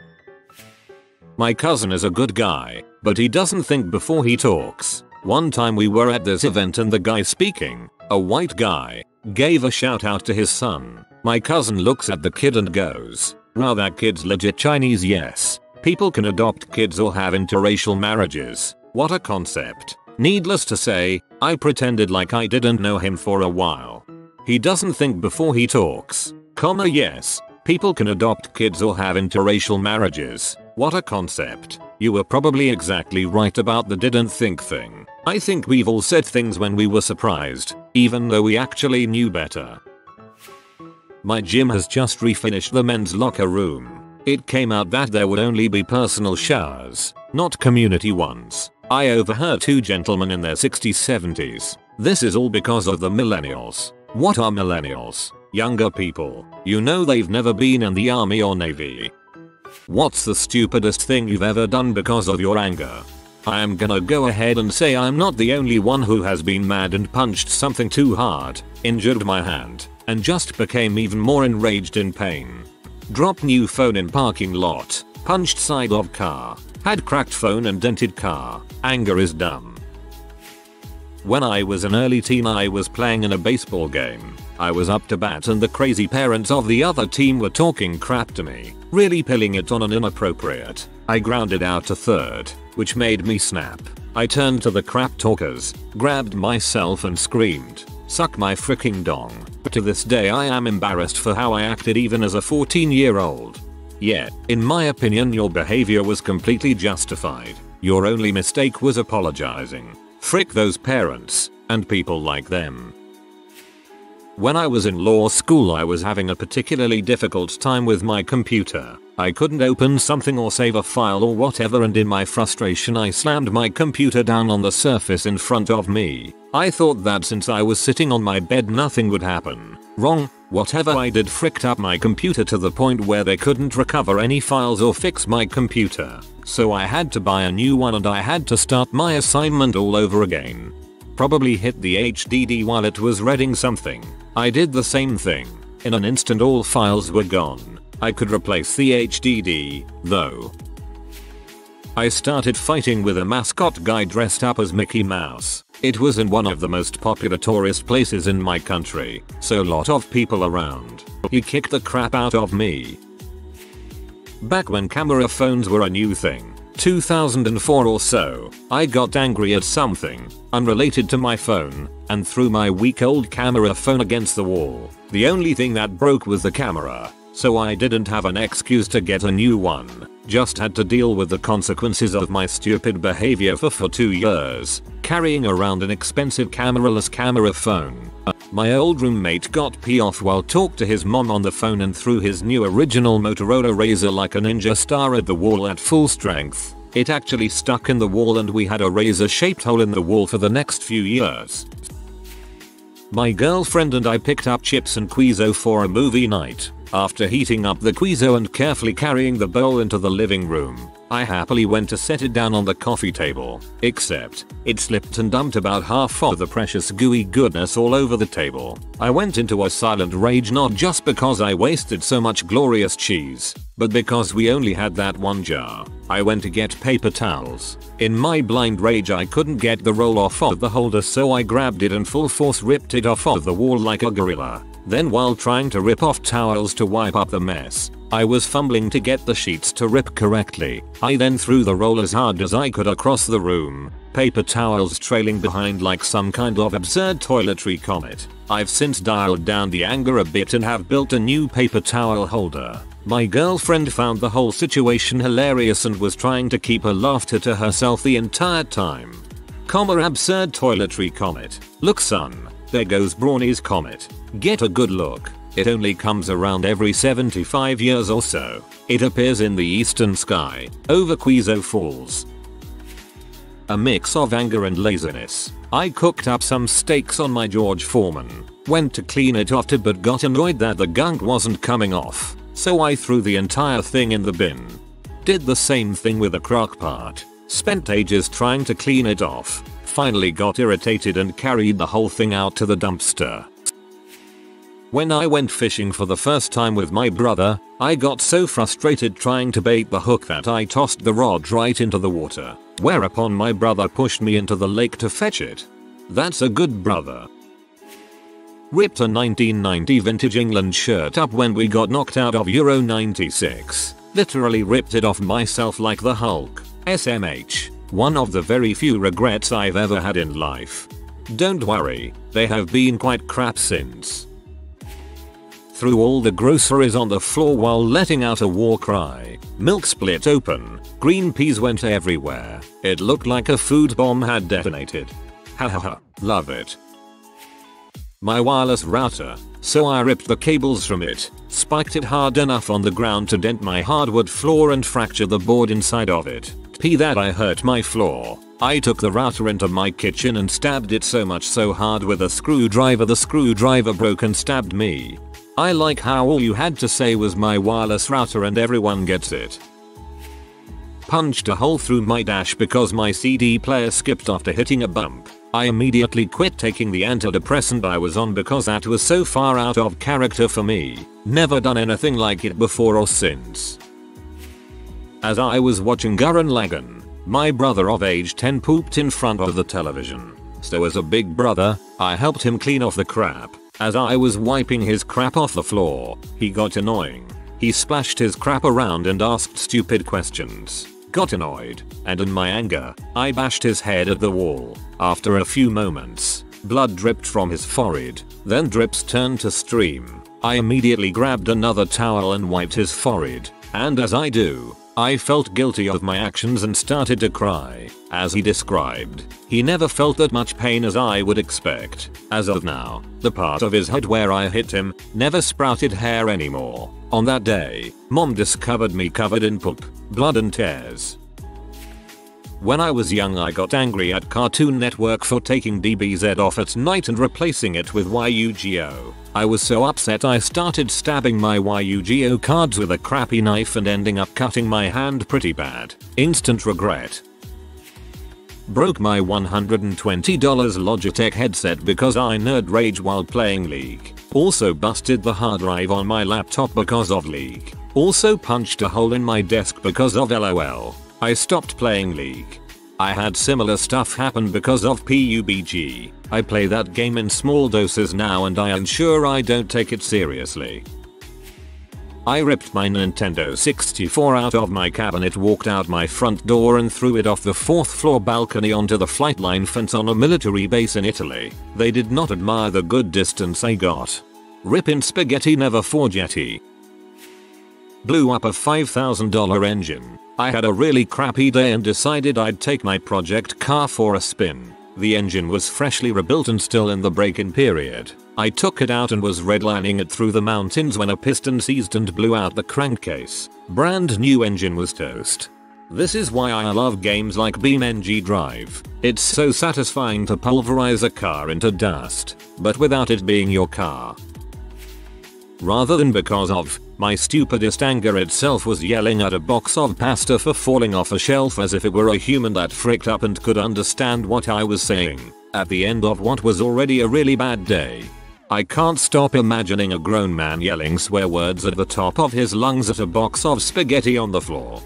My cousin is a good guy, but he doesn't think before he talks. One time we were at this event and the guy speaking, a white guy, gave a shout out to his son. My cousin looks at the kid and goes, "Wow, that kid's legit Chinese." Yes. People can adopt kids or have interracial marriages. What a concept. Needless to say, I pretended like I didn't know him for a while. He doesn't think before he talks. Yes. People can adopt kids or have interracial marriages. What a concept. You were probably exactly right about the didn't think thing. I think we've all said things when we were surprised, even though we actually knew better. My gym has just refinished the men's locker room. It came out that there would only be personal showers, not community ones. I overheard 2 gentlemen in their 60s 70s. This is all because of the millennials. What are millennials? Younger people. You know they've never been in the army or navy. What's the stupidest thing you've ever done because of your anger? I am gonna go ahead and say I'm not the only one who has been mad and punched something too hard, injured my hand, and just became even more enraged in pain. Dropped new phone in parking lot, punched side of car, had cracked phone and dented car. Anger is dumb. When I was an early teen, I was playing in a baseball game. I was up to bat and the crazy parents of the other team were talking crap to me, really pilling it on an inappropriate. I grounded out to third, which made me snap. I turned to the crap talkers, grabbed myself and screamed, "Suck my freaking dong." To this day I am embarrassed for how I acted even as a 14-year-old. Yet, in my opinion, your behavior was completely justified. Your only mistake was apologizing. Frick those parents, and people like them. When I was in law school, I was having a particularly difficult time with my computer. I couldn't open something or save a file or whatever, and in my frustration I slammed my computer down on the surface in front of me. I thought that since I was sitting on my bed nothing would happen. Wrong. Whatever I did fricked up my computer to the point where they couldn't recover any files or fix my computer. So I had to buy a new one and I had to start my assignment all over again. Probably hit the HDD while it was reading something. I did the same thing. In an instant all files were gone. I could replace the HDD, though. I started fighting with a mascot guy dressed up as Mickey Mouse. It was in one of the most popular tourist places in my country, so a lot of people around. He kicked the crap out of me. Back when camera phones were a new thing, 2004 or so, I got angry at something, unrelated to my phone, and threw my weak old camera phone against the wall. The only thing that broke was the camera. so I didn't have an excuse to get a new one. Just had to deal with the consequences of my stupid behavior for 2 years, carrying around an expensive cameraless camera phone. My old roommate got pee off while talked to his mom on the phone and threw his new original Motorola Razr like a ninja star at the wall at full strength. It actually stuck in the wall and we had a razor-shaped hole in the wall for the next few years. My girlfriend and I picked up chips and Quizo for a movie night. After heating up the Quizo and carefully carrying the bowl into the living room, I happily went to set it down on the coffee table, except it slipped and dumped about half of the precious gooey goodness all over the table. I went into a silent rage, not just because I wasted so much glorious cheese, but because we only had that one jar. I went to get paper towels. In my blind rage I couldn't get the roll off of the holder, so I grabbed it and full force ripped it off of the wall like a gorilla. Then while trying to rip off towels to wipe up the mess, I was fumbling to get the sheets to rip correctly. I then threw the roll as hard as I could across the room, paper towels trailing behind like some kind of absurd toiletry comet. I've since dialed down the anger a bit and have built a new paper towel holder. My girlfriend found the whole situation hilarious and was trying to keep her laughter to herself the entire time. Absurd toiletry comet. Look son, there goes Brawny's comet. Get a good look. It only comes around every 75 years or so. It appears in the eastern sky, over Quizo Falls. A mix of anger and laziness. I cooked up some steaks on my George Foreman. Went to clean it after but got annoyed that the gunk wasn't coming off, so I threw the entire thing in the bin. Did the same thing with the crock pot. Spent ages trying to clean it off. Finally got irritated and carried the whole thing out to the dumpster. When I went fishing for the first time with my brother, I got so frustrated trying to bait the hook that I tossed the rod right into the water, whereupon my brother pushed me into the lake to fetch it. That's a good brother. Ripped a 1990 vintage England shirt up when we got knocked out of Euro 96. Literally ripped it off myself like the Hulk. SMH. One of the very few regrets I've ever had in life. Don't worry, they have been quite crap since. Threw all the groceries on the floor while letting out a war cry. Milk split open. Green peas went everywhere. It looked like a food bomb had detonated. Hahaha, love it. My wireless router, so I ripped the cables from it, spiked it hard enough on the ground to dent my hardwood floor and fracture the board inside of it. P that I hurt my floor. I took the router into my kitchen and stabbed it so much so hard with a screwdriver the screwdriver broke and stabbed me. I like how all you had to say was my wireless router and everyone gets it. Punched a hole through my dash because my CD player skipped after hitting a bump. I immediately quit taking the antidepressant I was on because that was so far out of character for me. Never done anything like it before or since. As I was watching Gurren Lagann, my brother of age 10 pooped in front of the television. So as a big brother, I helped him clean off the crap. As I was wiping his crap off the floor, he got annoying. He splashed his crap around and asked stupid questions. Got annoyed, and in my anger, I bashed his head at the wall. After a few moments, blood dripped from his forehead, then drips turned to stream. I immediately grabbed another towel and wiped his forehead, and as I do, I felt guilty of my actions and started to cry. As he described, he never felt that much pain as I would expect. As of now, the part of his head where I hit him never sprouted hair anymore. On that day, Mom discovered me covered in poop, blood and tears. When I was young I got angry at Cartoon Network for taking DBZ off at night and replacing it with YUGO. I was so upset I started stabbing my YUGO cards with a crappy knife and ending up cutting my hand pretty bad. Instant regret. Broke my $120 Logitech headset because I nerd rage while playing League. Also busted the hard drive on my laptop because of League. Also punched a hole in my desk because of LOL. I stopped playing League. I had similar stuff happen because of PUBG. I play that game in small doses now and I ensure I don't take it seriously. I ripped my Nintendo 64 out of my cabinet, walked out my front door and threw it off the 4th floor balcony onto the flight line fence on a military base in Italy. They did not admire the good distance I got. Rip in spaghetti never forgetti. Blew up a $5,000 engine. I had a really crappy day and decided I'd take my project car for a spin. The engine was freshly rebuilt and still in the break-in period. I took it out and was redlining it through the mountains when a piston seized and blew out the crankcase. Brand new engine was toast. This is why I love games like BeamNG Drive. It's so satisfying to pulverize a car into dust, but without it being your car. Rather than because of, my stupidest anger itself was yelling at a box of pasta for falling off a shelf as if it were a human that fricked up and could understand what I was saying, at the end of what was already a really bad day. I can't stop imagining a grown man yelling swear words at the top of his lungs at a box of spaghetti on the floor.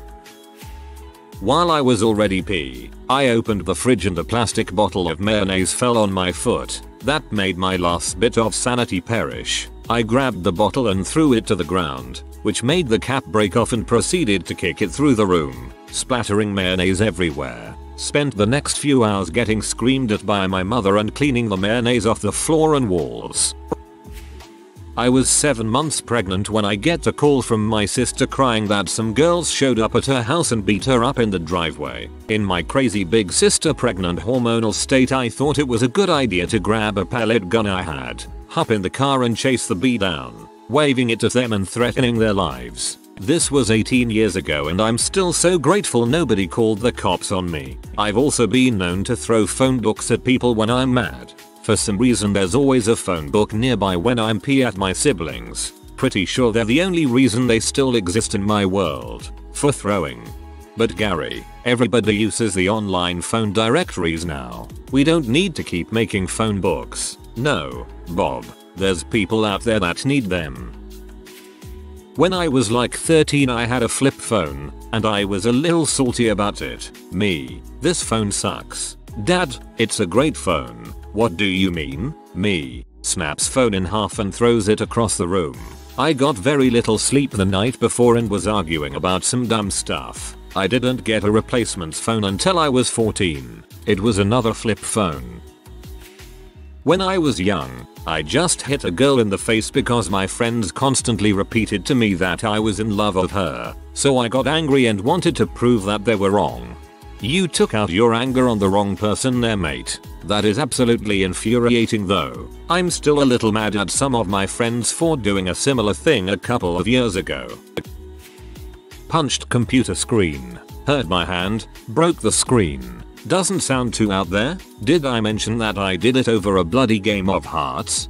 While I was already pee, I opened the fridge and a plastic bottle of mayonnaise fell on my foot. That made my last bit of sanity perish. I grabbed the bottle and threw it to the ground, which made the cap break off and proceeded to kick it through the room, splattering mayonnaise everywhere. Spent the next few hours getting screamed at by my mother and cleaning the mayonnaise off the floor and walls. I was 7 months pregnant when I get a call from my sister crying that some girls showed up at her house and beat her up in the driveway. In my crazy big sister pregnant hormonal state, I thought it was a good idea to grab a pellet gun I had, hop in the car and chase the bee down, waving it at them and threatening their lives. This was 18 years ago and I'm still so grateful nobody called the cops on me. I've also been known to throw phone books at people when I'm mad. For some reason there's always a phone book nearby when I'm pee at my siblings. Pretty sure they're the only reason they still exist in my world. For throwing. But Gary, everybody uses the online phone directories now. We don't need to keep making phone books. No, Bob. There's people out there that need them. When I was like 13 I had a flip phone, and I was a little salty about it. Me. This phone sucks. Dad, it's a great phone. What do you mean? Me. Snaps phone in half and throws it across the room. I got very little sleep the night before and was arguing about some dumb stuff. I didn't get a replacement phone until I was 14. It was another flip phone. When I was young, I just hit a girl in the face because my friends constantly repeated to me that I was in love with her. So I got angry and wanted to prove that they were wrong. You took out your anger on the wrong person there, mate. That is absolutely infuriating though. I'm still a little mad at some of my friends for doing a similar thing a couple of years ago. Punched computer screen. Hurt my hand, broke the screen. Doesn't sound too out there. Did I mention that I did it over a bloody game of hearts?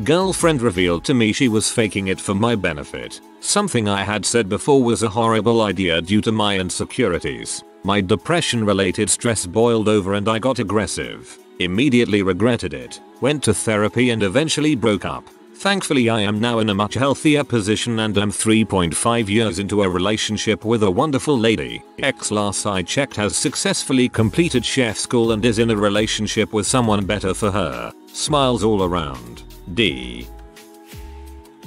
Girlfriend revealed to me she was faking it for my benefit. Something I had said before was a horrible idea due to my insecurities. My depression-related stress boiled over and I got aggressive. Immediately regretted it. Went to therapy and eventually broke up. Thankfully I am now in a much healthier position and am 3.5 years into a relationship with a wonderful lady. Ex last I checked has successfully completed chef school and is in a relationship with someone better for her. Smiles all around. D.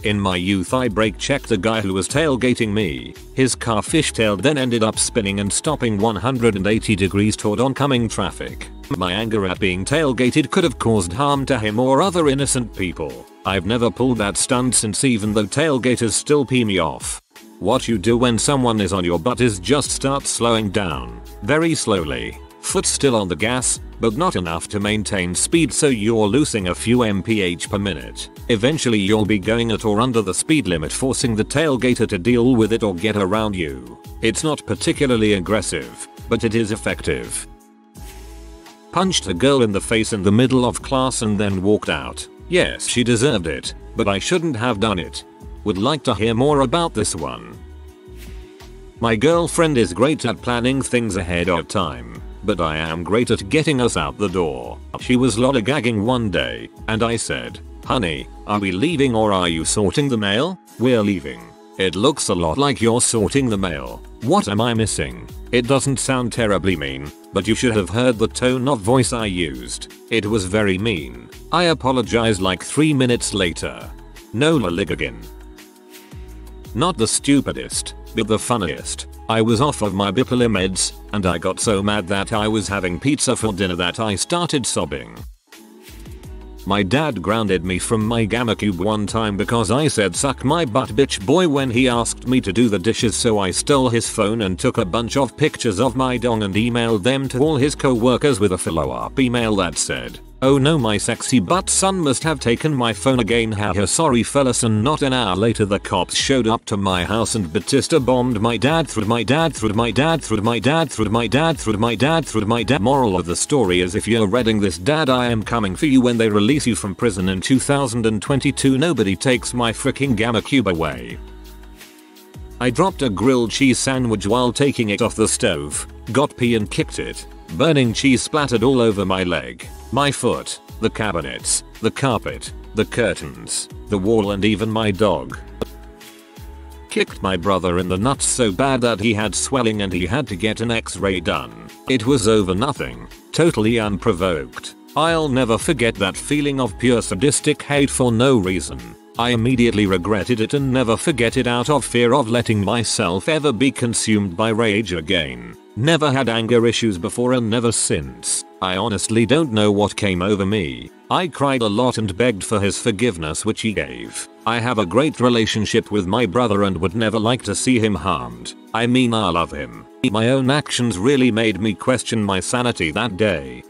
In my youth I brake checked a guy who was tailgating me. His car fishtailed then ended up spinning and stopping 180 degrees toward oncoming traffic. My anger at being tailgated could have caused harm to him or other innocent people. I've never pulled that stunt since, even though tailgaters still pee me off. What you do when someone is on your butt is just start slowing down. Very slowly. Foot still on the gas, but not enough to maintain speed so you're losing a few mph per minute. Eventually you'll be going at or under the speed limit, forcing the tailgater to deal with it or get around you. It's not particularly aggressive, but it is effective. Punched a girl in the face in the middle of class and then walked out. Yes, she deserved it, but I shouldn't have done it. Would like to hear more about this one. My girlfriend is great at planning things ahead of time, but I am great at getting us out the door. She was lollygagging one day, and I said, "Honey, are we leaving or are you sorting the mail?" "We're leaving." "It looks a lot like you're sorting the mail. What am I missing?" It doesn't sound terribly mean, but you should have heard the tone of voice I used. It was very mean. I apologized like 3 minutes later. No lollygagging. Not the stupidest, but the funniest. I was off of my bipolar meds, and I got so mad that I was having pizza for dinner that I started sobbing. My dad grounded me from my GamerCube one time because I said suck my butt bitch boy when he asked me to do the dishes, so I stole his phone and took a bunch of pictures of my dong and emailed them to all his co-workers with a follow-up email that said, "Oh no, my sexy butt son must have taken my phone again, haha sorry fellas." And not an hour later the cops showed up to my house and Batista bombed my dad through my dad through my dad through my dad through my dad through my dad through my dad. Moral of the story is if you're reading this, dad, I am coming for you when they release you from prison in 2022. Nobody takes my freaking GamerCube away. I dropped a grilled cheese sandwich while taking it off the stove, got pee and kicked it. Burning cheese splattered all over my leg, my foot, the cabinets, the carpet, the curtains, the wall, and even my dog. Kicked my brother in the nuts so bad that he had swelling and he had to get an x-ray done. It was over nothing, totally unprovoked. I'll never forget that feeling of pure sadistic hate for no reason. I immediately regretted it and never forget it out of fear of letting myself ever be consumed by rage again. Never had anger issues before and never since. I honestly don't know what came over me. I cried a lot and begged for his forgiveness, which he gave. I have a great relationship with my brother and would never like to see him harmed. I mean, I love him. My own actions really made me question my sanity that day.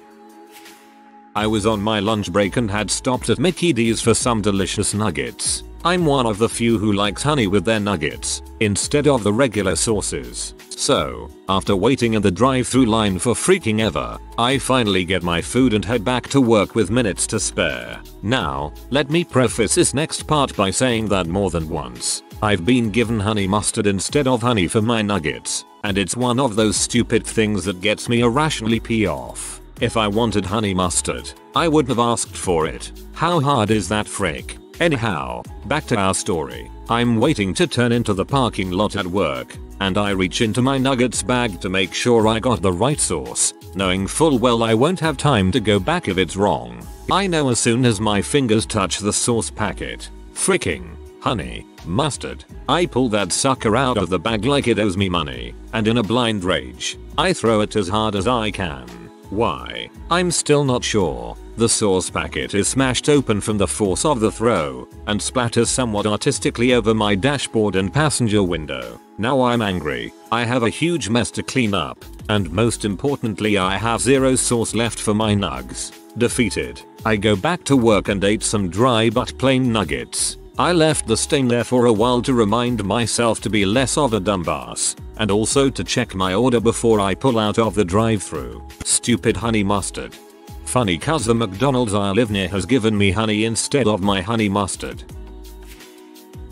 I was on my lunch break and had stopped at Mickey D's for some delicious nuggets. I'm one of the few who likes honey with their nuggets, instead of the regular sauces. So, after waiting in the drive-thru line for freaking ever, I finally get my food and head back to work with minutes to spare. Now, let me preface this next part by saying that more than once, I've been given honey mustard instead of honey for my nuggets, and it's one of those stupid things that gets me irrationally pee off. If I wanted honey mustard, I would have asked for it. How hard is that frick? Anyhow, back to our story. I'm waiting to turn into the parking lot at work, and I reach into my nuggets bag to make sure I got the right sauce, knowing full well I won't have time to go back if it's wrong. I know as soon as my fingers touch the sauce packet. Fricking honey mustard. I pull that sucker out of the bag like it owes me money, and in a blind rage, I throw it as hard as I can. Why? I'm still not sure. The sauce packet is smashed open from the force of the throw and splatters somewhat artistically over my dashboard and passenger window. Now I'm angry. I have a huge mess to clean up, and most importantly I have zero sauce left for my nugs. Defeated, I go back to work and ate some dry but plain nuggets. I left the stain there for a while to remind myself to be less of a dumbass, and also to check my order before I pull out of the drive-thru. Stupid honey mustard. Funny cause the McDonald's I live near has given me honey instead of my honey mustard.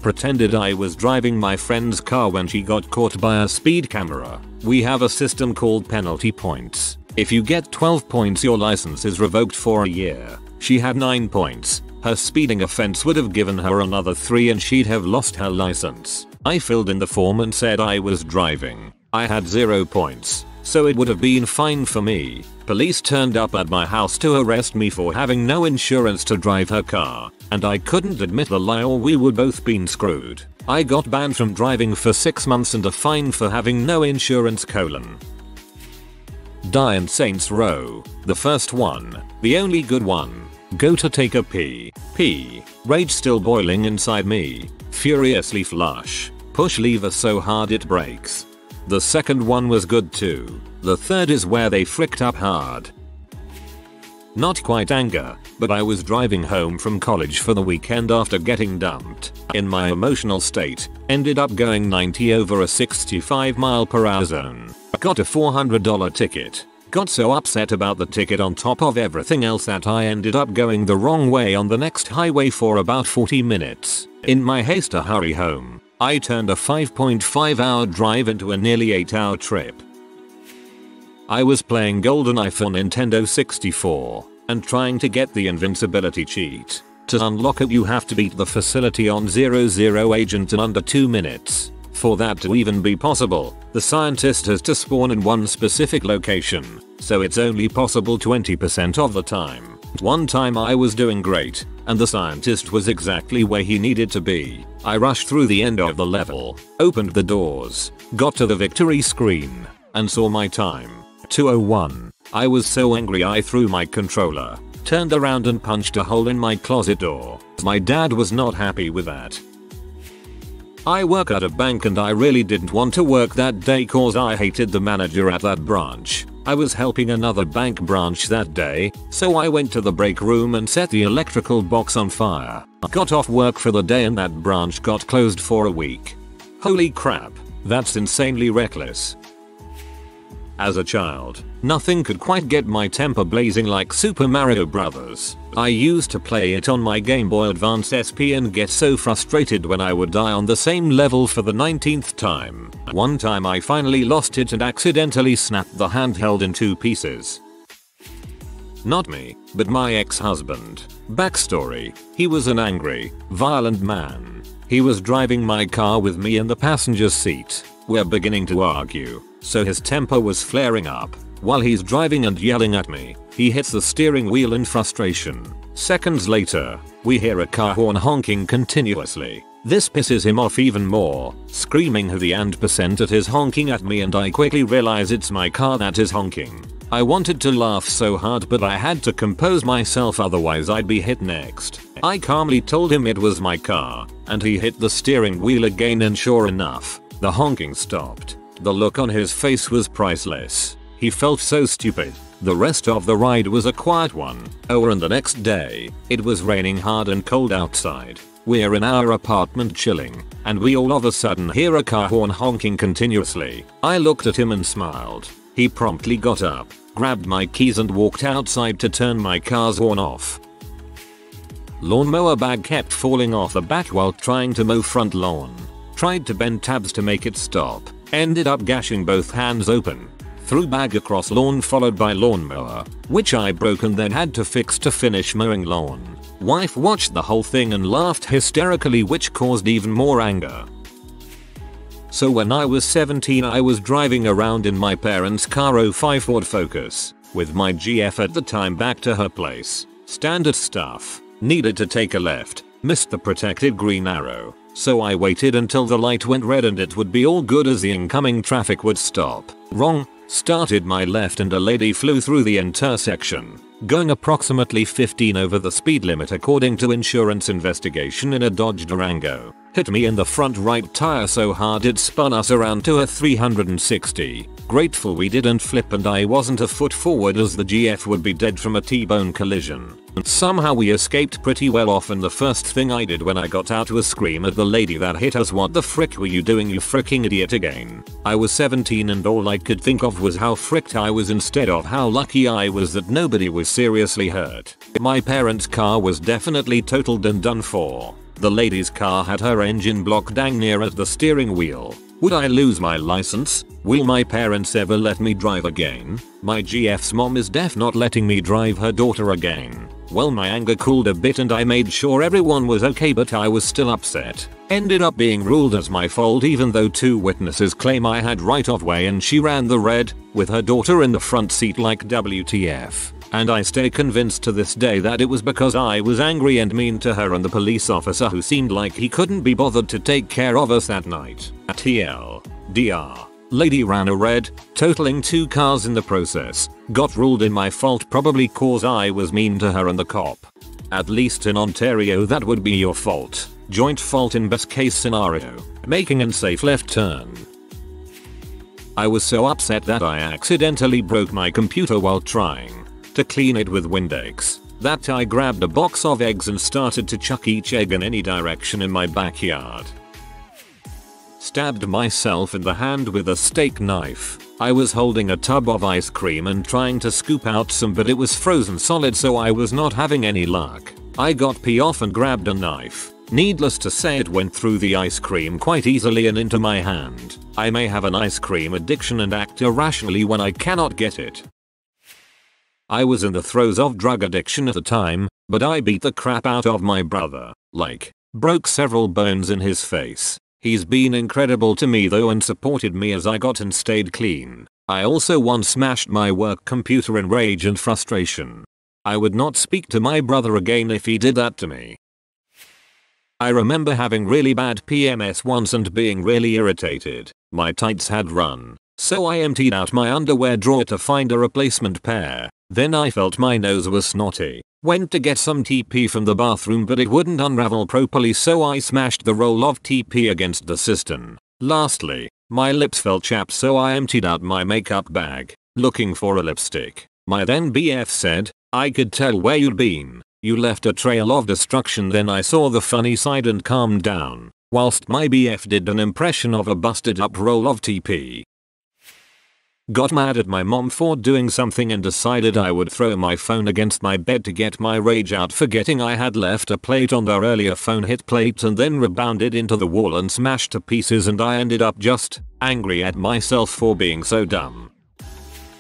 Pretended I was driving my friend's car when she got caught by a speed camera. We have a system called penalty points. If you get 12 points your license is revoked for a year. She had 9 points. Her speeding offense would have given her another 3 and she'd have lost her license. I filled in the form and said I was driving. I had 0 points, so it would have been fine for me. Police turned up at my house to arrest me for having no insurance to drive her car, and I couldn't admit the lie or we would both been screwed. I got banned from driving for 6 months and a fine for having no insurance : Die Saints Row, the first one, the only good one. Go to take a pee. Rage still boiling inside me. Furiously flush. Push lever so hard it breaks. The second one was good too. The third is where they fricked up hard. Not quite anger, but I was driving home from college for the weekend after getting dumped. In my emotional state, ended up going 90 over a 65 mph zone. Got a $400 ticket. Got so upset about the ticket on top of everything else that I ended up going the wrong way on the next highway for about 40 minutes. In my haste to hurry home, I turned a 5.5-hour drive into a nearly 8-hour trip. I was playing GoldenEye for Nintendo 64 and trying to get the invincibility cheat. To unlock it you have to beat the facility on 00 agent in under 2 minutes. For that to even be possible, the scientist has to spawn in one specific location, so it's only possible 20% of the time. One time I was doing great, and the scientist was exactly where he needed to be. I rushed through the end of the level, opened the doors, got to the victory screen, and saw my time. 2:01. I was so angry I threw my controller. turned around and punched a hole in my closet door. My dad was not happy with that. I work at a bank and I really didn't want to work that day cause I hated the manager at that branch. I was helping another bank branch that day, so I went to the break room and set the electrical box on fire. Got off work for the day and that branch got closed for a week. Holy crap, that's insanely reckless. As a child, nothing could quite get my temper blazing like Super Mario Bros. I used to play it on my Game Boy Advance SP and get so frustrated when I would die on the same level for the 19th time. One time I finally lost it and accidentally snapped the handheld in 2 pieces. Not me, but my ex-husband. Backstory: he was an angry, violent man. He was driving my car with me in the passenger seat. We're beginning to argue, so his temper was flaring up. While he's driving and yelling at me, he hits the steering wheel in frustration. Seconds later, we hear a car horn honking continuously. This pisses him off even more, screaming heavy and percent at his honking at me, and I quickly realize it's my car that is honking. I wanted to laugh so hard but I had to compose myself, otherwise I'd be hit next. I calmly told him it was my car, and he hit the steering wheel again, and sure enough, the honking stopped. The look on his face was priceless. He felt so stupid. The rest of the ride was a quiet one. Oh, and the next day, it was raining hard and cold outside. We're in our apartment chilling, and we all of a sudden hear a car horn honking continuously. I looked at him and smiled. He promptly got up, grabbed my keys and walked outside to turn my car's horn off. Lawnmower bag kept falling off the back while trying to mow front lawn. Tried to bend tabs to make it stop. Ended up gashing both hands open. Threw bag across lawn followed by lawnmower, which I broke and then had to fix to finish mowing lawn. Wife watched the whole thing and laughed hysterically, which caused even more anger. So when I was 17 I was driving around in my parents' car 05 Ford Focus, with my GF at the time back to her place. Standard stuff. Needed to take a left, missed the protected green arrow. So I waited until the light went red and it would be all good as the incoming traffic would stop. Wrong. Started my left and a lady flew through the intersection, going approximately 15 over the speed limit according to insurance investigation in a Dodge Durango. Hit me in the front right tire so hard it spun us around to a 360. Grateful we didn't flip and I wasn't a foot forward, as the GF would be dead from a T-bone collision. And somehow we escaped pretty well off, and the first thing I did when I got out was scream at the lady that hit us, "What the frick were you doing, you fricking idiot," again. I was 17 and all I could think of was how fricked I was instead of how lucky I was that nobody was seriously hurt. My parents' car was definitely totaled and done for. The lady's car had her engine block dang near at the steering wheel. Would I lose my license? Will my parents ever let me drive again? My GF's mom is def not letting me drive her daughter again. Well, my anger cooled a bit and I made sure everyone was okay, but I was still upset. Ended up being ruled as my fault even though 2 witnesses claim I had right of way and she ran the red, with her daughter in the front seat like WTF. And I stay convinced to this day that it was because I was angry and mean to her and the police officer who seemed like he couldn't be bothered to take care of us that night. TLDR. Lady ran a red, totaling 2 cars in the process. Got ruled in my fault probably cause I was mean to her and the cop. At least in Ontario that would be your fault. Joint fault in best case scenario. Making unsafe left turn. I was so upset that I accidentally broke my computer while trying to clean it with Windex that I grabbed a box of eggs and started to chuck each egg in any direction in my backyard. Stabbed myself in the hand with a steak knife. I was holding a tub of ice cream and trying to scoop out some, but it was frozen solid so I was not having any luck. I got pee off and grabbed a knife. Needless to say it went through the ice cream quite easily and into my hand. I may have an ice cream addiction and act irrationally when I cannot get it. I was in the throes of drug addiction at the time, but I beat the crap out of my brother. Like, broke several bones in his face. He's been incredible to me though and supported me as I got and stayed clean. I also once smashed my work computer in rage and frustration. I would not speak to my brother again if he did that to me. I remember having really bad PMS once and being really irritated. My tights had run, so I emptied out my underwear drawer to find a replacement pair. Then I felt my nose was snotty. Went to get some TP from the bathroom but it wouldn't unravel properly, so I smashed the roll of TP against the cistern. Lastly, my lips felt chapped, so I emptied out my makeup bag, looking for a lipstick. My then BF said, "I could tell where you'd been. You left a trail of destruction." Then I saw the funny side and calmed down, whilst my BF did an impression of a busted up roll of TP. Got mad at my mom for doing something and decided I would throw my phone against my bed to get my rage out, forgetting I had left a plate on there earlier. Phone hit plate and then rebounded into the wall and smashed to pieces, and I ended up just angry at myself for being so dumb.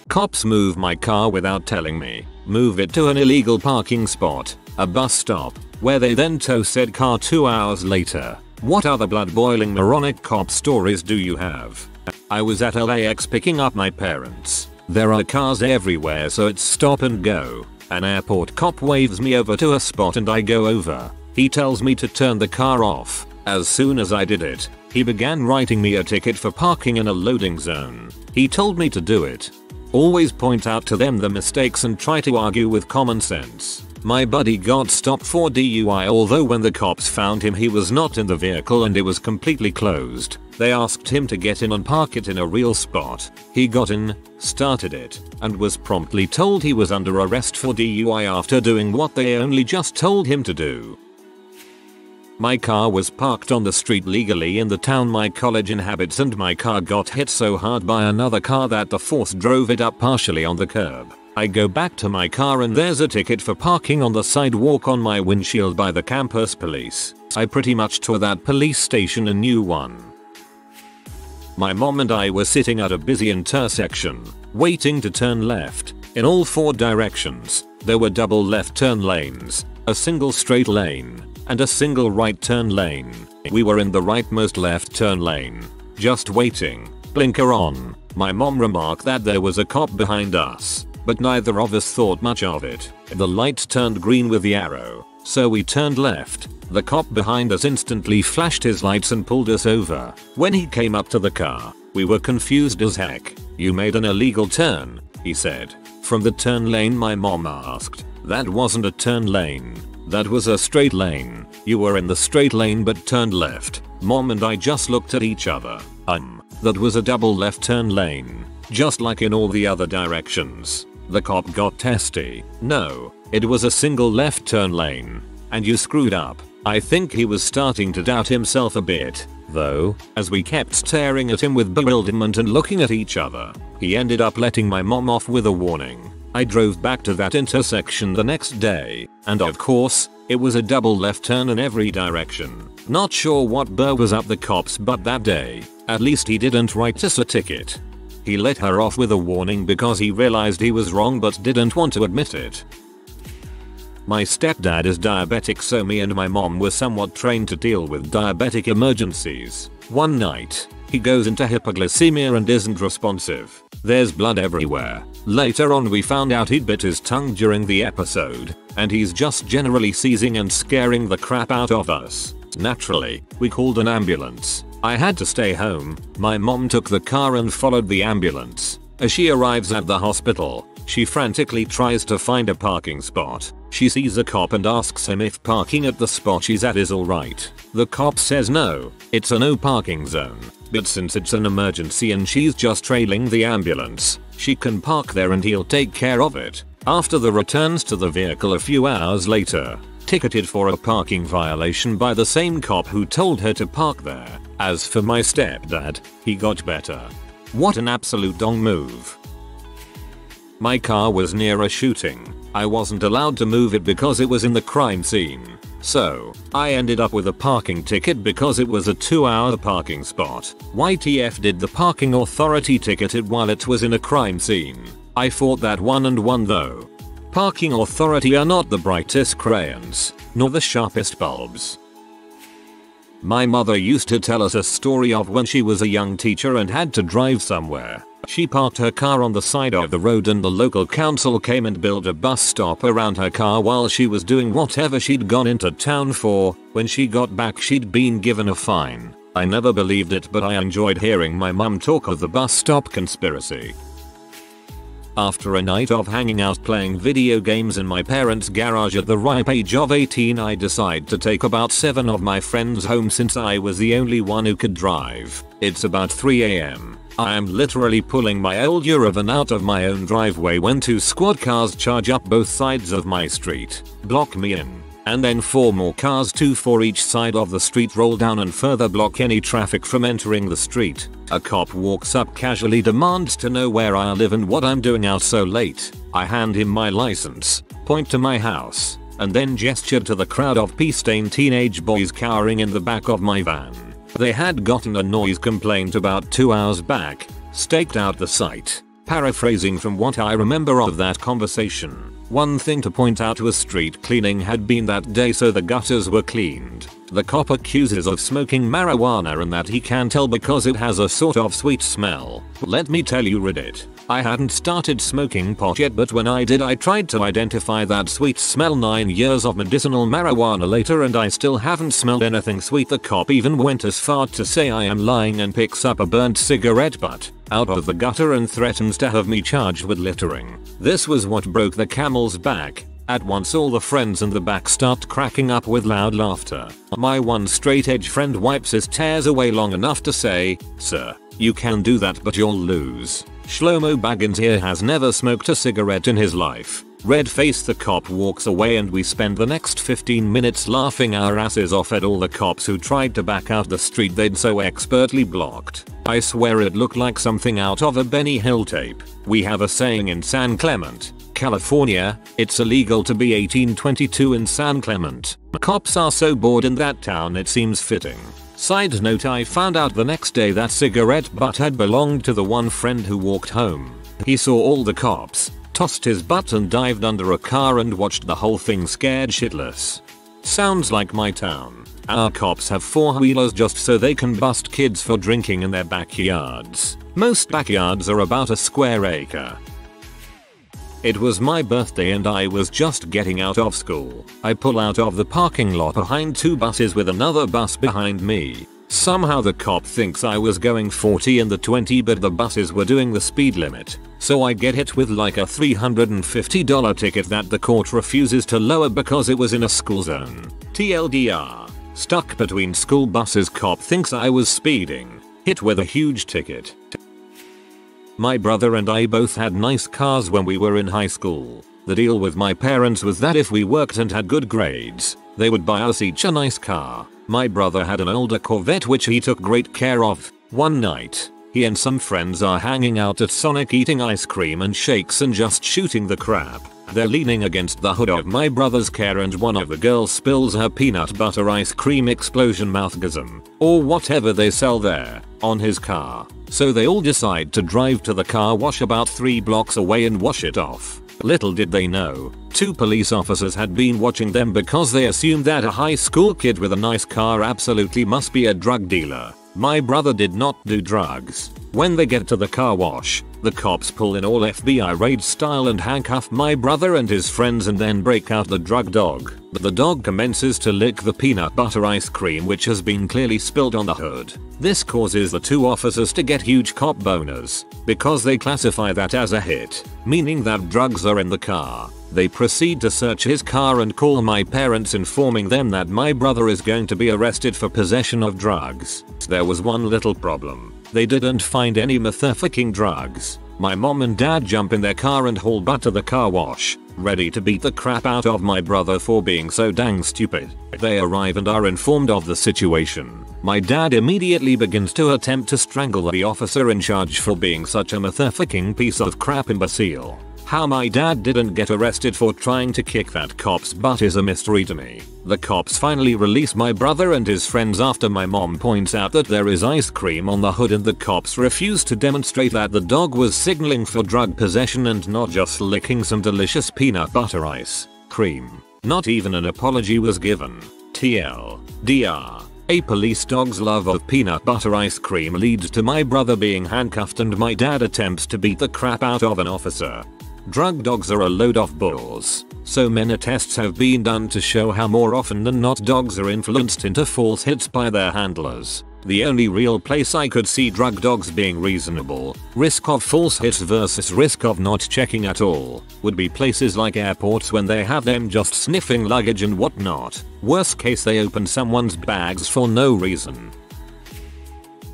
Cops move my car without telling me. Move it to an illegal parking spot, a bus stop, where they then tow said car 2 hours later. What other blood-boiling moronic cop stories do you have? I was at LAX picking up my parents. There are cars everywhere, so it's stop and go. An airport cop waves me over to a spot and I go over. He tells me to turn the car off. As soon as I did it, he began writing me a ticket for parking in a loading zone. He told me to do it. Always point out to them the mistakes and try to argue with common sense. My buddy got stopped for DUI, although when the cops found him he was not in the vehicle and it was completely closed. They asked him to get in and park it in a real spot. He got in, started it, and was promptly told he was under arrest for DUI after doing what they only just told him to do. My car was parked on the street legally in the town my college inhabits, and my car got hit so hard by another car that the force drove it up partially on the curb. I go back to my car and there's a ticket for parking on the sidewalk on my windshield by the campus police. I pretty much tore that police station a new one. My mom and I were sitting at a busy intersection, waiting to turn left. In all 4 directions, there were double left turn lanes, a single straight lane, and a single right turn lane. We were in the rightmost left turn lane, just waiting. Blinker on. My mom remarked that there was a cop behind us, but neither of us thought much of it. The light turned green with the arrow, so we turned left. The cop behind us instantly flashed his lights and pulled us over. When he came up to the car, we were confused as heck. "You made an illegal turn," he said. "From the turn lane?" my mom asked. "That wasn't a turn lane. That was a straight lane. You were in the straight lane but turned left." Mom and I just looked at each other. That was a double left turn lane, just like in all the other directions. The cop got testy. "No, it was a single left turn lane. And you screwed up." I think he was starting to doubt himself a bit, though, as we kept staring at him with bewilderment and looking at each other. He ended up letting my mom off with a warning. I drove back to that intersection the next day, and of course, it was a double left turn in every direction. Not sure what burr was up the cops, but that day, at least he didn't write us a ticket. He let her off with a warning because he realized he was wrong but didn't want to admit it. My stepdad is diabetic, so me and my mom were somewhat trained to deal with diabetic emergencies. One night, he goes into hypoglycemia and isn't responsive. There's blood everywhere. Later on we found out he'd bit his tongue during the episode, and he's just generally seizing and scaring the crap out of us. Naturally, we called an ambulance. I had to stay home. My mom took the car and followed the ambulance. As she arrives at the hospital, she frantically tries to find a parking spot. She sees a cop and asks him if parking at the spot she's at is alright. The cop says no, it's a no parking zone, but since it's an emergency and she's just trailing the ambulance, she can park there and he'll take care of it. After the returns to the vehicle a few hours later, ticketed for a parking violation by the same cop who told her to park there. As for my stepdad, he got better. What an absolute dong move. My car was near a shooting. I wasn't allowed to move it because it was in the crime scene. So, I ended up with a parking ticket because it was a 2-hour parking spot. YTF did the parking authority ticket it while it was in a crime scene? I fought that one and won though. Parking authority are not the brightest crayons, nor the sharpest bulbs. My mother used to tell us a story of when she was a young teacher and had to drive somewhere. She parked her car on the side of the road and the local council came and built a bus stop around her car while she was doing whatever she'd gone into town for. When she got back she'd been given a fine. I never believed it, but I enjoyed hearing my mum talk of the bus stop conspiracy. After a night of hanging out playing video games in my parents' garage at the ripe age of 18, I decide to take about 7 of my friends home since I was the only one who could drive. It's about 3 AM. I am literally pulling my old Eurovan out of my own driveway when 2 squad cars charge up both sides of my street, block me in. And then 4 more cars, 2 for each side of the street, roll down and further block any traffic from entering the street. A cop walks up, casually demands to know where I live and what I'm doing out so late. I hand him my license, point to my house, and then gesture to the crowd of pea-stained teenage boys cowering in the back of my van. They had gotten a noise complaint about 2 hours back, staked out the site. Paraphrasing from what I remember of that conversation, one thing to point out was street cleaning had been that day, so the gutters were cleaned. The cop accuses of smoking marijuana and that he can tell because it has a sort of sweet smell. Let me tell you, Reddit, I hadn't started smoking pot yet, but when I did, I tried to identify that sweet smell 9 years of medicinal marijuana later and I still haven't smelled anything sweet. The cop even went as far to say I am lying and picks up a burnt cigarette butt out of the gutter and threatens to have me charged with littering. This was what broke the camel's back. At once all the friends in the back start cracking up with loud laughter. My one straight edge friend wipes his tears away long enough to say, "Sir, you can do that but you'll lose." Shlomo Baggins here has never smoked a cigarette in his life. Red face, the cop walks away and we spend the next 15 minutes laughing our asses off at all the cops who tried to back out the street they'd so expertly blocked. I swear it looked like something out of a Benny Hill tape. We have a saying in San Clemente, California, it's illegal to be 1822 in San Clemente. Cops are so bored in that town it seems fitting. Side note, I found out the next day that cigarette butt had belonged to the one friend who walked home. He saw all the cops, tossed his butt and dived under a car and watched the whole thing scared shitless. Sounds like my town. Our cops have 4-wheelers just so they can bust kids for drinking in their backyards. Most backyards are about a square acre. It was my birthday and I was just getting out of school. I pull out of the parking lot behind 2 buses with another bus behind me. Somehow the cop thinks I was going 40 in the 20 but the buses were doing the speed limit. So I get hit with like a $350 ticket that the court refuses to lower because it was in a school zone. TLDR. Stuck between school buses, cop thinks I was speeding. Hit with a huge ticket. My brother and I both had nice cars when we were in high school. The deal with my parents was that if we worked and had good grades, they would buy us each a nice car. My brother had an older Corvette which he took great care of. One night, he and some friends are hanging out at Sonic eating ice cream and shakes and just shooting the crap. They're leaning against the hood of my brother's car and one of the girls spills her peanut butter ice cream explosion mouthgasm, or whatever they sell there, on his car. So they all decide to drive to the car wash about 3 blocks away and wash it off. Little did they know, 2 police officers had been watching them because they assumed that a high school kid with a nice car absolutely must be a drug dealer. My brother did not do drugs. When they get to the car wash, the cops pull in all FBI raid style and handcuff my brother and his friends and then break out the drug dog. The dog commences to lick the peanut butter ice cream which has been clearly spilled on the hood. This causes the 2 officers to get huge cop boners because they classify that as a hit, meaning that drugs are in the car. They proceed to search his car and call my parents, informing them that my brother is going to be arrested for possession of drugs. There was one little problem. They didn't find any motherfucking drugs. My mom and dad jump in their car and haul butt to the car wash, ready to beat the crap out of my brother for being so dang stupid. They arrive and are informed of the situation. My dad immediately begins to attempt to strangle the officer in charge for being such a motherfucking piece of crap imbecile. How my dad didn't get arrested for trying to kick that cop's butt is a mystery to me. The cops finally release my brother and his friends after my mom points out that there is ice cream on the hood and the cops refuse to demonstrate that the dog was signaling for drug possession and not just licking some delicious peanut butter ice cream. Not even an apology was given. TLDR. A police dog's love of peanut butter ice cream leads to my brother being handcuffed and my dad attempts to beat the crap out of an officer. Drug dogs are a load of bulls. So many tests have been done to show how more often than not dogs are influenced into false hits by their handlers. The only real place I could see drug dogs being reasonable, risk of false hits versus risk of not checking at all, would be places like airports when they have them just sniffing luggage and whatnot. Worst case they open someone's bags for no reason.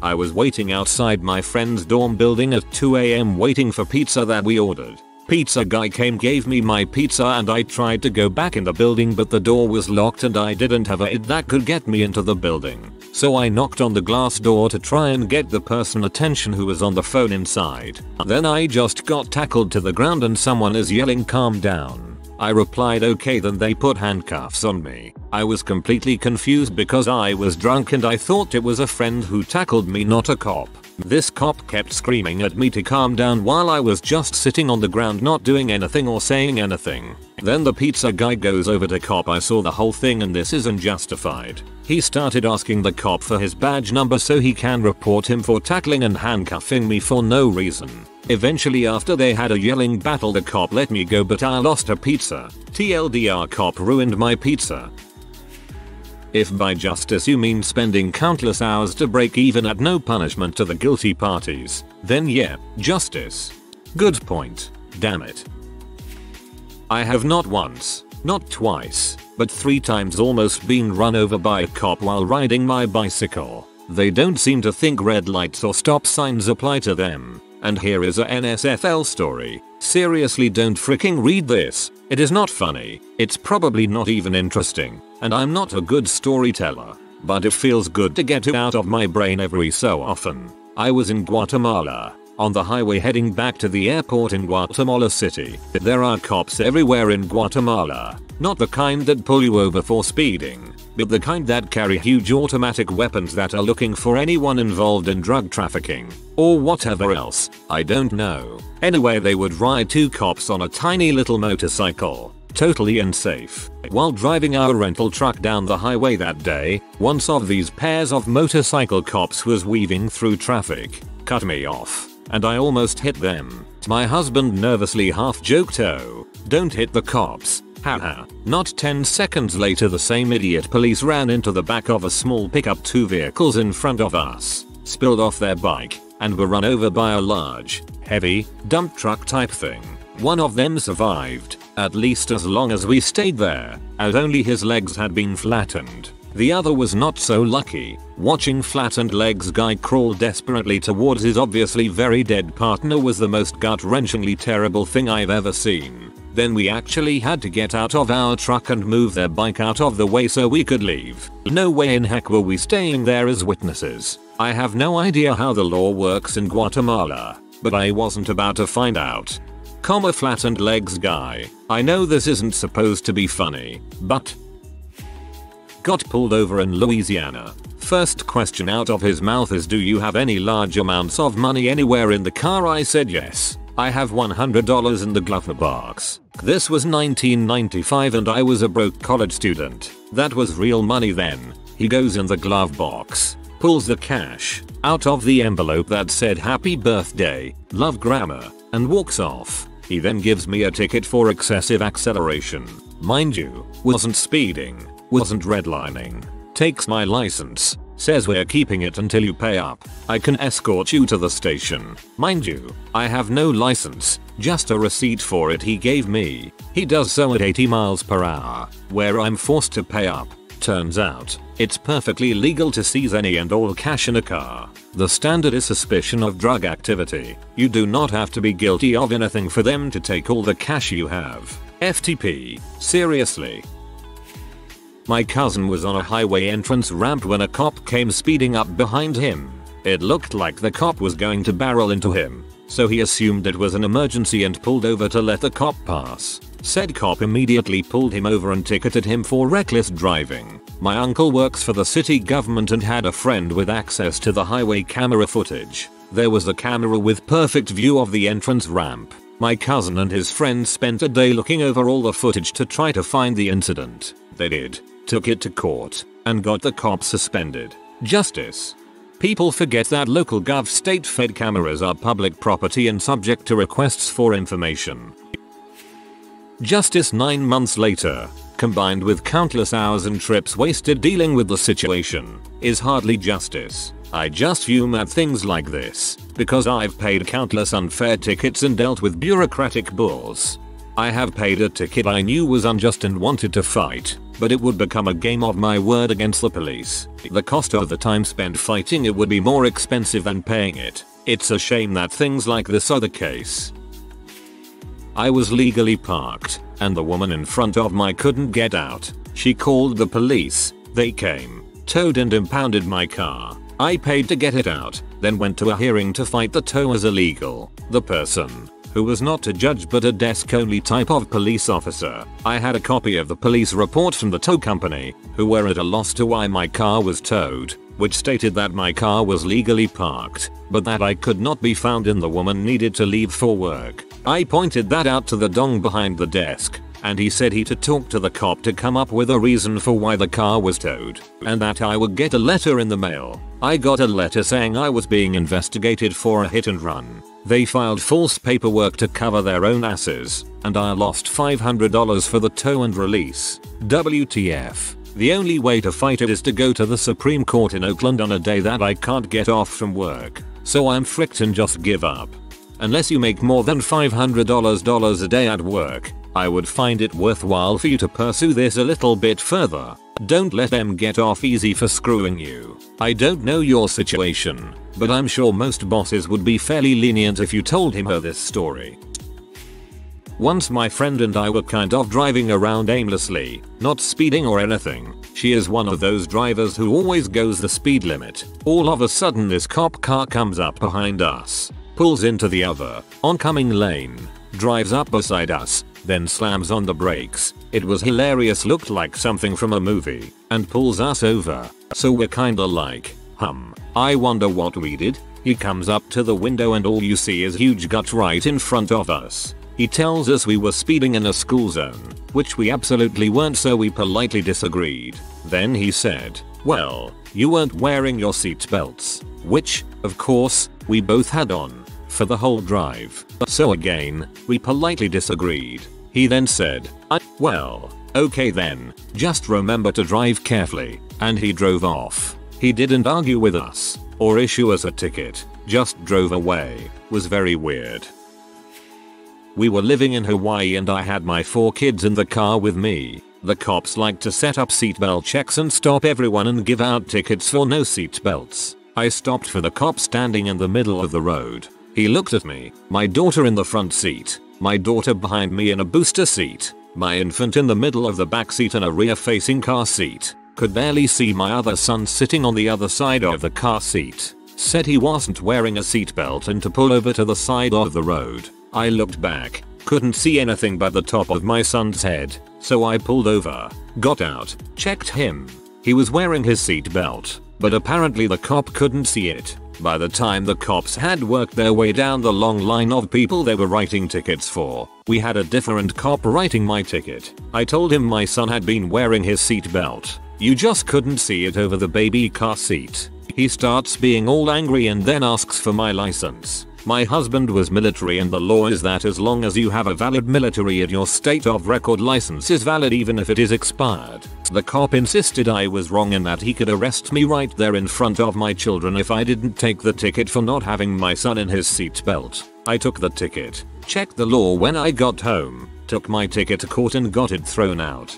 I was waiting outside my friend's dorm building at 2 AM waiting for pizza that we ordered. Pizza guy came, gave me my pizza, and I tried to go back in the building but the door was locked and I didn't have a ID that could get me into the building. So I knocked on the glass door to try and get the person attention who was on the phone inside. Then I just got tackled to the ground and someone is yelling calm down. I replied okay, then they put handcuffs on me. I was completely confused because I was drunk and I thought it was a friend who tackled me, not a cop. This cop kept screaming at me to calm down while I was just sitting on the ground not doing anything or saying anything. Then the pizza guy goes over to cop. I saw the whole thing and this isn't justified. He started asking the cop for his badge number so he can report him for tackling and handcuffing me for no reason. Eventually, after they had a yelling battle, the cop let me go but I lost a pizza. TLDR, cop ruined my pizza. If by justice you mean spending countless hours to break even at no punishment to the guilty parties, then yeah, justice. Good point. Damn it. I have not once, not twice, but 3 times almost been run over by a cop while riding my bicycle. They don't seem to think red lights or stop signs apply to them. And here is a NSFL story. Seriously, don't freaking read this. It is not funny. It's probably not even interesting. And I'm not a good storyteller. But it feels good to get it out of my brain every so often. I was in Guatemala, on the highway heading back to the airport in Guatemala City. There are cops everywhere in Guatemala. Not the kind that pull you over for speeding, but the kind that carry huge automatic weapons that are looking for anyone involved in drug trafficking. Or whatever else, I don't know. Anyway, they would ride 2 cops on a tiny little motorcycle, totally unsafe. While driving our rental truck down the highway that day, one of these pairs of motorcycle cops was weaving through traffic, cut me off, and I almost hit them. My husband nervously half joked, "Oh, don't hit the cops. Haha." Not 10 seconds later, the same idiot police ran into the back of a small pickup 2 vehicles in front of us, spilled off their bike, and were run over by a large, heavy, dump truck type thing. One of them survived, at least as long as we stayed there, as only his legs had been flattened. The other was not so lucky. Watching flattened legs guy crawl desperately towards his obviously very dead partner was the most gut-wrenchingly terrible thing I've ever seen. Then we actually had to get out of our truck and move their bike out of the way so we could leave. No way in heck were we staying there as witnesses. I have no idea how the law works in Guatemala, but I wasn't about to find out. Flattened legs guy. I know this isn't supposed to be funny, but got pulled over in Louisiana. First question out of his mouth is, "Do you have any large amounts of money anywhere in the car?" I said yes. I have $100 in the glove box. This was 1995 and I was a broke college student. That was real money then. He goes in the glove box, pulls the cash out of the envelope that said "Happy Birthday, Love Grandma," and walks off. He then gives me a ticket for excessive acceleration. Mind you, wasn't speeding, wasn't redlining. Takes my license, says "We're keeping it until you pay up. I can escort you to the station." Mind you, I have no license, just a receipt for it he gave me. He does so at 80 miles per hour, where I'm forced to pay up. Turns out, it's perfectly legal to seize any and all cash in a car. The standard is suspicion of drug activity. You do not have to be guilty of anything for them to take all the cash you have. FTP. Seriously. My cousin was on a highway entrance ramp when a cop came speeding up behind him. It looked like the cop was going to barrel into him, so he assumed it was an emergency and pulled over to let the cop pass. Said cop immediately pulled him over and ticketed him for reckless driving. My uncle works for the city government and had a friend with access to the highway camera footage. There was a camera with perfect view of the entrance ramp. My cousin and his friend spent a day looking over all the footage to try to find the incident. They did, took it to court, and got the cop suspended. Justice. People forget that local gov state-fed cameras are public property and subject to requests for information. Justice 9 months later, combined with countless hours and trips wasted dealing with the situation, is hardly justice. I just fume at things like this because I've paid countless unfair tickets and dealt with bureaucratic bulls. I have paid a ticket I knew was unjust and wanted to fight, but it would become a game of my word against the police. The cost of the time spent fighting it would be more expensive than paying it. It's a shame that things like this are the case. I was legally parked, and the woman in front of me couldn't get out. She called the police. They came, towed and impounded my car. I paid to get it out, then went to a hearing to fight the tow as illegal. The person, who was not a judge but a desk-only type of police officer. I had a copy of the police report from the tow company, who were at a loss to why my car was towed, which stated that my car was legally parked, but that I could not be found and the woman needed to leave for work. I pointed that out to the dong behind the desk, and he said he to talk to the cop to come up with a reason for why the car was towed, and that I would get a letter in the mail. I got a letter saying I was being investigated for a hit and run. They filed false paperwork to cover their own asses, and I lost $500 for the tow and release. WTF. The only way to fight it is to go to the Supreme Court in Oakland on a day that I can't get off from work, so I'm fricked and just give up. Unless you make more than $500 a day at work, I would find it worthwhile for you to pursue this a little bit further. Don't let them get off easy for screwing you. I don't know your situation, but I'm sure most bosses would be fairly lenient if you told him or this story. Once my friend and I were kind of driving around aimlessly, not speeding or anything. She is one of those drivers who always goes the speed limit. All of a sudden this cop car comes up behind us, pulls into the other oncoming lane, drives up beside us, then slams on the brakes. It was hilarious, looked like something from a movie, and pulls us over. So we're kinda like, I wonder what we did. He comes up to the window and all you see is huge gut right in front of us. He tells us we were speeding in a school zone, which we absolutely weren't, so we politely disagreed. Then he said, well, you weren't wearing your seat belts, which, of course, we both had on for the whole drive. So again, we politely disagreed. He then said, well, okay then, just remember to drive carefully, and he drove off. He didn't argue with us, or issue us a ticket, just drove away. Was very weird. We were living in Hawaii and I had my 4 kids in the car with me. The cops like to set up seatbelt checks and stop everyone and give out tickets for no seatbelts. I stopped for the cop standing in the middle of the road. He looked at me, my daughter in the front seat, my daughter behind me in a booster seat, my infant in the middle of the back seat in a rear-facing car seat. Could barely see my other son sitting on the other side of the car seat. Said he wasn't wearing a seatbelt and to pull over to the side of the road. I looked back, couldn't see anything but the top of my son's head, so I pulled over, got out, checked him. He was wearing his seatbelt, but apparently the cop couldn't see it. By the time the cops had worked their way down the long line of people they were writing tickets for, we had a different cop writing my ticket. I told him my son had been wearing his seatbelt. You just couldn't see it over the baby car seat. He starts being all angry and then asks for my license. My husband was military and the law is that as long as you have a valid military and your state of record license is valid even if it is expired. The cop insisted I was wrong and that he could arrest me right there in front of my children if I didn't take the ticket for not having my son in his seatbelt. I took the ticket, checked the law when I got home, took my ticket to court and got it thrown out.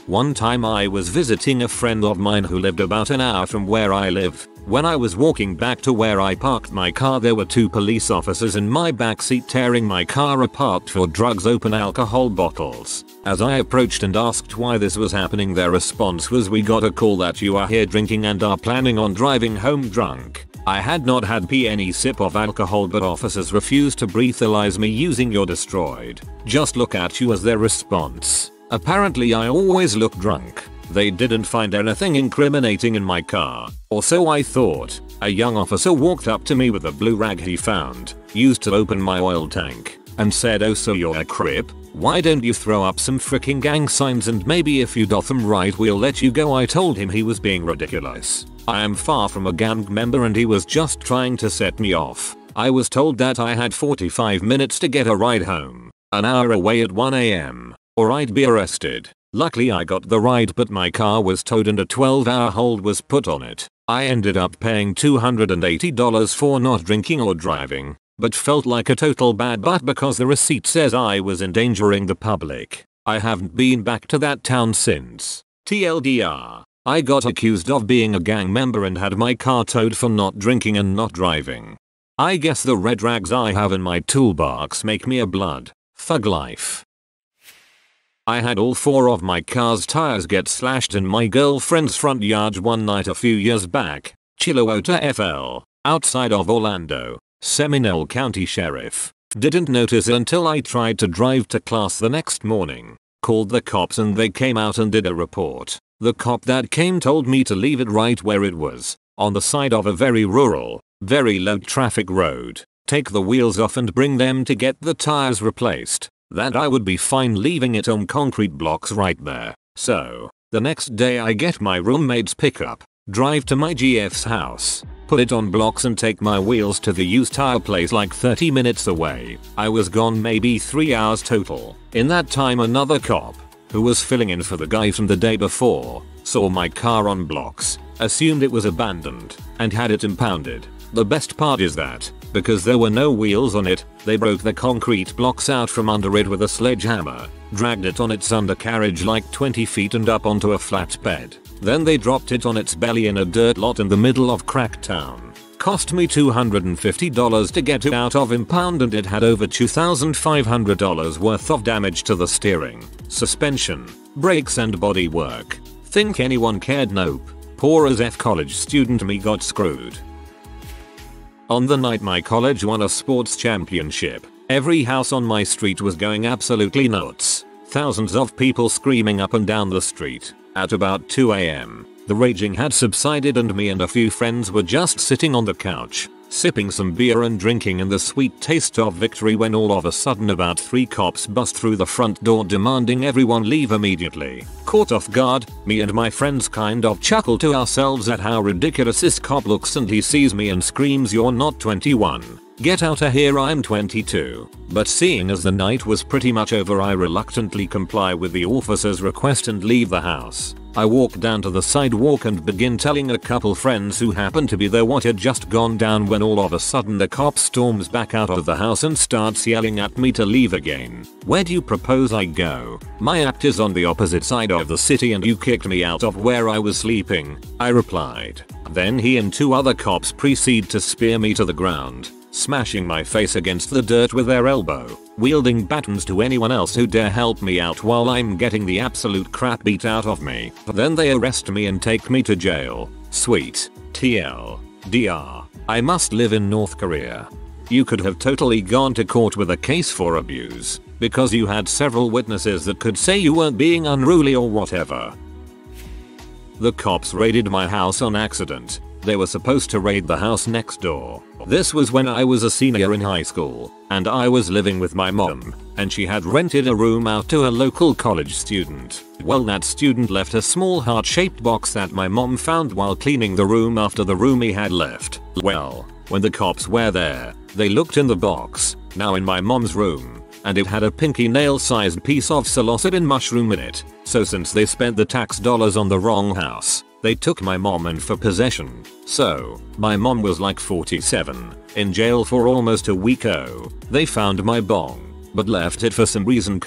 One time I was visiting a friend of mine who lived about an hour from where I live. When I was walking back to where I parked my car, there were 2 police officers in my backseat tearing my car apart for drugs, open alcohol bottles. As I approached and asked why this was happening, their response was, "We got a call that you are here drinking and are planning on driving home drunk." I had not had any sip of alcohol, but officers refused to breathalyze me using "you're destroyed. Just look at you" as their response. Apparently I always look drunk. They didn't find anything incriminating in my car, or so I thought. A young officer walked up to me with a blue rag he found, used to open my oil tank, and said, "Oh, so you're a Crip? Why don't you throw up some freaking gang signs and maybe if you doth them right we'll let you go." I told him he was being ridiculous. I am far from a gang member and he was just trying to set me off. I was told that I had 45 minutes to get a ride home, an hour away at 1 AM, or I'd be arrested. Luckily I got the ride, but my car was towed and a 12-hour hold was put on it. I ended up paying $280 for not drinking or driving, but felt like a total bad butt because the receipt says I was endangering the public. I haven't been back to that town since. TLDR, I got accused of being a gang member and had my car towed for not drinking and not driving. I guess the red rags I have in my toolbox make me a blood thug life. I had all 4 of my car's tires get slashed in my girlfriend's front yard one night a few years back. Chilliwater FL, outside of Orlando, Seminole County Sheriff. Didn't notice it until I tried to drive to class the next morning. Called the cops and they came out and did a report. The cop that came told me to leave it right where it was, on the side of a very rural, very low traffic road. Take the wheels off and bring them to get the tires replaced. That I would be fine leaving it on concrete blocks right there. So, the next day I get my roommate's pickup, drive to my GF's house, put it on blocks and take my wheels to the used tire place like 30 minutes away. I was gone maybe 3 hours total. In that time another cop, who was filling in for the guy from the day before, saw my car on blocks, assumed it was abandoned, and had it impounded. The best part is that, because there were no wheels on it, they broke the concrete blocks out from under it with a sledgehammer, dragged it on its undercarriage like 20 feet and up onto a flatbed. Then they dropped it on its belly in a dirt lot in the middle of Cracktown. Cost me $250 to get it out of impound and it had over $2,500 worth of damage to the steering, suspension, brakes and bodywork. Think anyone cared? Nope. Poor as F college student me got screwed. On the night my college won a sports championship, every house on my street was going absolutely nuts. Thousands of people screaming up and down the street. At about 2 AM, the raging had subsided and me and a few friends were just sitting on the couch, sipping some beer and drinking in the sweet taste of victory when all of a sudden about 3 cops bust through the front door demanding everyone leave immediately. Caught off guard, me and my friends kind of chuckle to ourselves at how ridiculous this cop looks and he sees me and screams, "You're not 21. Get out of here, I'm 22. But seeing as the night was pretty much over I reluctantly comply with the officer's request and leave the house. I walk down to the sidewalk and begin telling a couple friends who happened to be there what had just gone down when all of a sudden the cop storms back out of the house and starts yelling at me to leave again. "Where do you propose I go? My act is on the opposite side of the city and you kicked me out of where I was sleeping," I replied. Then he and 2 other cops proceed to spear me to the ground, smashing my face against the dirt with their elbow, wielding batons to anyone else who dare help me out while I'm getting the absolute crap beat out of me. Then they arrest me and take me to jail. Sweet. TLDR. I must live in North Korea. You could have totally gone to court with a case for abuse, because you had several witnesses that could say you weren't being unruly or whatever. The cops raided my house on accident. They were supposed to raid the house next door. This was when I was a senior in high school, and I was living with my mom, and she had rented a room out to a local college student. Well, that student left a small heart-shaped box that my mom found while cleaning the room after the roomie had left. Well, when the cops were there, they looked in the box, now in my mom's room, and it had a pinky nail-sized piece of psilocybin mushroom in it. So since they spent the tax dollars on the wrong house, they took my mom in for possession. So, my mom was like 47, in jail for almost a week. Oh, they found my bong, but left it for some reason.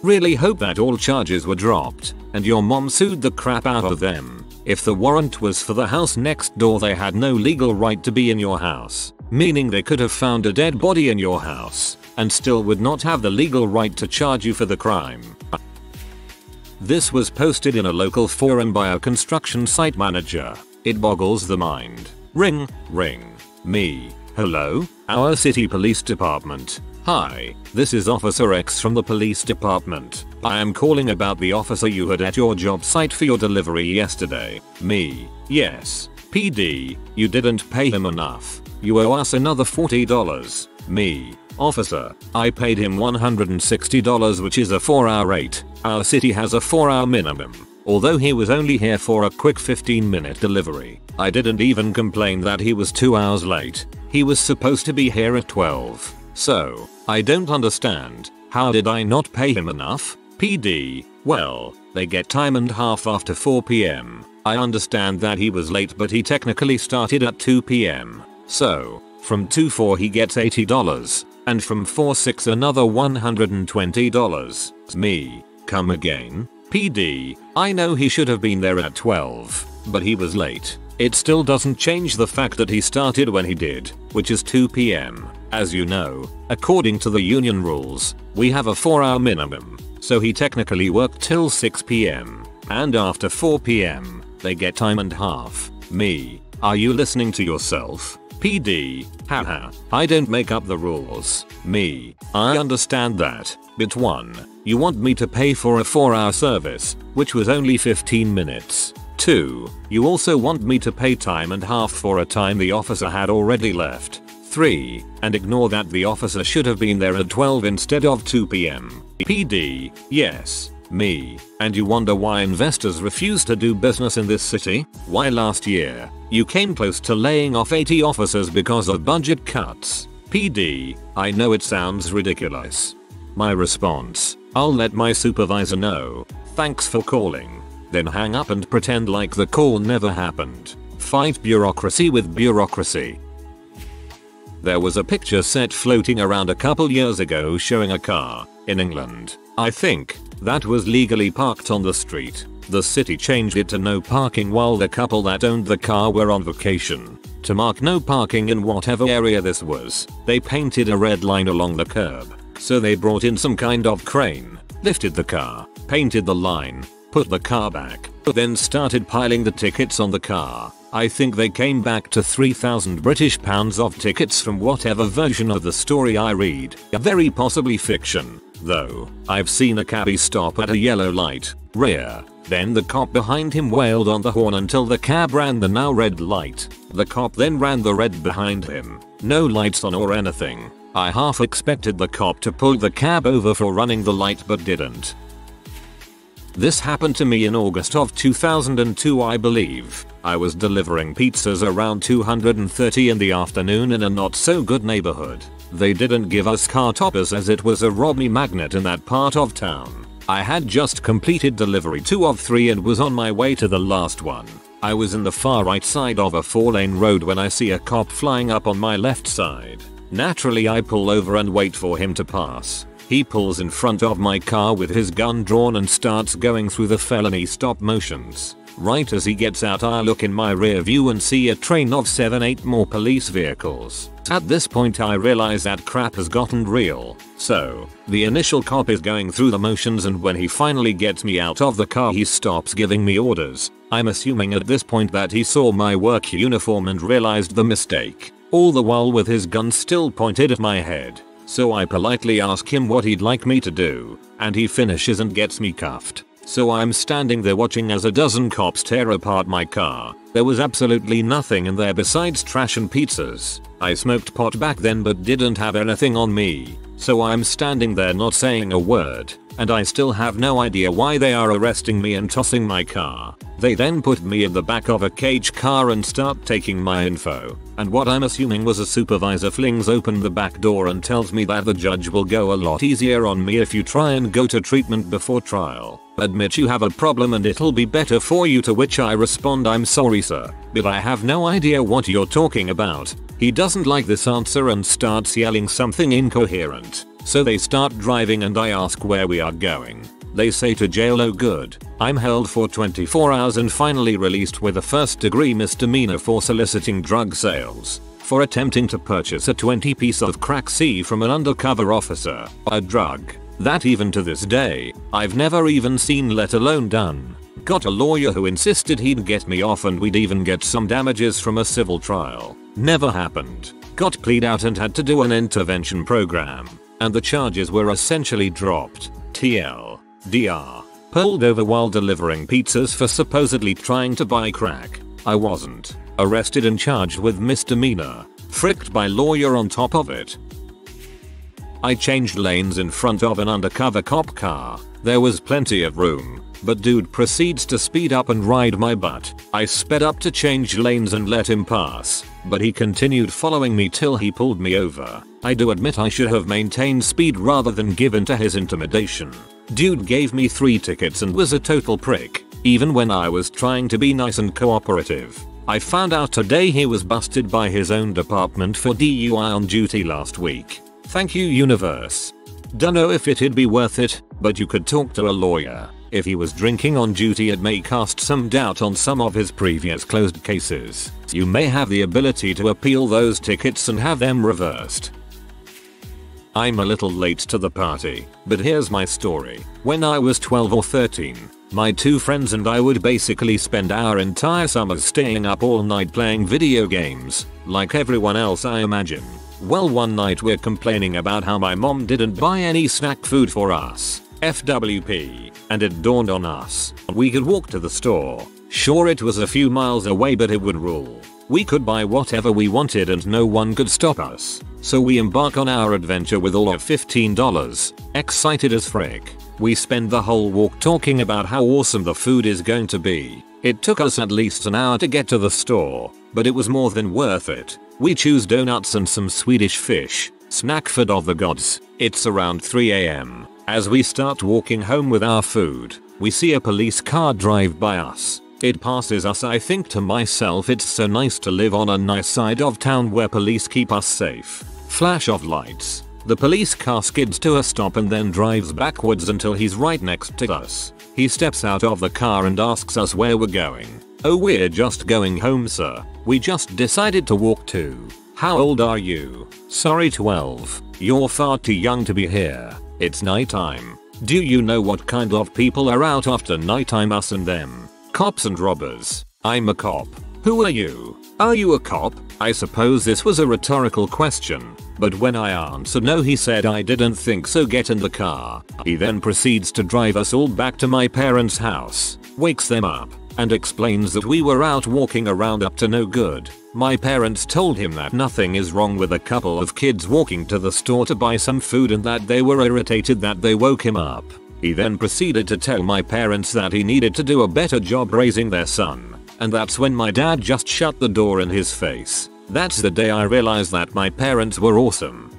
Really hope that all charges were dropped, and your mom sued the crap out of them. If the warrant was for the house next door, they had no legal right to be in your house, meaning they could have found a dead body in your house, and still would not have the legal right to charge you for the crime. This was posted in a local forum by a construction site manager. It boggles the mind. Ring, ring. Me. Hello? Our city police department. Hi, this is Officer X from the police department. I am calling about the officer you had at your job site for your delivery yesterday. Me. Yes. PD, you didn't pay him enough. You owe us another $40. Me. Officer, I paid him $160, which is a 4-hour rate. Our city has a 4-hour minimum. Although he was only here for a quick 15-minute delivery. I didn't even complain that he was 2 hours late. He was supposed to be here at 12. So, I don't understand. How did I not pay him enough? PD, well, they get time and half after 4 PM. I understand that he was late, but he technically started at 2 p.m. So, from 2:04 he gets $80, and from 4:06 another $120. Me. Come again? PD, I know he should have been there at 12, but he was late. It still doesn't change the fact that he started when he did, which is 2 p.m. As you know, according to the union rules, we have a 4-hour minimum, so he technically worked till 6 p.m. And after 4 p.m, they get time and half. Me, are you listening to yourself? PD, haha, I don't make up the rules. Me, I understand that, but 1, you want me to pay for a 4-hour service, which was only 15 minutes. 2, you also want me to pay time and half for a time the officer had already left. 3, and ignore that the officer should have been there at 12 instead of 2 p.m. PD, yes. Me, and you wonder why investors refuse to do business in this city? Why last year, you came close to laying off 80 officers because of budget cuts. PD, I know it sounds ridiculous. My response, I'll let my supervisor know. Thanks for calling. Then hang up and pretend like the call never happened. Fight bureaucracy with bureaucracy. There was a picture set floating around a couple years ago showing a car, in England, I think, that was legally parked on the street. The city changed it to no parking while the couple that owned the car were on vacation. To mark no parking in whatever area this was, they painted a red line along the curb. So they brought in some kind of crane, lifted the car, painted the line, put the car back, then started piling the tickets on the car. I think they came back to 3,000 British pounds of tickets from whatever version of the story I read. Very possibly fiction, though. I've seen a cabbie stop at a yellow light, rear. Then the cop behind him wailed on the horn until the cab ran the now red light. The cop then ran the red behind him. No lights on or anything. I half expected the cop to pull the cab over for running the light but didn't. This happened to me in August of 2002, I believe. I was delivering pizzas around 2:30 in the afternoon in a not so good neighborhood. They didn't give us car toppers as it was a robbery magnet in that part of town. I had just completed delivery 2 of 3 and was on my way to the last one. I was in the far right side of a 4-lane road when I see a cop flying up on my left side. Naturally I pull over and wait for him to pass. He pulls in front of my car with his gun drawn and starts going through the felony stop motions. Right as he gets out, I look in my rear view and see a train of 7-8 more police vehicles. At this point I realize that crap has gotten real. So, the initial cop is going through the motions, and when he finally gets me out of the car he stops giving me orders. I'm assuming at this point that he saw my work uniform and realized the mistake. All the while with his gun still pointed at my head. So I politely ask him what he'd like me to do, and he finishes and gets me cuffed. So I'm standing there watching as a dozen cops tear apart my car. There was absolutely nothing in there besides trash and pizzas. I smoked pot back then but didn't have anything on me. So I'm standing there not saying a word, and I still have no idea why they are arresting me and tossing my car. They then put me in the back of a cage car and start taking my info, and what I'm assuming was a supervisor flings open the back door and tells me that the judge will go a lot easier on me if you try and go to treatment before trial. Admit you have a problem and it'll be better for you, to which I respond, I'm sorry sir, but I have no idea what you're talking about. He doesn't like this answer and starts yelling something incoherent. So they start driving and I ask where we are going. They say to jail. Oh good. I'm held for 24 hours and finally released with a first-degree misdemeanor for soliciting drug sales, for attempting to purchase a 20-piece of crack C from an undercover officer, a drug that even to this day, I've never even seen, let alone done. Got a lawyer who insisted he'd get me off and we'd even get some damages from a civil trial. Never happened. Got plead out and had to do an intervention program, and the charges were essentially dropped. TLDR. Pulled over while delivering pizzas for supposedly trying to buy crack. I wasn't. Arrested and charged with misdemeanor. Fricked by lawyer on top of it. I changed lanes in front of an undercover cop car. There was plenty of room, but dude proceeds to speed up and ride my butt. I sped up to change lanes and let him pass, but he continued following me till he pulled me over. I do admit I should have maintained speed rather than given to his intimidation. Dude gave me 3 tickets and was a total prick. even when I was trying to be nice and cooperative. I found out today he was busted by his own department for DUI on duty last week. Thank you, universe. Dunno if it'd be worth it, but you could talk to a lawyer. If he was drinking on duty, it may cast some doubt on some of his previous closed cases. You may have the ability to appeal those tickets and have them reversed. I'm a little late to the party, but here's my story. When I was 12 or 13, my two friends and I would basically spend our entire summers staying up all night playing video games, like everyone else I imagine. Well, one night we're complaining about how my mom didn't buy any snack food for us. FWP. And it dawned on us. We could walk to the store. Sure, it was a few miles away, but it would rule. We could buy whatever we wanted and no one could stop us. So we embark on our adventure with all of $15. Excited as frick. We spend the whole walk talking about how awesome the food is going to be. It took us at least an hour to get to the store, but it was more than worth it. We choose donuts and some Swedish fish. Snack food of the gods. It's around 3 AM. As we start walking home with our food, we see a police car drive by us. It passes us. I think to myself, it's so nice to live on a nice side of town where police keep us safe. Flash of lights. The police car skids to a stop and then drives backwards until he's right next to us. He steps out of the car and asks us where we're going. Oh, we're just going home, sir. We just decided to walk too. How old are you? Sorry, 12. You're far too young to be here. It's nighttime. Do you know what kind of people are out after nighttime? Us and them. Cops and robbers. I'm a cop. Who are you? Are you a cop? I suppose this was a rhetorical question, but when I answered no, he said I didn't think so. Get in the car. He then proceeds to drive us all back to my parents' house, wakes them up, and explains that we were out walking around up to no good. My parents told him that nothing is wrong with a couple of kids walking to the store to buy some food and that they were irritated that they woke him up. He then proceeded to tell my parents that he needed to do a better job raising their son, and that's when my dad just shut the door in his face. That's the day I realized that my parents were awesome.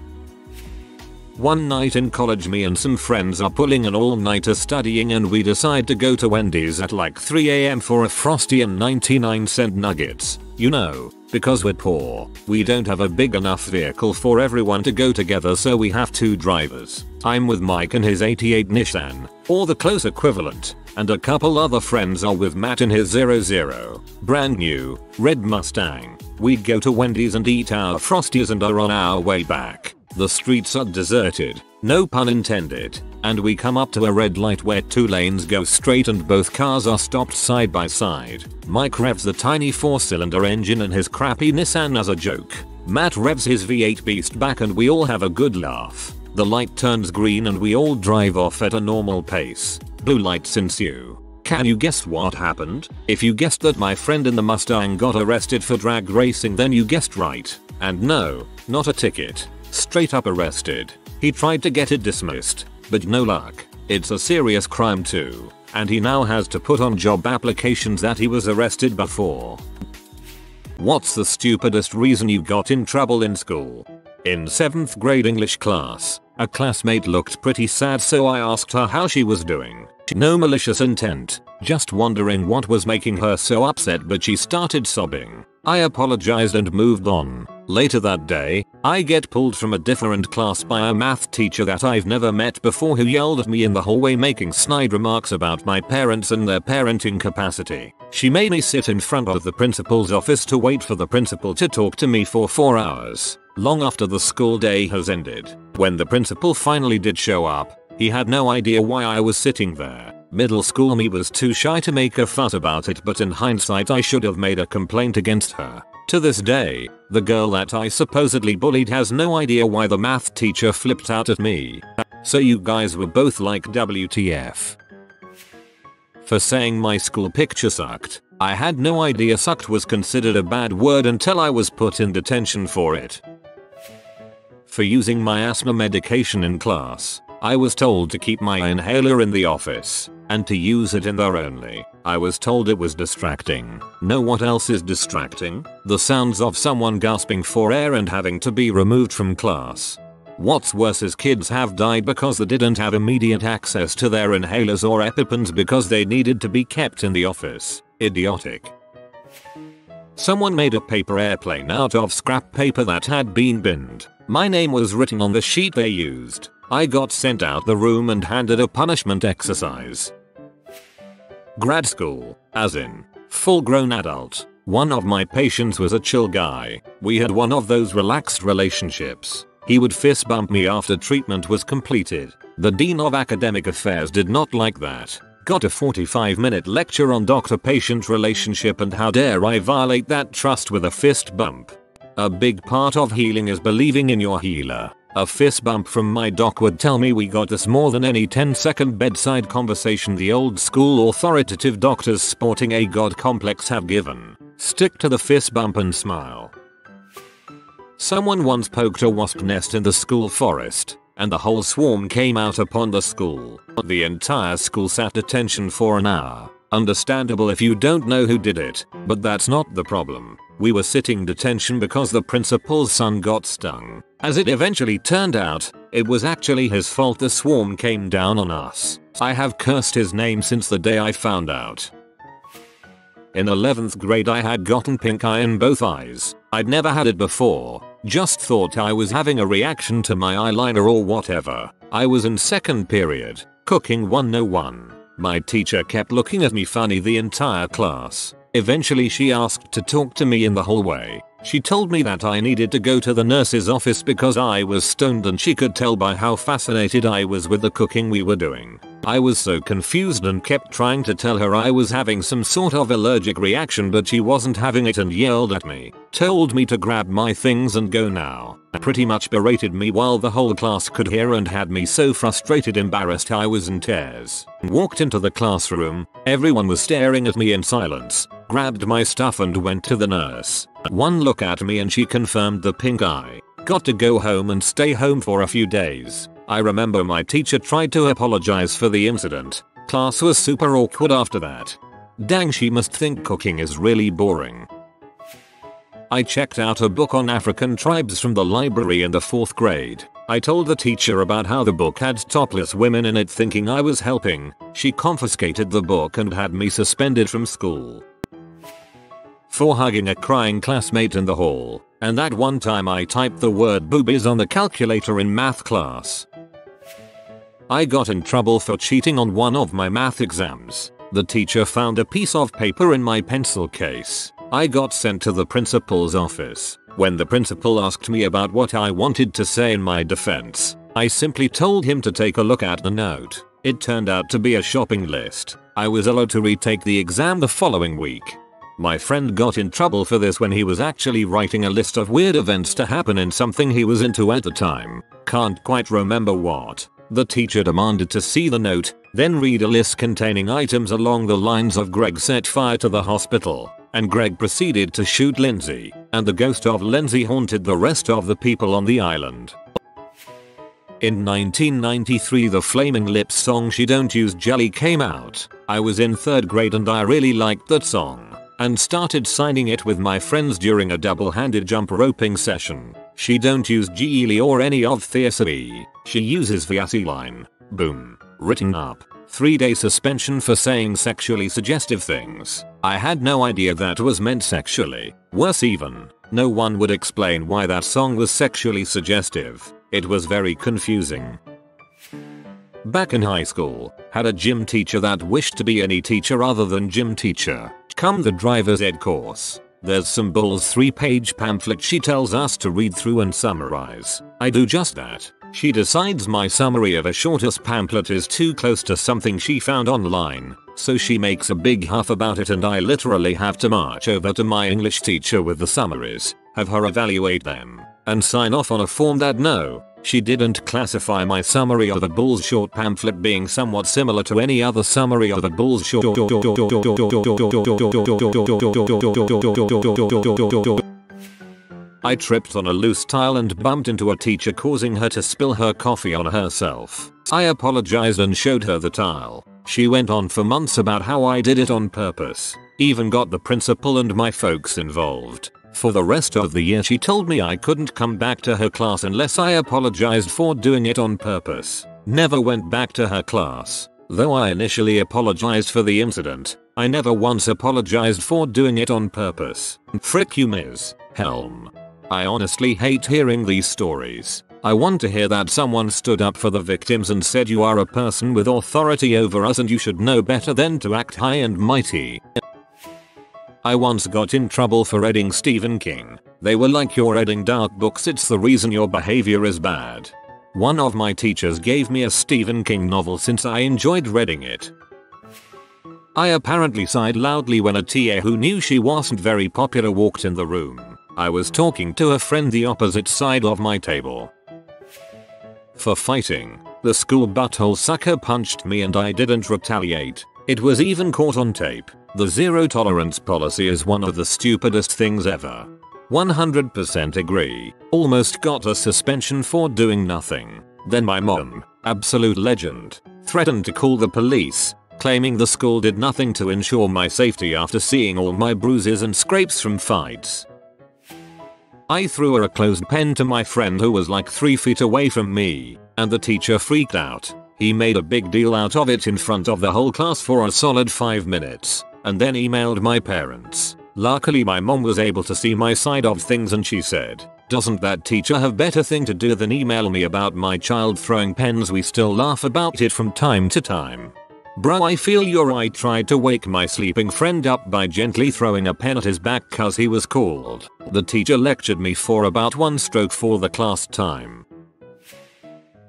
One night in college, me and some friends are pulling an all-nighter studying and we decide to go to Wendy's at like 3 AM for a Frosty and 99-cent nuggets. You know, because we're poor, we don't have a big enough vehicle for everyone to go together, so we have two drivers. I'm with Mike in his 88 Nissan, or the close equivalent, and a couple other friends are with Matt in his 00, brand new, red Mustang. We go to Wendy's and eat our Frosties and are on our way back. The streets are deserted, no pun intended, and we come up to a red light where two lanes go straight and both cars are stopped side by side. Mike revs the tiny 4-cylinder engine in his crappy Nissan as a joke. Matt revs his V8 beast back and we all have a good laugh. The light turns green and we all drive off at a normal pace. Blue lights ensue. Can you guess what happened? If you guessed that my friend in the Mustang got arrested for drag racing, then you guessed right. And no, not a ticket. Straight up arrested. He tried to get it dismissed, but no luck. It's a serious crime too, and he now has to put on job applications that he was arrested before. What's the stupidest reason you got in trouble in school? In 7th grade English class, a classmate looked pretty sad, so I asked her how she was doing. No malicious intent, just wondering what was making her so upset, but she started sobbing. I apologized and moved on. Later that day, I get pulled from a different class by a math teacher that I've never met before, who yelled at me in the hallway making snide remarks about my parents and their parenting capacity. She made me sit in front of the principal's office to wait for the principal to talk to me for 4 hours, long after the school day has ended. When the principal finally did show up, he had no idea why I was sitting there. Middle school me was too shy to make a fuss about it, but in hindsight I should have made a complaint against her. To this day, the girl that I supposedly bullied has no idea why the math teacher flipped out at me. So you guys were both like WTF. For saying my school picture sucked. I had no idea sucked was considered a bad word until I was put in detention for it. For using my asthma medication in class. I was told to keep my inhaler in the office, and to use it in there only. I was told it was distracting. Know what else is distracting? The sounds of someone gasping for air and having to be removed from class. What's worse is kids have died because they didn't have immediate access to their inhalers or EpiPens because they needed to be kept in the office. Idiotic. Someone made a paper airplane out of scrap paper that had been binned. My name was written on the sheet they used. I got sent out the room and handed a punishment exercise. Grad school, as in full grown adult. One of my patients was a chill guy. We had one of those relaxed relationships. He would fist bump me after treatment was completed. The Dean of Academic Affairs did not like that. Got a 45-minute lecture on doctor-patient relationship and how dare I violate that trust with a fist bump. A big part of healing is believing in your healer. A fist bump from my doc would tell me we got this more than any 10-second bedside conversation the old school authoritative doctors sporting a god complex have given. Stick to the fist bump and smile. Someone once poked a wasp nest in the school forest, and the whole swarm came out upon the school. The entire school sat attention for an hour. Understandable if you don't know who did it, but that's not the problem. We were sitting detention because the principal's son got stung. As it eventually turned out, it was actually his fault the swarm came down on us. I have cursed his name since the day I found out. In 11th grade I had gotten pink eye in both eyes. I'd never had it before. Just thought I was having a reaction to my eyeliner or whatever. I was in second period, cooking 101. My teacher kept looking at me funny the entire class. Eventually she asked to talk to me in the hallway. She told me that I needed to go to the nurse's office because I was stoned and she could tell by how fascinated I was with the cooking we were doing. I was so confused and kept trying to tell her I was having some sort of allergic reaction but she wasn't having it and yelled at me. Told me to grab my things and go now. Pretty much berated me while the whole class could hear and had me so frustrated embarrassed I was in tears. Walked into the classroom, everyone was staring at me in silence. Grabbed my stuff and went to the nurse. One look at me and she confirmed the pink eye. Got to go home and stay home for a few days. I remember my teacher tried to apologize for the incident. Class was super awkward after that. Dang, she must think cooking is really boring. I checked out a book on African tribes from the library in the 4th grade. I told the teacher about how the book had topless women in it thinking I was helping. She confiscated the book and had me suspended from school for hugging a crying classmate in the hall. And that one time I typed the word boobies on the calculator in math class. I got in trouble for cheating on one of my math exams. The teacher found a piece of paper in my pencil case. I got sent to the principal's office. When the principal asked me about what I wanted to say in my defense, I simply told him to take a look at the note. It turned out to be a shopping list. I was allowed to retake the exam the following week. My friend got in trouble for this when he was actually writing a list of weird events to happen in something he was into at the time. Can't quite remember what. The teacher demanded to see the note, then read a list containing items along the lines of Greg set fire to the hospital, and Greg proceeded to shoot Lindsay, and the ghost of Lindsay haunted the rest of the people on the island. In 1993 the Flaming Lips song She Don't Use Jelly came out. I was in 3rd grade and I really liked that song, and started signing it with my friends during a double-handed jump roping session. She don't use Geely or any of Theasabe. She uses Vaseline. Boom. Written up. 3-day suspension for saying sexually suggestive things. I had no idea that was meant sexually. Worse even, no one would explain why that song was sexually suggestive. It was very confusing. Back in high school, had a gym teacher that wished to be any teacher other than gym teacher. Come the driver's ed course. There's some bull's 3-page pamphlet she tells us to read through and summarize. I do just that. She decides my summary of a shortest pamphlet is too close to something she found online, so she makes a big huff about it and I literally have to march over to my English teacher with the summaries, have her evaluate them, and sign off on a form that no, she didn't classify my summary of a bull's short pamphlet being somewhat similar to any other summary of a bull's short. I tripped on a loose tile and bumped into a teacher causing her to spill her coffee on herself. I apologized and showed her the tile. She went on for months about how I did it on purpose. Even got the principal and my folks involved. For the rest of the year she told me I couldn't come back to her class unless I apologized for doing it on purpose. Never went back to her class. Though I initially apologized for the incident, I never once apologized for doing it on purpose. Frick you, Ms. Helm. I honestly hate hearing these stories. I want to hear that someone stood up for the victims and said you are a person with authority over us and you should know better than to act high and mighty. I once got in trouble for reading Stephen King. They were like, you're reading dark books, it's the reason your behavior is bad. One of my teachers gave me a Stephen King novel since I enjoyed reading it. I apparently sighed loudly when a TA who knew she wasn't very popular walked in the room. I was talking to a friend the opposite side of my table. For fighting, the school butthole sucker punched me and I didn't retaliate. It was even caught on tape. The zero tolerance policy is one of the stupidest things ever. 100% agree. Almost got a suspension for doing nothing. Then my mom, absolute legend, threatened to call the police, claiming the school did nothing to ensure my safety after seeing all my bruises and scrapes from fights. I threw a closed pen to my friend who was like 3 feet away from me, and the teacher freaked out. He made a big deal out of it in front of the whole class for a solid 5 minutes, and then emailed my parents. Luckily my mom was able to see my side of things and she said, "Doesn't that teacher have better thing to do than email me about my child throwing pens?" We still laugh about it from time to time. Bro, I feel you're right. Tried to wake my sleeping friend up by gently throwing a pen at his back cause he was cold. The teacher lectured me for about 1 stroke for the class time.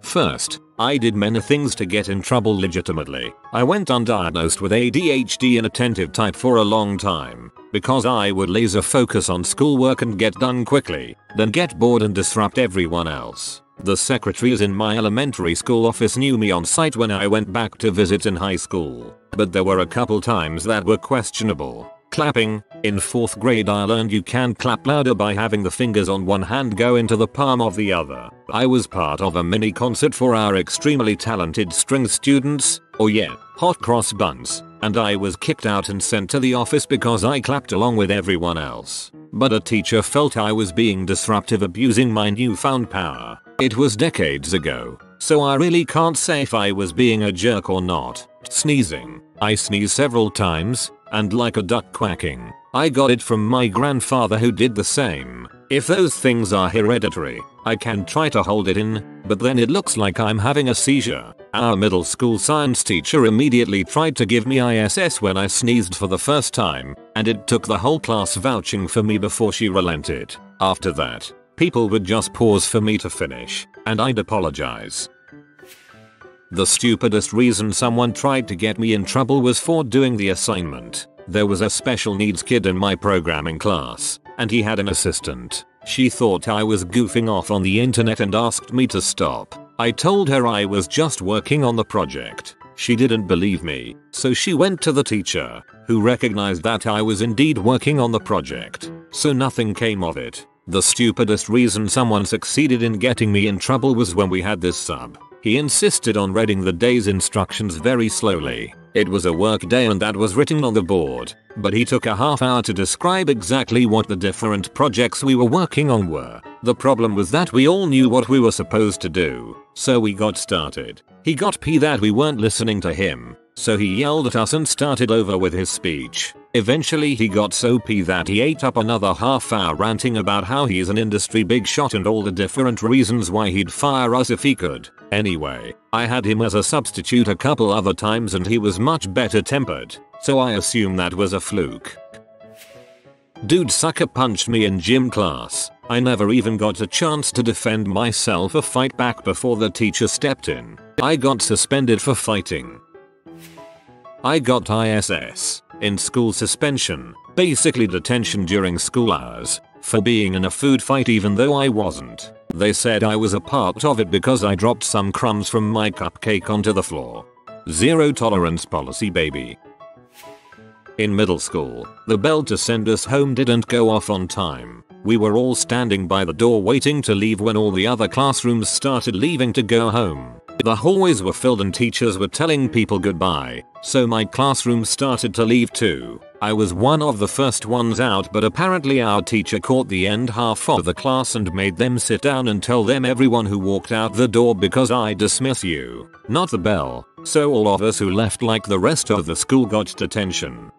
First, I did many things to get in trouble legitimately. I went undiagnosed with ADHD inattentive type for a long time, because I would laser focus on schoolwork and get done quickly, then get bored and disrupt everyone else. The secretaries in my elementary school office knew me on sight when I went back to visit in high school, but there were a couple times that were questionable. Clapping. In 4th grade I learned you can clap louder by having the fingers on one hand go into the palm of the other. I was part of a mini concert for our extremely talented string students, hot cross buns, and I was kicked out and sent to the office because I clapped along with everyone else. But a teacher felt I was being disruptive, abusing my newfound power. It was decades ago, so I really can't say if I was being a jerk or not. Sneezing. I sneezed several times, and like a duck quacking. I got it from my grandfather who did the same. If those things are hereditary, I can try to hold it in, but then it looks like I'm having a seizure. Our middle school science teacher immediately tried to give me ISS when I sneezed for the first time, and it took the whole class vouching for me before she relented. After that, people would just pause for me to finish, and I'd apologize. The stupidest reason someone tried to get me in trouble was for doing the assignment. There was a special needs kid in my programming class, and he had an assistant. She thought I was goofing off on the internet and asked me to stop. I told her I was just working on the project. She didn't believe me, so she went to the teacher, who recognized that I was indeed working on the project. So nothing came of it. The stupidest reason someone succeeded in getting me in trouble was when we had this sub. He insisted on reading the day's instructions very slowly. It was a work day and that was written on the board, but he took a half hour to describe exactly what the different projects we were working on were. The problem was that we all knew what we were supposed to do, so we got started. He got pissed that we weren't listening to him, so he yelled at us and started over with his speech. Eventually he got so pissed that he ate up another half hour ranting about how he's an industry big shot and all the different reasons why he'd fire us if he could. Anyway, I had him as a substitute a couple other times and he was much better tempered, so I assume that was a fluke. Dude sucker punched me in gym class. I never even got a chance to defend myself or fight back before the teacher stepped in. I got suspended for fighting. I got ISS, in school suspension, basically detention during school hours, for being in a food fight even though I wasn't. They said I was a part of it because I dropped some crumbs from my cupcake onto the floor. Zero tolerance policy, baby. In middle school, the bell to send us home didn't go off on time. We were all standing by the door waiting to leave when all the other classrooms started leaving to go home. The hallways were filled and teachers were telling people goodbye, so my classroom started to leave too. I was one of the first ones out, but apparently our teacher caught the end half of the class and made them sit down and tell them everyone who walked out the door because I dismiss you, not the bell. So all of us who left like the rest of the school got detention.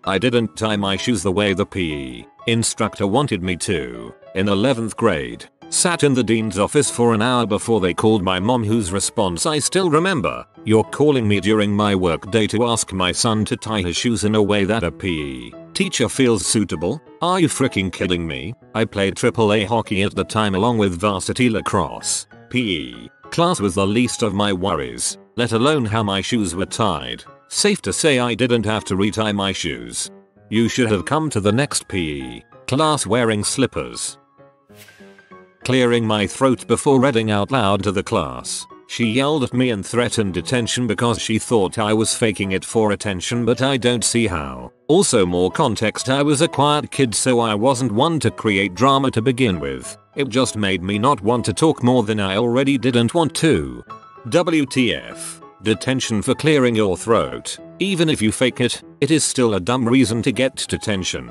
I didn't tie my shoes the way the PE instructor wanted me to. In 11th grade, sat in the dean's office for an hour before they called my mom, whose response I still remember. "You're calling me during my work day to ask my son to tie his shoes in a way that a PE teacher feels suitable? Are you freaking kidding me?" I played AAA hockey at the time along with varsity lacrosse. PE class was the least of my worries, let alone how my shoes were tied. Safe to say I didn't have to retie my shoes. You should have come to the next PE class wearing slippers. Clearing my throat before reading out loud to the class, she yelled at me and threatened detention because she thought I was faking it for attention, but I don't see how. Also, more context, I was a quiet kid, so I wasn't one to create drama to begin with. It just made me not want to talk more than I already didn't want to. WTF. Detention for clearing your throat. Even if you fake it, it is still a dumb reason to get detention.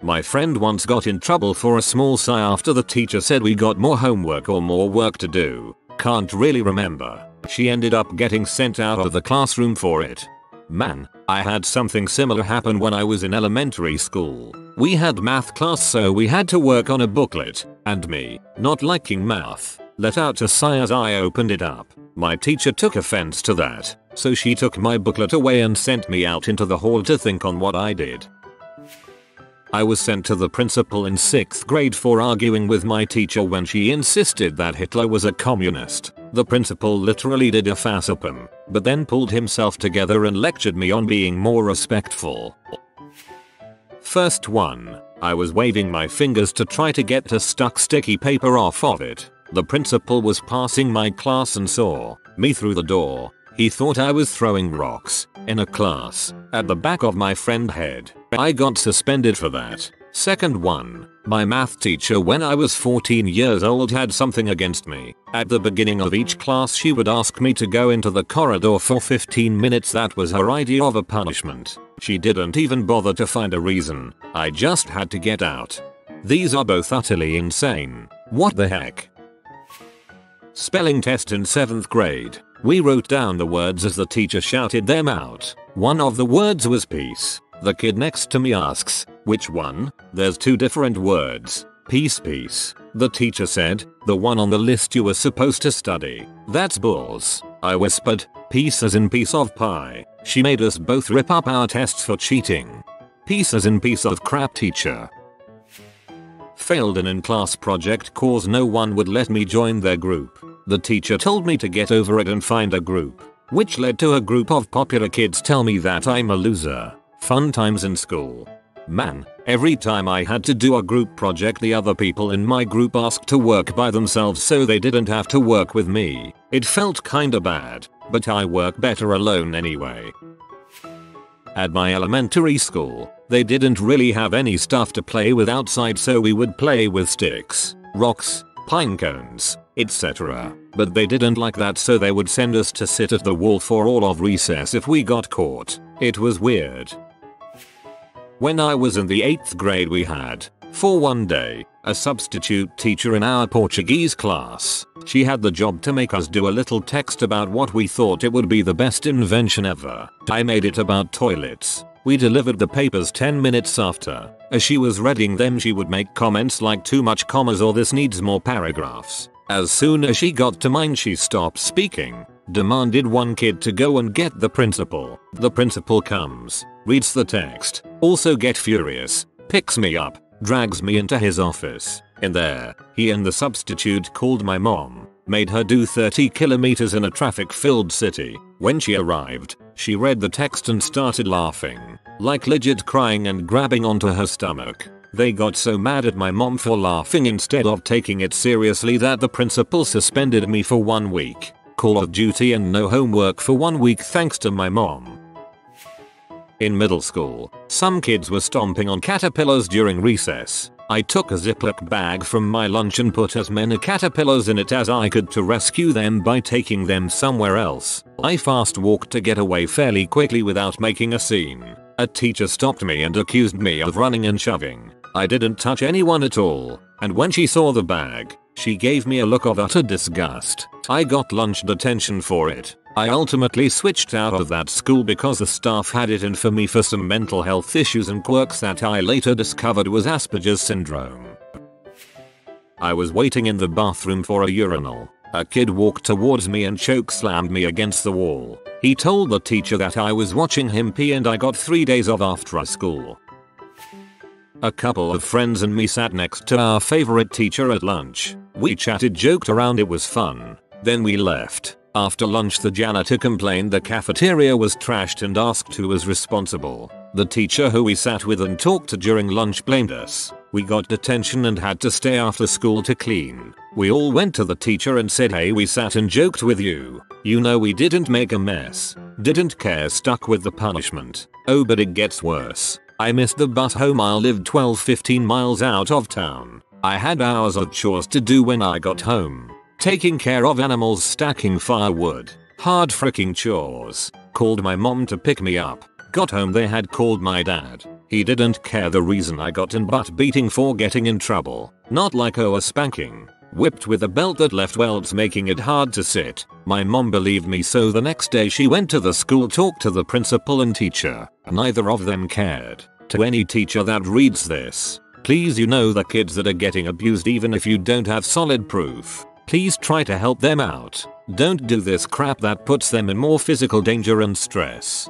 My friend once got in trouble for a small sigh after the teacher said we got more homework or more work to do. Can't really remember. She ended up getting sent out of the classroom for it. Man, I had something similar happen when I was in elementary school. We had math class, so we had to work on a booklet, and me, not liking math, let out a sigh as I opened it up. My teacher took offense to that, so she took my booklet away and sent me out into the hall to think on what I did. I was sent to the principal in 6th grade for arguing with my teacher when she insisted that Hitler was a communist. The principal literally did a facepalm, but then pulled himself together and lectured me on being more respectful. First one, I was waving my fingers to try to get the stuck sticky paper off of it. The principal was passing my class and saw me through the door. He thought I was throwing rocks in a class at the back of my friend's head. I got suspended for that. Second one, my math teacher when I was 14 years old had something against me. At the beginning of each class she would ask me to go into the corridor for 15 minutes. That was her idea of a punishment. She didn't even bother to find a reason. I just had to get out. These are both utterly insane. What the heck? Spelling test in 7th grade. We wrote down the words as the teacher shouted them out. One of the words was peace. The kid next to me asks, which one? There's two different words. Peace, peace. The teacher said, the one on the list you were supposed to study. That's bulls. I whispered, peace as in piece of pie. She made us both rip up our tests for cheating. Peace as in piece of crap, teacher. Failed an in-class project cause no one would let me join their group. The teacher told me to get over it and find a group, which led to a group of popular kids tell me that I'm a loser. Fun times in school. Man, every time I had to do a group project, the other people in my group asked to work by themselves so they didn't have to work with me. It felt kinda bad, but I work better alone anyway. At my elementary school, they didn't really have any stuff to play with outside, so we would play with sticks, rocks, pine cones, etc. But they didn't like that, so they would send us to sit at the wall for all of recess if we got caught. It was weird. When I was in the 8th grade we had, for one day, a substitute teacher in our Portuguese class. She had the job to make us do a little text about what we thought it would be the best invention ever. I made it about toilets. We delivered the papers 10 minutes after. As she was reading them she would make comments like too much commas or this needs more paragraphs. As soon as she got to mine she stopped speaking, demanded one kid to go and get the principal. The principal comes, reads the text, also get furious, picks me up, drags me into his office. In there, he and the substitute called my mom, made her do 30 kilometers in a traffic-filled city. When she arrived, she read the text and started laughing, like legit crying and grabbing onto her stomach. They got so mad at my mom for laughing instead of taking it seriously that the principal suspended me for 1 week. Call of Duty and no homework for 1 week thanks to my mom. In middle school, some kids were stomping on caterpillars during recess. I took a Ziploc bag from my lunch and put as many caterpillars in it as I could to rescue them by taking them somewhere else. I fast walked to get away fairly quickly without making a scene. A teacher stopped me and accused me of running and shoving. I didn't touch anyone at all, and when she saw the bag, she gave me a look of utter disgust. I got lunch detention for it. I ultimately switched out of that school because the staff had it in for me for some mental health issues and quirks that I later discovered was Asperger's syndrome. I was waiting in the bathroom for a urinal. A kid walked towards me and chokeslammed me against the wall. He told the teacher that I was watching him pee and I got 3 days off after school. A couple of friends and me sat next to our favorite teacher at lunch. We chatted, joked around, it was fun. Then we left. After lunch the janitor complained the cafeteria was trashed and asked who was responsible. The teacher who we sat with and talked to during lunch blamed us. We got detention and had to stay after school to clean. We all went to the teacher and said, hey, we sat and joked with you. You know we didn't make a mess. Didn't care, stuck with the punishment. Oh, but it gets worse. I missed the bus home. I lived 12-15 miles out of town. I had hours of chores to do when I got home. Taking care of animals, stacking firewood. Hard fricking chores. Called my mom to pick me up. Got home, they had called my dad. He didn't care the reason I got in butt beating for getting in trouble. Not like a spanking. Whipped with a belt that left welts making it hard to sit. My mom believed me, so the next day she went to the school, talked to the principal and teacher. Neither of them cared. To any teacher that reads this, please, you know the kids that are getting abused, even if you don't have solid proof. Please try to help them out. Don't do this crap that puts them in more physical danger and stress.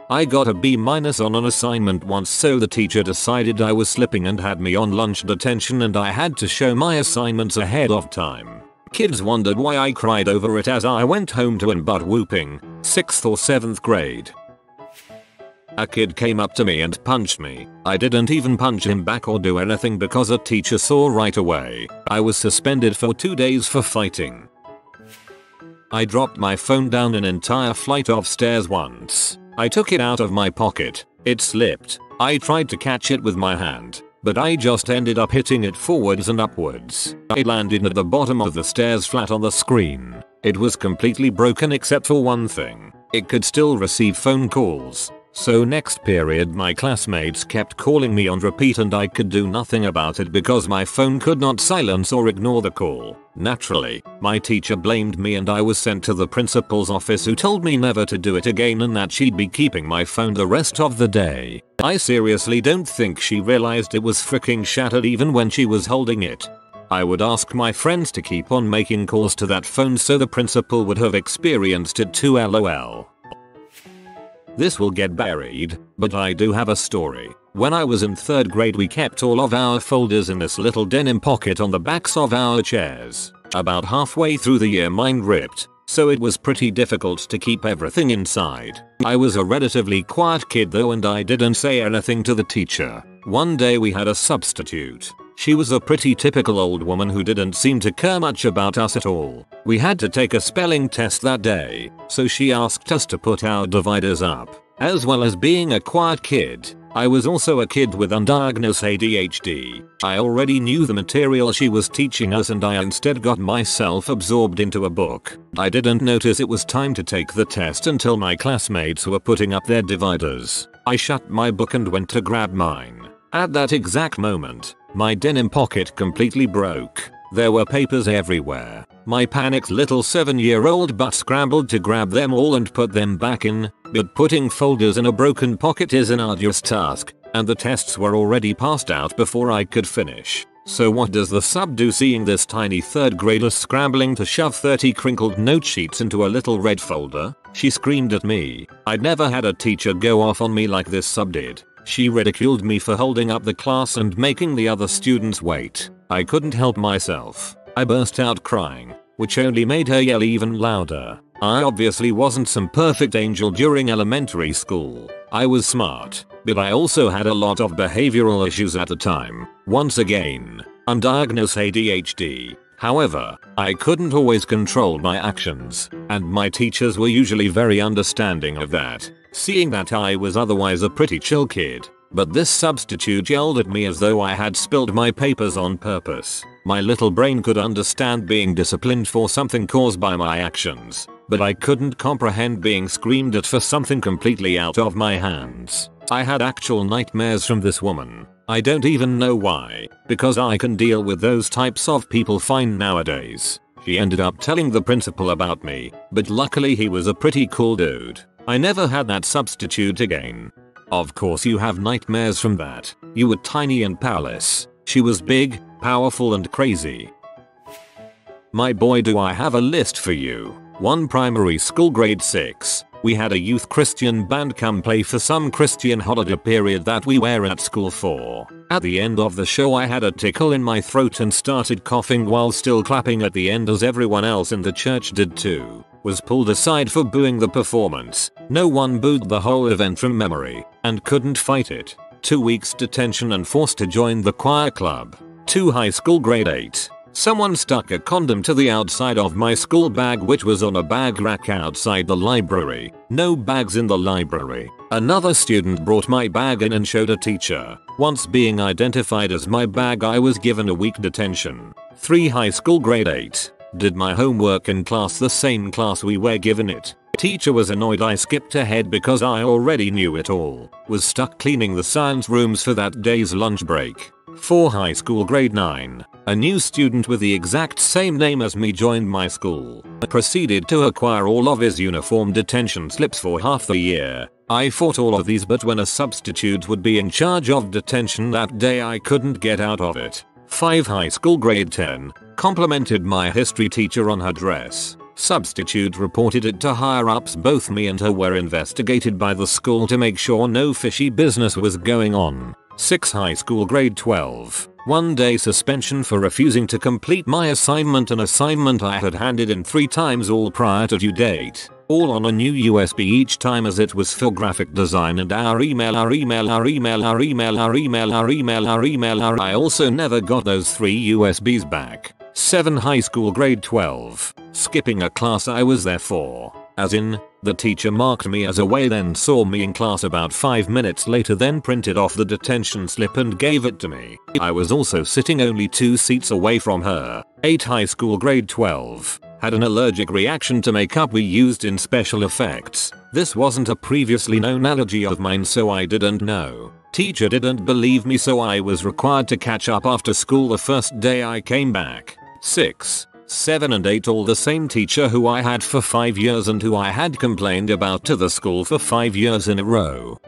I got a B- on an assignment once, so the teacher decided I was slipping and had me on lunch detention and I had to show my assignments ahead of time. Kids wondered why I cried over it as I went home to and butt whooping. 6th or 7th grade. A kid came up to me and punched me. I didn't even punch him back or do anything because a teacher saw right away. I was suspended for 2 days for fighting. I dropped my phone down an entire flight of stairs once. I took it out of my pocket. It slipped. I tried to catch it with my hand, but I just ended up hitting it forwards and upwards. It landed at the bottom of the stairs flat on the screen. It was completely broken except for one thing. It could still receive phone calls. So next period my classmates kept calling me on repeat and I could do nothing about it because my phone could not silence or ignore the call. Naturally, my teacher blamed me and I was sent to the principal's office, who told me never to do it again and that she'd be keeping my phone the rest of the day. I seriously don't think she realized it was freaking shattered even when she was holding it. I would ask my friends to keep on making calls to that phone so the principal would have experienced it too, lol. This will get buried, but I do have a story. When I was in 3rd grade we kept all of our folders in this little denim pocket on the backs of our chairs. About halfway through the year mine ripped, so it was pretty difficult to keep everything inside. I was a relatively quiet kid though and I didn't say anything to the teacher. One day we had a substitute. She was a pretty typical old woman who didn't seem to care much about us at all. We had to take a spelling test that day, so she asked us to put our dividers up. As well as being a quiet kid, I was also a kid with undiagnosed ADHD. I already knew the material she was teaching us and I instead got myself absorbed into a book. I didn't notice it was time to take the test until my classmates were putting up their dividers. I shut my book and went to grab mine. At that exact moment, my denim pocket completely broke. There were papers everywhere. My panicked little 7-year-old butt scrambled to grab them all and put them back in, but putting folders in a broken pocket is an arduous task, and the tests were already passed out before I could finish. So what does the sub do seeing this tiny 3rd grader scrambling to shove 30 crinkled note sheets into a little red folder? She screamed at me. I'd never had a teacher go off on me like this sub did. She ridiculed me for holding up the class and making the other students wait. I couldn't help myself. I burst out crying, which only made her yell even louder. I obviously wasn't some perfect angel during elementary school. I was smart, but I also had a lot of behavioral issues at the time. Once again, undiagnosed ADHD. However, I couldn't always control my actions, and my teachers were usually very understanding of that. Seeing that I was otherwise a pretty chill kid, but this substitute yelled at me as though I had spilled my papers on purpose. My little brain could understand being disciplined for something caused by my actions, but I couldn't comprehend being screamed at for something completely out of my hands. I had actual nightmares from this woman. I don't even know why, because I can deal with those types of people fine nowadays. She ended up telling the principal about me, but luckily he was a pretty cool dude. I never had that substitute again. Of course you have nightmares from that. You were tiny and powerless. She was big, powerful and crazy. My boy, do I have a list for you. One primary school, grade 6. We had a youth Christian band come play for some Christian holiday period that we were at school for. At the end of the show I had a tickle in my throat and started coughing while still clapping at the end as everyone else in the church did too. Was pulled aside for booing the performance. No one booed the whole event from memory and couldn't fight it. 2 weeks detention and forced to join the choir club. 2 high school, grade 8. Someone stuck a condom to the outside of my school bag, which was on a bag rack outside the library. No bags in the library. Another student brought my bag in and showed a teacher. Once being identified as my bag, I was given a week detention. 3 high school, grade 8. Did my homework in class, the same class we were given it. Teacher was annoyed I skipped ahead because I already knew it all. Was stuck cleaning the science rooms for that day's lunch break. 4 high school, grade 9. A new student with the exact same name as me joined my school. Proceeded to acquire all of his uniform detention slips for half the year. I fought all of these, but when a substitute would be in charge of detention that day I couldn't get out of it. 5 high school, grade 10. Complimented my history teacher on her dress. Substitute reported it to higher ups. Both me and her were investigated by the school to make sure no fishy business was going on. 6 high school, grade 12. 1 day suspension for refusing to complete my assignment, an assignment I had handed in 3 times all prior to due date. All on a new USB each time as it was for graphic design, and I also never got those 3 USBs back. 7 high school, grade 12. Skipping a class I was there for. As in, the teacher marked me as away, then saw me in class about 5 minutes later, then printed off the detention slip and gave it to me. I was also sitting only 2 seats away from her. 8 high school, grade 12. Had an allergic reaction to makeup we used in special effects. This wasn't a previously known allergy of mine, so I didn't know. Teacher didn't believe me, so I was required to catch up after school the first day I came back. 6, 7 and 8 all the same teacher who I had for 5 years and who I had complained about to the school for 5 years in a row.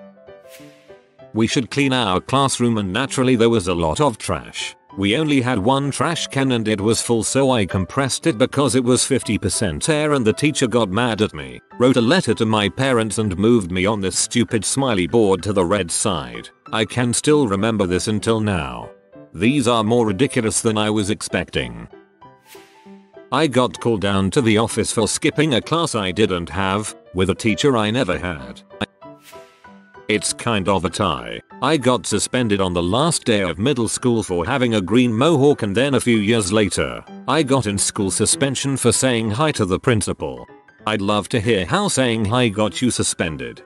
We should clean our classroom and naturally there was a lot of trash. We only had 1 trash can and it was full, so I compressed it because it was 50% air, and the teacher got mad at me, wrote a letter to my parents and moved me on this stupid smiley board to the red side. I can still remember this until now. These are more ridiculous than I was expecting. I got called down to the office for skipping a class I didn't have, with a teacher I never had. It's kind of a tie. I got suspended on the last day of middle school for having a green mohawk, and then a few years later, I got in school suspension for saying hi to the principal. I'd love to hear how saying hi got you suspended.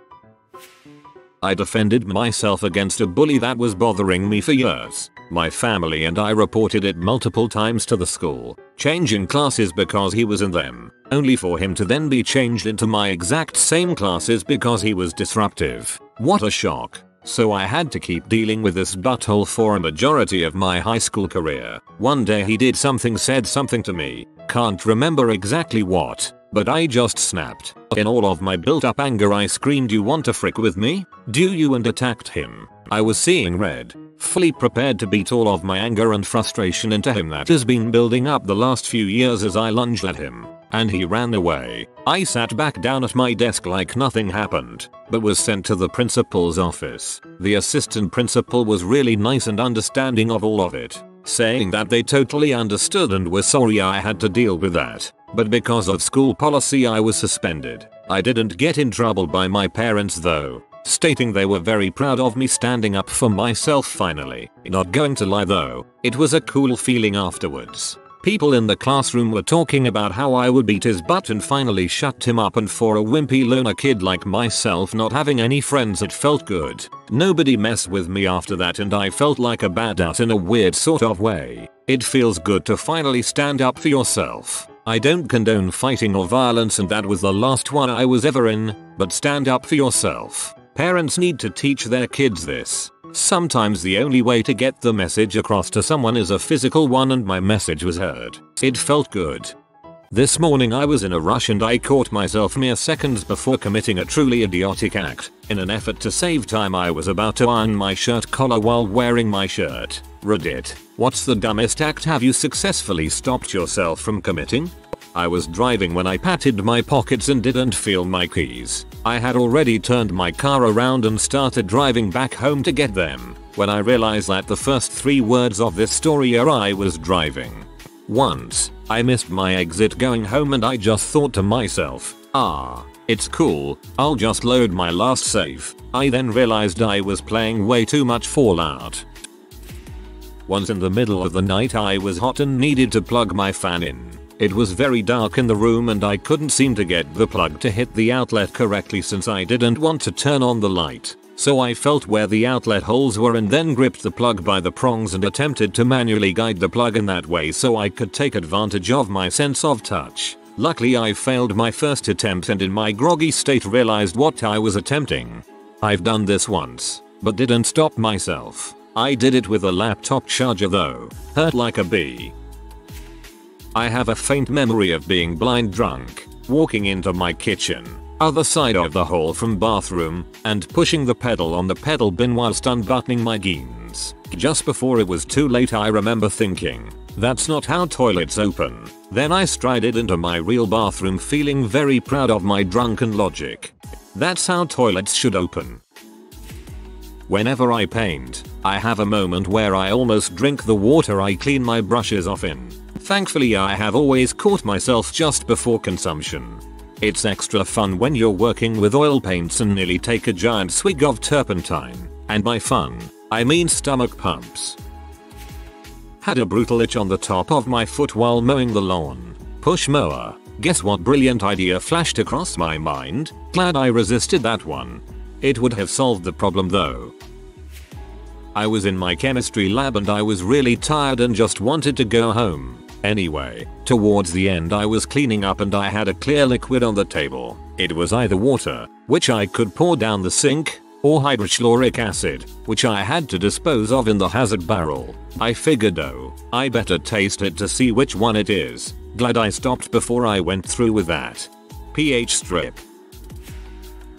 I defended myself against a bully that was bothering me for years. My family and I reported it multiple times to the school, changing classes because he was in them, only for him to then be changed into my exact same classes because he was disruptive. What a shock. So I had to keep dealing with this butthole for a majority of my high school career. One day he did something, said something to me, can't remember exactly what, but I just snapped. In all of my built up anger I screamed, "You want to frick with me? Do you?" and attacked him. I was seeing red, fully prepared to beat all of my anger and frustration into him that has been building up the last few years as I lunged at him, and he ran away. I sat back down at my desk like nothing happened, but was sent to the principal's office. The assistant principal was really nice and understanding of all of it, saying that they totally understood and were sorry I had to deal with that, but because of school policy I was suspended. I didn't get in trouble by my parents though, stating they were very proud of me standing up for myself finally. Not going to lie though, it was a cool feeling afterwards. People in the classroom were talking about how I would beat his butt and finally shut him up, and for a wimpy loner kid like myself not having any friends, it felt good. Nobody messed with me after that and I felt like a badass in a weird sort of way. It feels good to finally stand up for yourself. I don't condone fighting or violence and that was the last one I was ever in, but stand up for yourself. Parents need to teach their kids this. Sometimes the only way to get the message across to someone is a physical one, and my message was heard. It felt good. This morning I was in a rush and I caught myself mere seconds before committing a truly idiotic act. In an effort to save time, I was about to iron my shirt collar while wearing my shirt. Reddit. What's the dumbest act have you successfully stopped yourself from committing? I was driving when I patted my pockets and didn't feel my keys. I had already turned my car around and started driving back home to get them, when I realized that the first 3 words of this story are I was driving. Once, I missed my exit going home and I just thought to myself, it's cool, I'll just load my last save. I then realized I was playing way too much Fallout. Once in the middle of the night I was hot and needed to plug my fan in. It was very dark in the room and I couldn't seem to get the plug to hit the outlet correctly since I didn't want to turn on the light. So I felt where the outlet holes were and then gripped the plug by the prongs and attempted to manually guide the plug in that way so I could take advantage of my sense of touch. Luckily I failed my first attempt and in my groggy state realized what I was attempting. I've done this once, but didn't stop myself. I did it with a laptop charger though. Hurt like a bee. I have a faint memory of being blind drunk, walking into my kitchen, other side of the hall from bathroom, and pushing the pedal on the pedal bin whilst unbuttoning my jeans. Just before it was too late I remember thinking, that's not how toilets open. Then I strided into my real bathroom feeling very proud of my drunken logic. That's how toilets should open. Whenever I paint, I have a moment where I almost drink the water I clean my brushes off in. Thankfully I have always caught myself just before consumption. It's extra fun when you're working with oil paints and nearly take a giant swig of turpentine. And by fun, I mean stomach pumps. Had a brutal itch on the top of my foot while mowing the lawn. Push mower. Guess what brilliant idea flashed across my mind? Glad I resisted that one. It would have solved the problem though. I was in my chemistry lab and I was really tired and just wanted to go home. Anyway, towards the end I was cleaning up and I had a clear liquid on the table. It was either water, which I could pour down the sink, or hydrochloric acid, which I had to dispose of in the hazard barrel. I figured I better taste it to see which one it is. Glad I stopped before I went through with that. pH strip.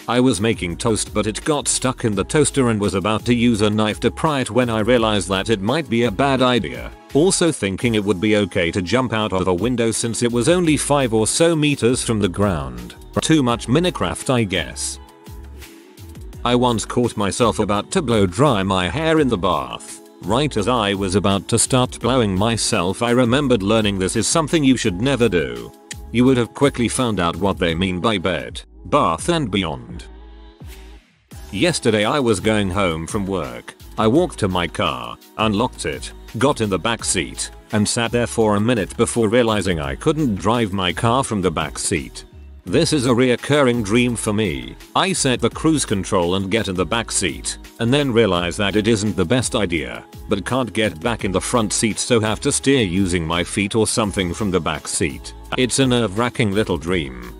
I was making toast but it got stuck in the toaster and was about to use a knife to pry it when I realized that it might be a bad idea. Also thinking it would be okay to jump out of a window since it was only 5 or so meters from the ground. Too much Minecraft I guess. I once caught myself about to blow dry my hair in the bath. Right as I was about to start blowing myself I remembered learning this is something you should never do. You would have quickly found out what they mean by bed, bath and beyond. Yesterday I was going home from work. I walked to my car, unlocked it, got in the back seat, and sat there for a minute before realizing I couldn't drive my car from the back seat. This is a reoccurring dream for me. I set the cruise control and get in the back seat, and then realize that it isn't the best idea, but can't get back in the front seat so have to steer using my feet or something from the back seat. It's a nerve-wracking little dream.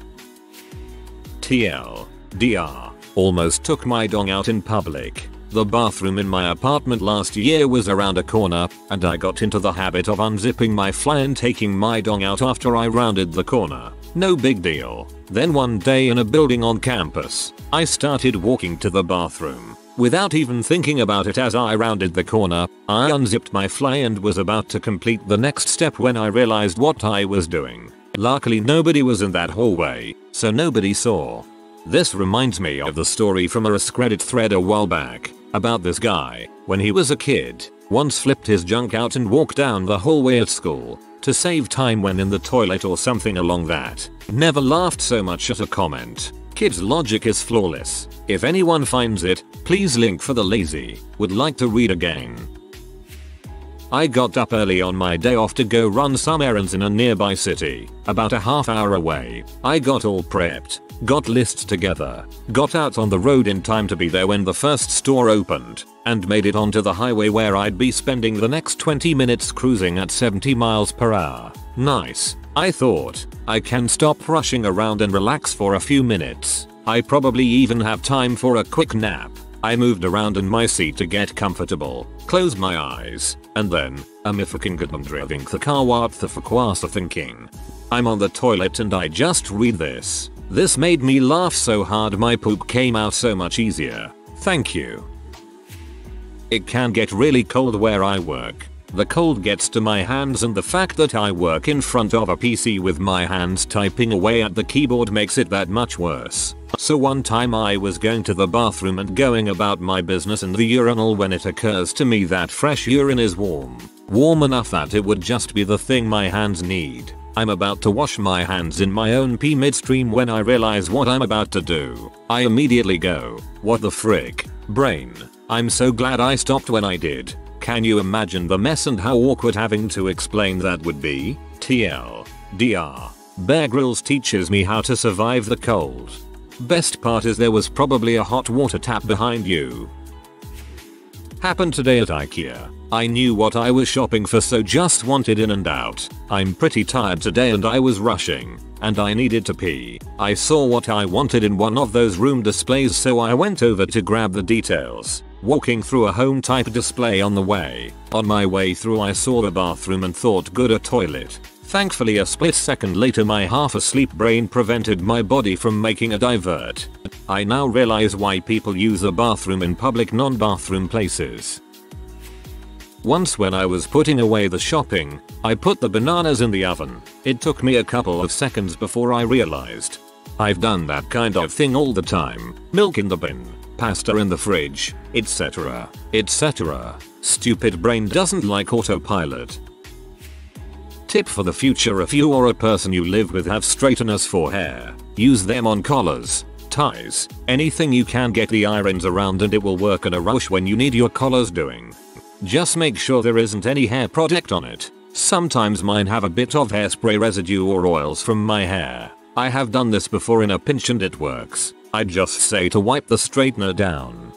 TLDR. Almost took my dong out in public. The bathroom in my apartment last year was around a corner, and I got into the habit of unzipping my fly and taking my dong out after I rounded the corner. No big deal. Then one day in a building on campus, I started walking to the bathroom. Without even thinking about it as I rounded the corner, I unzipped my fly and was about to complete the next step when I realized what I was doing. Luckily nobody was in that hallway, so nobody saw. This reminds me of the story from a AskReddit thread a while back, about this guy, when he was a kid, once flipped his junk out and walked down the hallway at school, to save time when in the toilet or something along that. Never laughed so much at a comment. Kids' logic is flawless. If anyone finds it, please link for the lazy. Would like to read again. I got up early on my day off to go run some errands in a nearby city, about a half hour away. I got all prepped, got lists together, got out on the road in time to be there when the first store opened, and made it onto the highway where I'd be spending the next 20 minutes cruising at 70 miles per hour. Nice, I thought. I can stop rushing around and relax for a few minutes. I probably even have time for a quick nap. I moved around in my seat to get comfortable, closed my eyes, and then, I'm fucking good on driving the car what the fuck was I thinking? I'm on the toilet and I just read this. This made me laugh so hard my poop came out so much easier. Thank you. It can get really cold where I work. The cold gets to my hands and the fact that I work in front of a PC with my hands typing away at the keyboard makes it that much worse. So one time I was going to the bathroom and going about my business in the urinal when it occurs to me that fresh urine is warm. Warm enough that it would just be the thing my hands need. I'm about to wash my hands in my own pee midstream when I realize what I'm about to do. I immediately go, what the frick, brain. I'm so glad I stopped when I did. Can you imagine the mess and how awkward having to explain that would be? TLDR. Bear Grylls teaches me how to survive the cold. Best part is there was probably a hot water tap behind you. Happened today at IKEA. I knew what I was shopping for so just wanted in and out. I'm pretty tired today and I was rushing. And I needed to pee. I saw what I wanted in one of those room displays so I went over to grab the details. Walking through a home type display on the way. On my way through I saw the bathroom and thought good a toilet. Thankfully a split second later my half asleep brain prevented my body from making a divert. I now realize why people use a bathroom in public non-bathroom places. Once when I was putting away the shopping, I put the bananas in the oven. It took me a couple of seconds before I realized. I've done that kind of thing all the time. Milk in the bin, pasta in the fridge, etc. etc. Stupid brain doesn't like autopilot. Tip for the future: if you or a person you live with have straighteners for hair, use them on collars, ties, anything you can get the irons around and it will work in a rush when you need your collars doing. Just make sure there isn't any hair product on it. Sometimes mine have a bit of hairspray residue or oils from my hair. I have done this before in a pinch and it works. I just say to wipe the straightener down.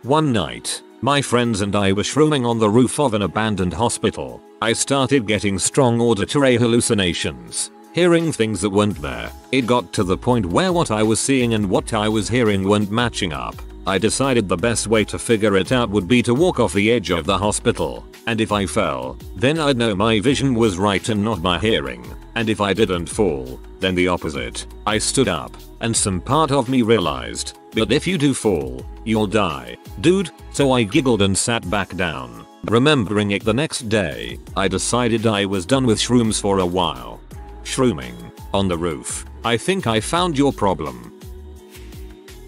One night, my friends and I were shrooming on the roof of an abandoned hospital. I started getting strong auditory hallucinations, hearing things that weren't there. It got to the point where what I was seeing and what I was hearing weren't matching up. I decided the best way to figure it out would be to walk off the edge of the hospital, and if I fell, then I'd know my vision was right and not my hearing, and if I didn't fall, then the opposite. I stood up, and some part of me realized, but if you do fall, you'll die, dude, so I giggled and sat back down. Remembering it the next day, I decided I was done with shrooms for a while. Shrooming on the roof. I think I found your problem.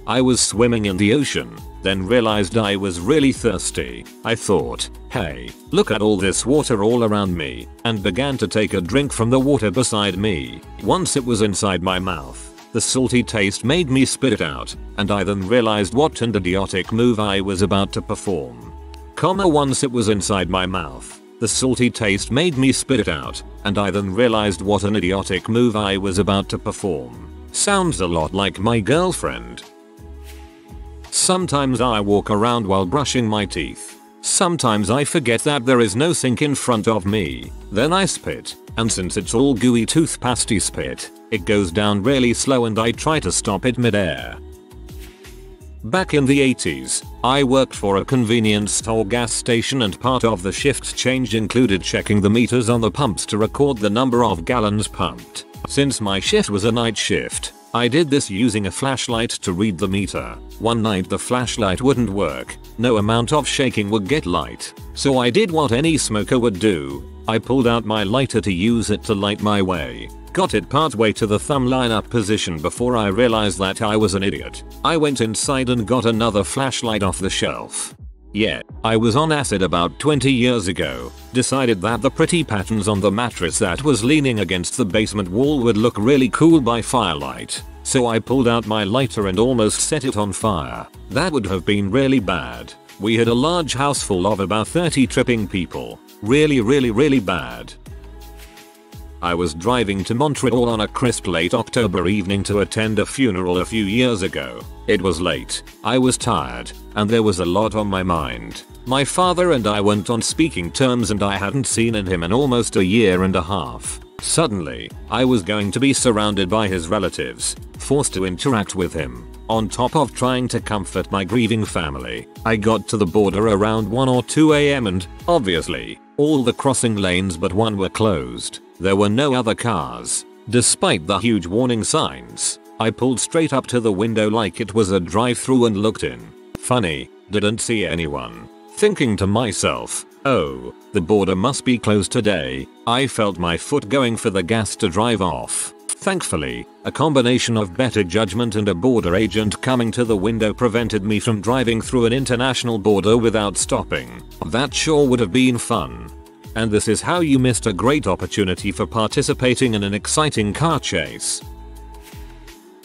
I was swimming in the ocean, then realized I was really thirsty. I thought, hey, look at all this water all around me, and began to take a drink from the water beside me. Once it was inside my mouth, the salty taste made me spit it out, and I then realized what an idiotic move I was about to perform. Once it was inside my mouth, the salty taste made me spit it out, and I then realized what an idiotic move I was about to perform. Sounds a lot like my girlfriend. Sometimes I walk around while brushing my teeth. Sometimes I forget that there is no sink in front of me. Then I spit, and since it's all gooey toothpastey spit, it goes down really slow and I try to stop it mid-air. Back in the 80s, I worked for a convenience store gas station and part of the shift change included checking the meters on the pumps to record the number of gallons pumped. Since my shift was a night shift, I did this using a flashlight to read the meter. One night the flashlight wouldn't work, no amount of shaking would get light. So I did what any smoker would do. I pulled out my lighter to use it to light my way. Got it partway to the thumb line up position before I realized that I was an idiot. I went inside and got another flashlight off the shelf. Yeah, I was on acid about 20 years ago. Decided that the pretty patterns on the mattress that was leaning against the basement wall would look really cool by firelight. So I pulled out my lighter and almost set it on fire. That would have been really bad. We had a large house full of about 30 tripping people. Really bad. I was driving to Montreal on a crisp late October evening to attend a funeral a few years ago. It was late, I was tired, and there was a lot on my mind. My father and I weren't on speaking terms and I hadn't seen him in almost a year and a half. Suddenly, I was going to be surrounded by his relatives, forced to interact with him, on top of trying to comfort my grieving family. I got to the border around 1 or 2 AM and, obviously, all the crossing lanes but one were closed. There were no other cars. Despite the huge warning signs, I pulled straight up to the window like it was a drive-through and looked in. Funny, didn't see anyone. Thinking to myself, oh, the border must be closed today, I felt my foot going for the gas to drive off. Thankfully, a combination of better judgment and a border agent coming to the window prevented me from driving through an international border without stopping. That sure would have been fun. And this is how you missed a great opportunity for participating in an exciting car chase.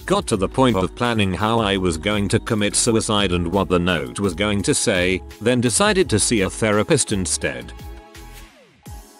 Got to the point of planning how I was going to commit suicide and what the note was going to say, then decided to see a therapist instead.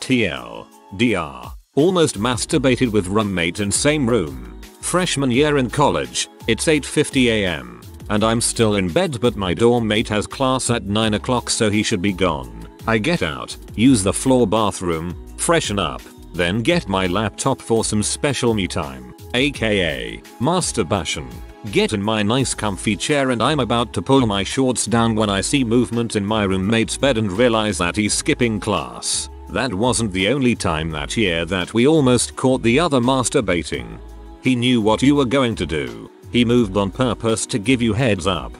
TLDR. Almost masturbated with roommate in same room. Freshman year in college, it's 8:50 AM. And I'm still in bed but my dorm mate has class at 9 o'clock so he should be gone. I get out, use the floor bathroom, freshen up, then get my laptop for some special me time, aka masturbation. Get in my nice comfy chair and I'm about to pull my shorts down when I see movement in my roommate's bed and realize that he's skipping class. That wasn't the only time that year that we almost caught the other masturbating. He knew what you were going to do. He moved on purpose to give you heads up.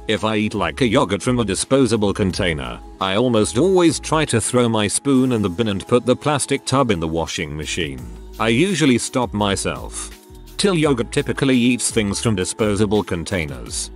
If I eat like a yogurt from a disposable container, I almost always try to throw my spoon in the bin and put the plastic tub in the washing machine. I usually stop myself. Till yogurt typically eats things from disposable containers.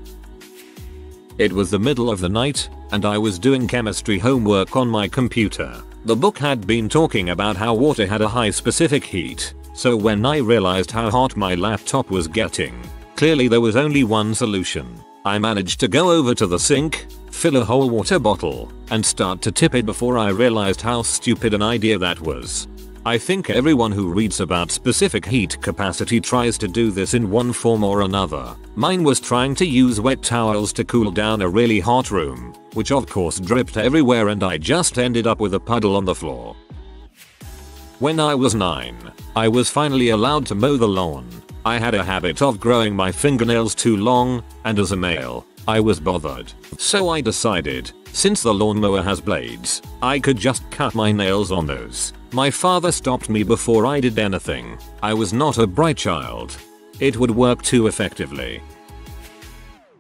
It was the middle of the night, and I was doing chemistry homework on my computer. The book had been talking about how water had a high specific heat, so when I realized how hot my laptop was getting, clearly there was only one solution. I managed to go over to the sink, fill a whole water bottle, and start to tip it before I realized how stupid an idea that was. I think everyone who reads about specific heat capacity tries to do this in one form or another. Mine was trying to use wet towels to cool down a really hot room, which of course dripped everywhere and I just ended up with a puddle on the floor. When I was 9, I was finally allowed to mow the lawn. I had a habit of growing my fingernails too long, and as a male, I was bothered. So I decided, since the lawnmower has blades, I could just cut my nails on those. My father stopped me before I did anything. I was not a bright child. It would work too effectively.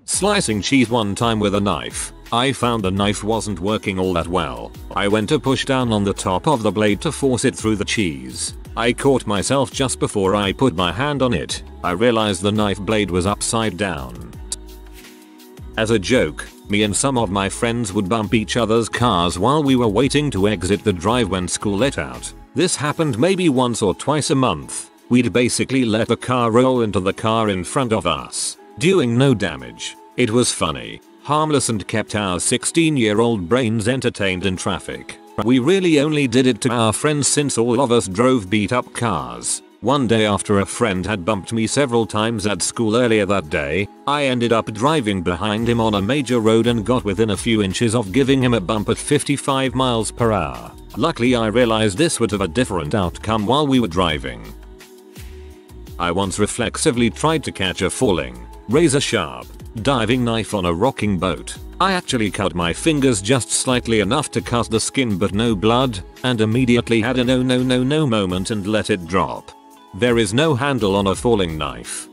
Slicing cheese one time with a knife, I found the knife wasn't working all that well. I went to push down on the top of the blade to force it through the cheese. I caught myself just before I put my hand on it. I realized the knife blade was upside down. As a joke, me and some of my friends would bump each other's cars while we were waiting to exit the drive when school let out. This happened maybe once or twice a month. We'd basically let the car roll into the car in front of us, doing no damage. It was funny, harmless and kept our 16-year-old brains entertained in traffic. We really only did it to our friends since all of us drove beat up cars. One day after a friend had bumped me several times at school earlier that day, I ended up driving behind him on a major road and got within a few inches of giving him a bump at 55 miles per hour. Luckily I realized this would have a different outcome while we were driving. I once reflexively tried to catch a falling, razor-sharp, diving knife on a rocking boat. I actually cut my fingers just slightly enough to cut the skin but no blood, and immediately had a no moment and let it drop. There is no handle on a falling knife.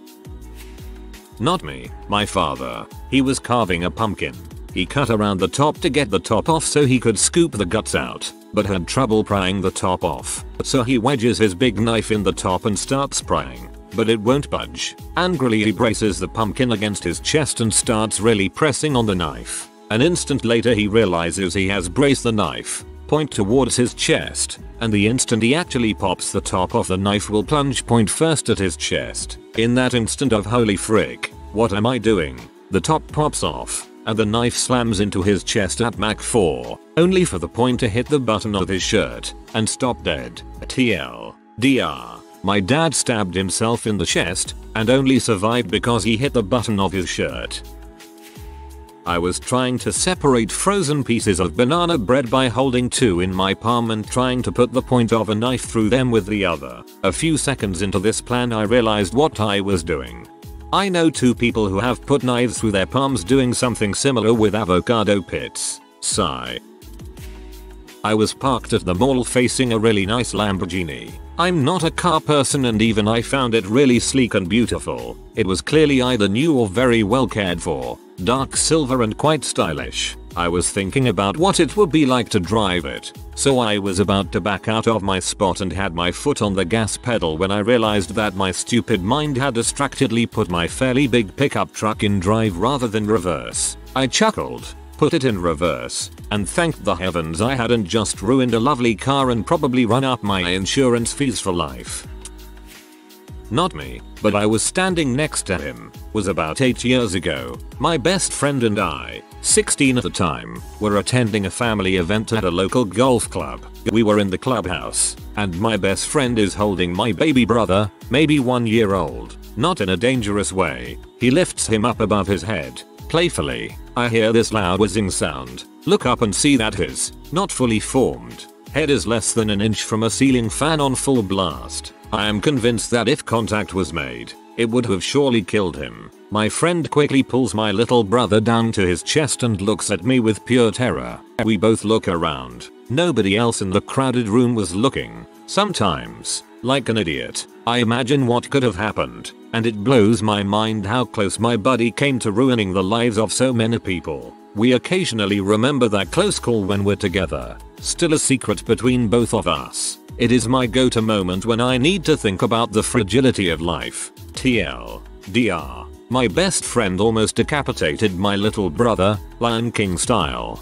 Not me, my father. He was carving a pumpkin. He cut around the top to get the top off so he could scoop the guts out, but had trouble prying the top off. So he wedges his big knife in the top and starts prying, but it won't budge. Angrily he braces the pumpkin against his chest and starts really pressing on the knife. An instant later he realizes he has braced the knife, point towards his chest, and the instant he actually pops the top off the knife will plunge point first at his chest. In that instant of holy frick, what am I doing? The top pops off, and the knife slams into his chest at Mach 4, only for the point to hit the button of his shirt and stop dead. TLDR. My dad stabbed himself in the chest and only survived because he hit the button of his shirt. I was trying to separate frozen pieces of banana bread by holding two in my palm and trying to put the point of a knife through them with the other. A few seconds into this plan I realized what I was doing. I know two people who have put knives through their palms doing something similar with avocado pits. Sigh. I was parked at the mall facing a really nice Lamborghini. I'm not a car person and even I found it really sleek and beautiful. It was clearly either new or very well cared for, dark silver and quite stylish. I was thinking about what it would be like to drive it, so I was about to back out of my spot and had my foot on the gas pedal when I realized that my stupid mind had distractedly put my fairly big pickup truck in drive rather than reverse. I chuckled, put it in reverse, and thanked the heavens I hadn't just ruined a lovely car and probably run up my insurance fees for life. Not me, but I was standing next to him. Was about 8 years ago. My best friend and I, 16 at the time, were attending a family event at a local golf club. We were in the clubhouse, and my best friend is holding my baby brother, maybe 1 year old, not in a dangerous way. He lifts him up above his head. Playfully, I hear this loud whizzing sound. Look up and see that his, not fully formed, head is less than an inch from a ceiling fan on full blast. I am convinced that if contact was made, it would have surely killed him. My friend quickly pulls my little brother down to his chest and looks at me with pure terror. We both look around. Nobody else in the crowded room was looking. Sometimes, like an idiot, I imagine what could have happened, and it blows my mind how close my buddy came to ruining the lives of so many people. We occasionally remember that close call when we're together, still a secret between both of us. It is my go-to moment when I need to think about the fragility of life. TLDR. My best friend almost decapitated my little brother, Lion King style.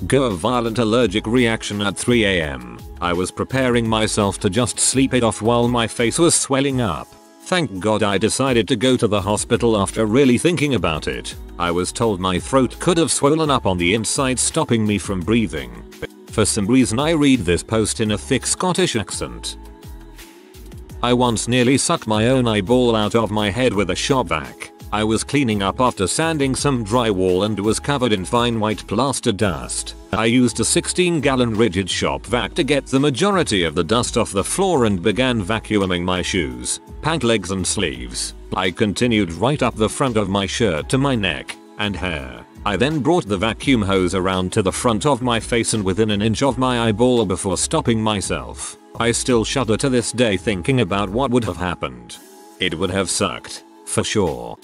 Go a violent allergic reaction at 3 AM. I was preparing myself to just sleep it off while my face was swelling up. Thank God I decided to go to the hospital after really thinking about it. I was told my throat could have swollen up on the inside, stopping me from breathing. For some reason I read this post in a thick Scottish accent. I once nearly sucked my own eyeball out of my head with a shop vac. I was cleaning up after sanding some drywall and was covered in fine white plaster dust. I used a 16-gallon rigid shop vac to get the majority of the dust off the floor and began vacuuming my shoes, pant legs and sleeves. I continued right up the front of my shirt to my neck and hair. I then brought the vacuum hose around to the front of my face and within an inch of my eyeball before stopping myself. I still shudder to this day thinking about what would have happened. It would have sucked, for sure.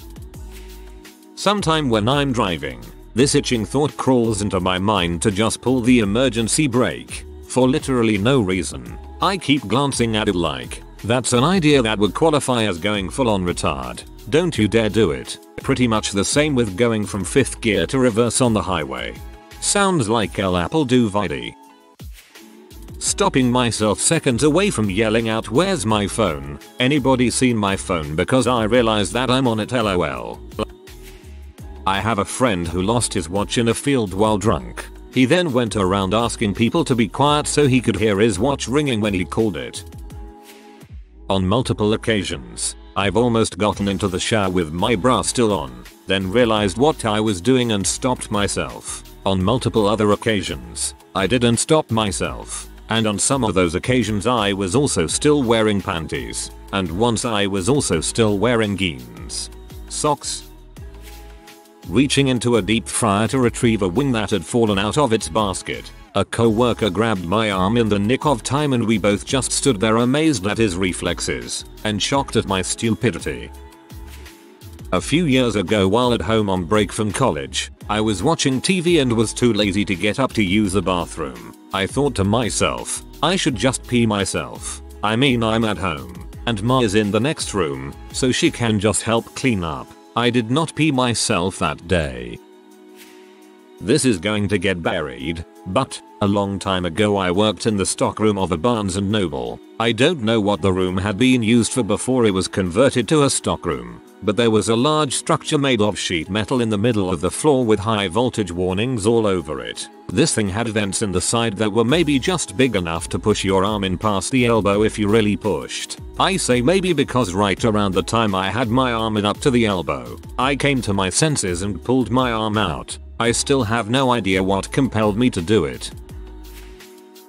Sometime when I'm driving, this itching thought crawls into my mind to just pull the emergency brake, for literally no reason. I keep glancing at it like, that's an idea that would qualify as going full on retard. Don't you dare do it. Pretty much the same with going from 5th gear to reverse on the highway. Sounds like El Apple do Vidi. Stopping myself seconds away from yelling out, where's my phone? Anybody seen my phone? Because I realized that I'm on it, lol. I have a friend who lost his watch in a field while drunk. He then went around asking people to be quiet so he could hear his watch ringing when he called it. On multiple occasions, I've almost gotten into the shower with my bra still on, then realized what I was doing and stopped myself. On multiple other occasions, I didn't stop myself, and on some of those occasions I was also still wearing panties, and once I was also still wearing jeans. Socks. Reaching into a deep fryer to retrieve a wing that had fallen out of its basket, a co-worker grabbed my arm in the nick of time and we both just stood there amazed at his reflexes and shocked at my stupidity. A few years ago while at home on break from college, I was watching TV and was too lazy to get up to use the bathroom. I thought to myself, I should just pee myself. I mean, I'm at home, and Ma is in the next room, so she can just help clean up. I did not pee myself that day. This is going to get buried, but a long time ago I worked in the stockroom of a Barnes & Noble. I don't know what the room had been used for before it was converted to a stockroom, but there was a large structure made of sheet metal in the middle of the floor with high voltage warnings all over it. This thing had vents in the side that were maybe just big enough to push your arm in past the elbow if you really pushed. I say maybe because right around the time I had my arm in up to the elbow, I came to my senses and pulled my arm out. I still have no idea what compelled me to do it.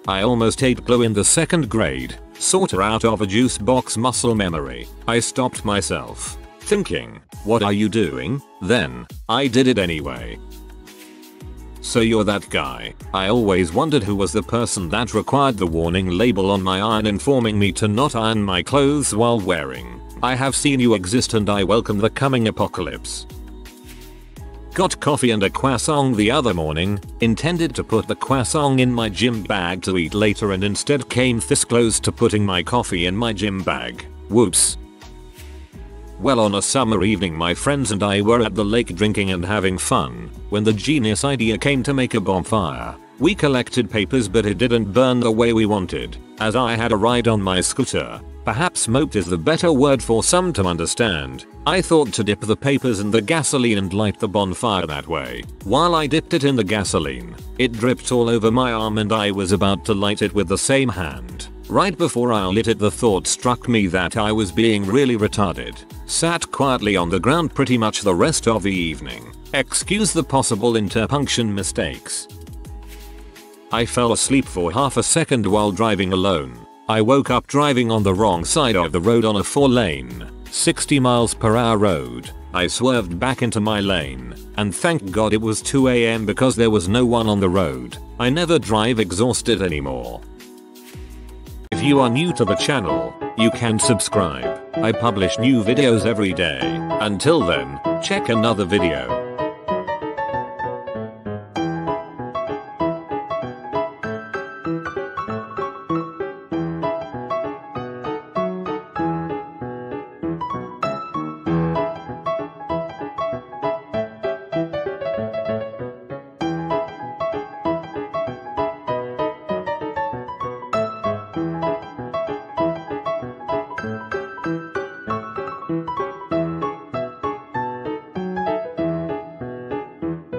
I almost ate glue in the 2nd grade, sorta out of a juice box muscle memory. I stopped myself, thinking, what are you doing? Then, I did it anyway. So you're that guy. I always wondered who was the person that required the warning label on my iron informing me to not iron my clothes while wearing. I have seen you exist and I welcome the coming apocalypse. Got coffee and a croissant the other morning, intended to put the croissant in my gym bag to eat later and instead came this close to putting my coffee in my gym bag. Whoops. Well, on a summer evening my friends and I were at the lake drinking and having fun when the genius idea came to make a bonfire. We collected papers but it didn't burn the way we wanted, as I had a ride on my scooter. Perhaps smoked is the better word for some to understand. I thought to dip the papers in the gasoline and light the bonfire that way. While I dipped it in the gasoline, it dripped all over my arm and I was about to light it with the same hand. Right before I lit it, the thought struck me that I was being really retarded. Sat quietly on the ground pretty much the rest of the evening. Excuse the possible interpunction mistakes. I fell asleep for half a second while driving alone. I woke up driving on the wrong side of the road on a 4-lane, 60 miles per hour road. I swerved back into my lane, and thank God it was 2 AM because there was no one on the road. I never drive exhausted anymore. If you are new to the channel, you can subscribe. I publish new videos every day. Until then, check another video.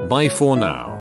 Bye for now.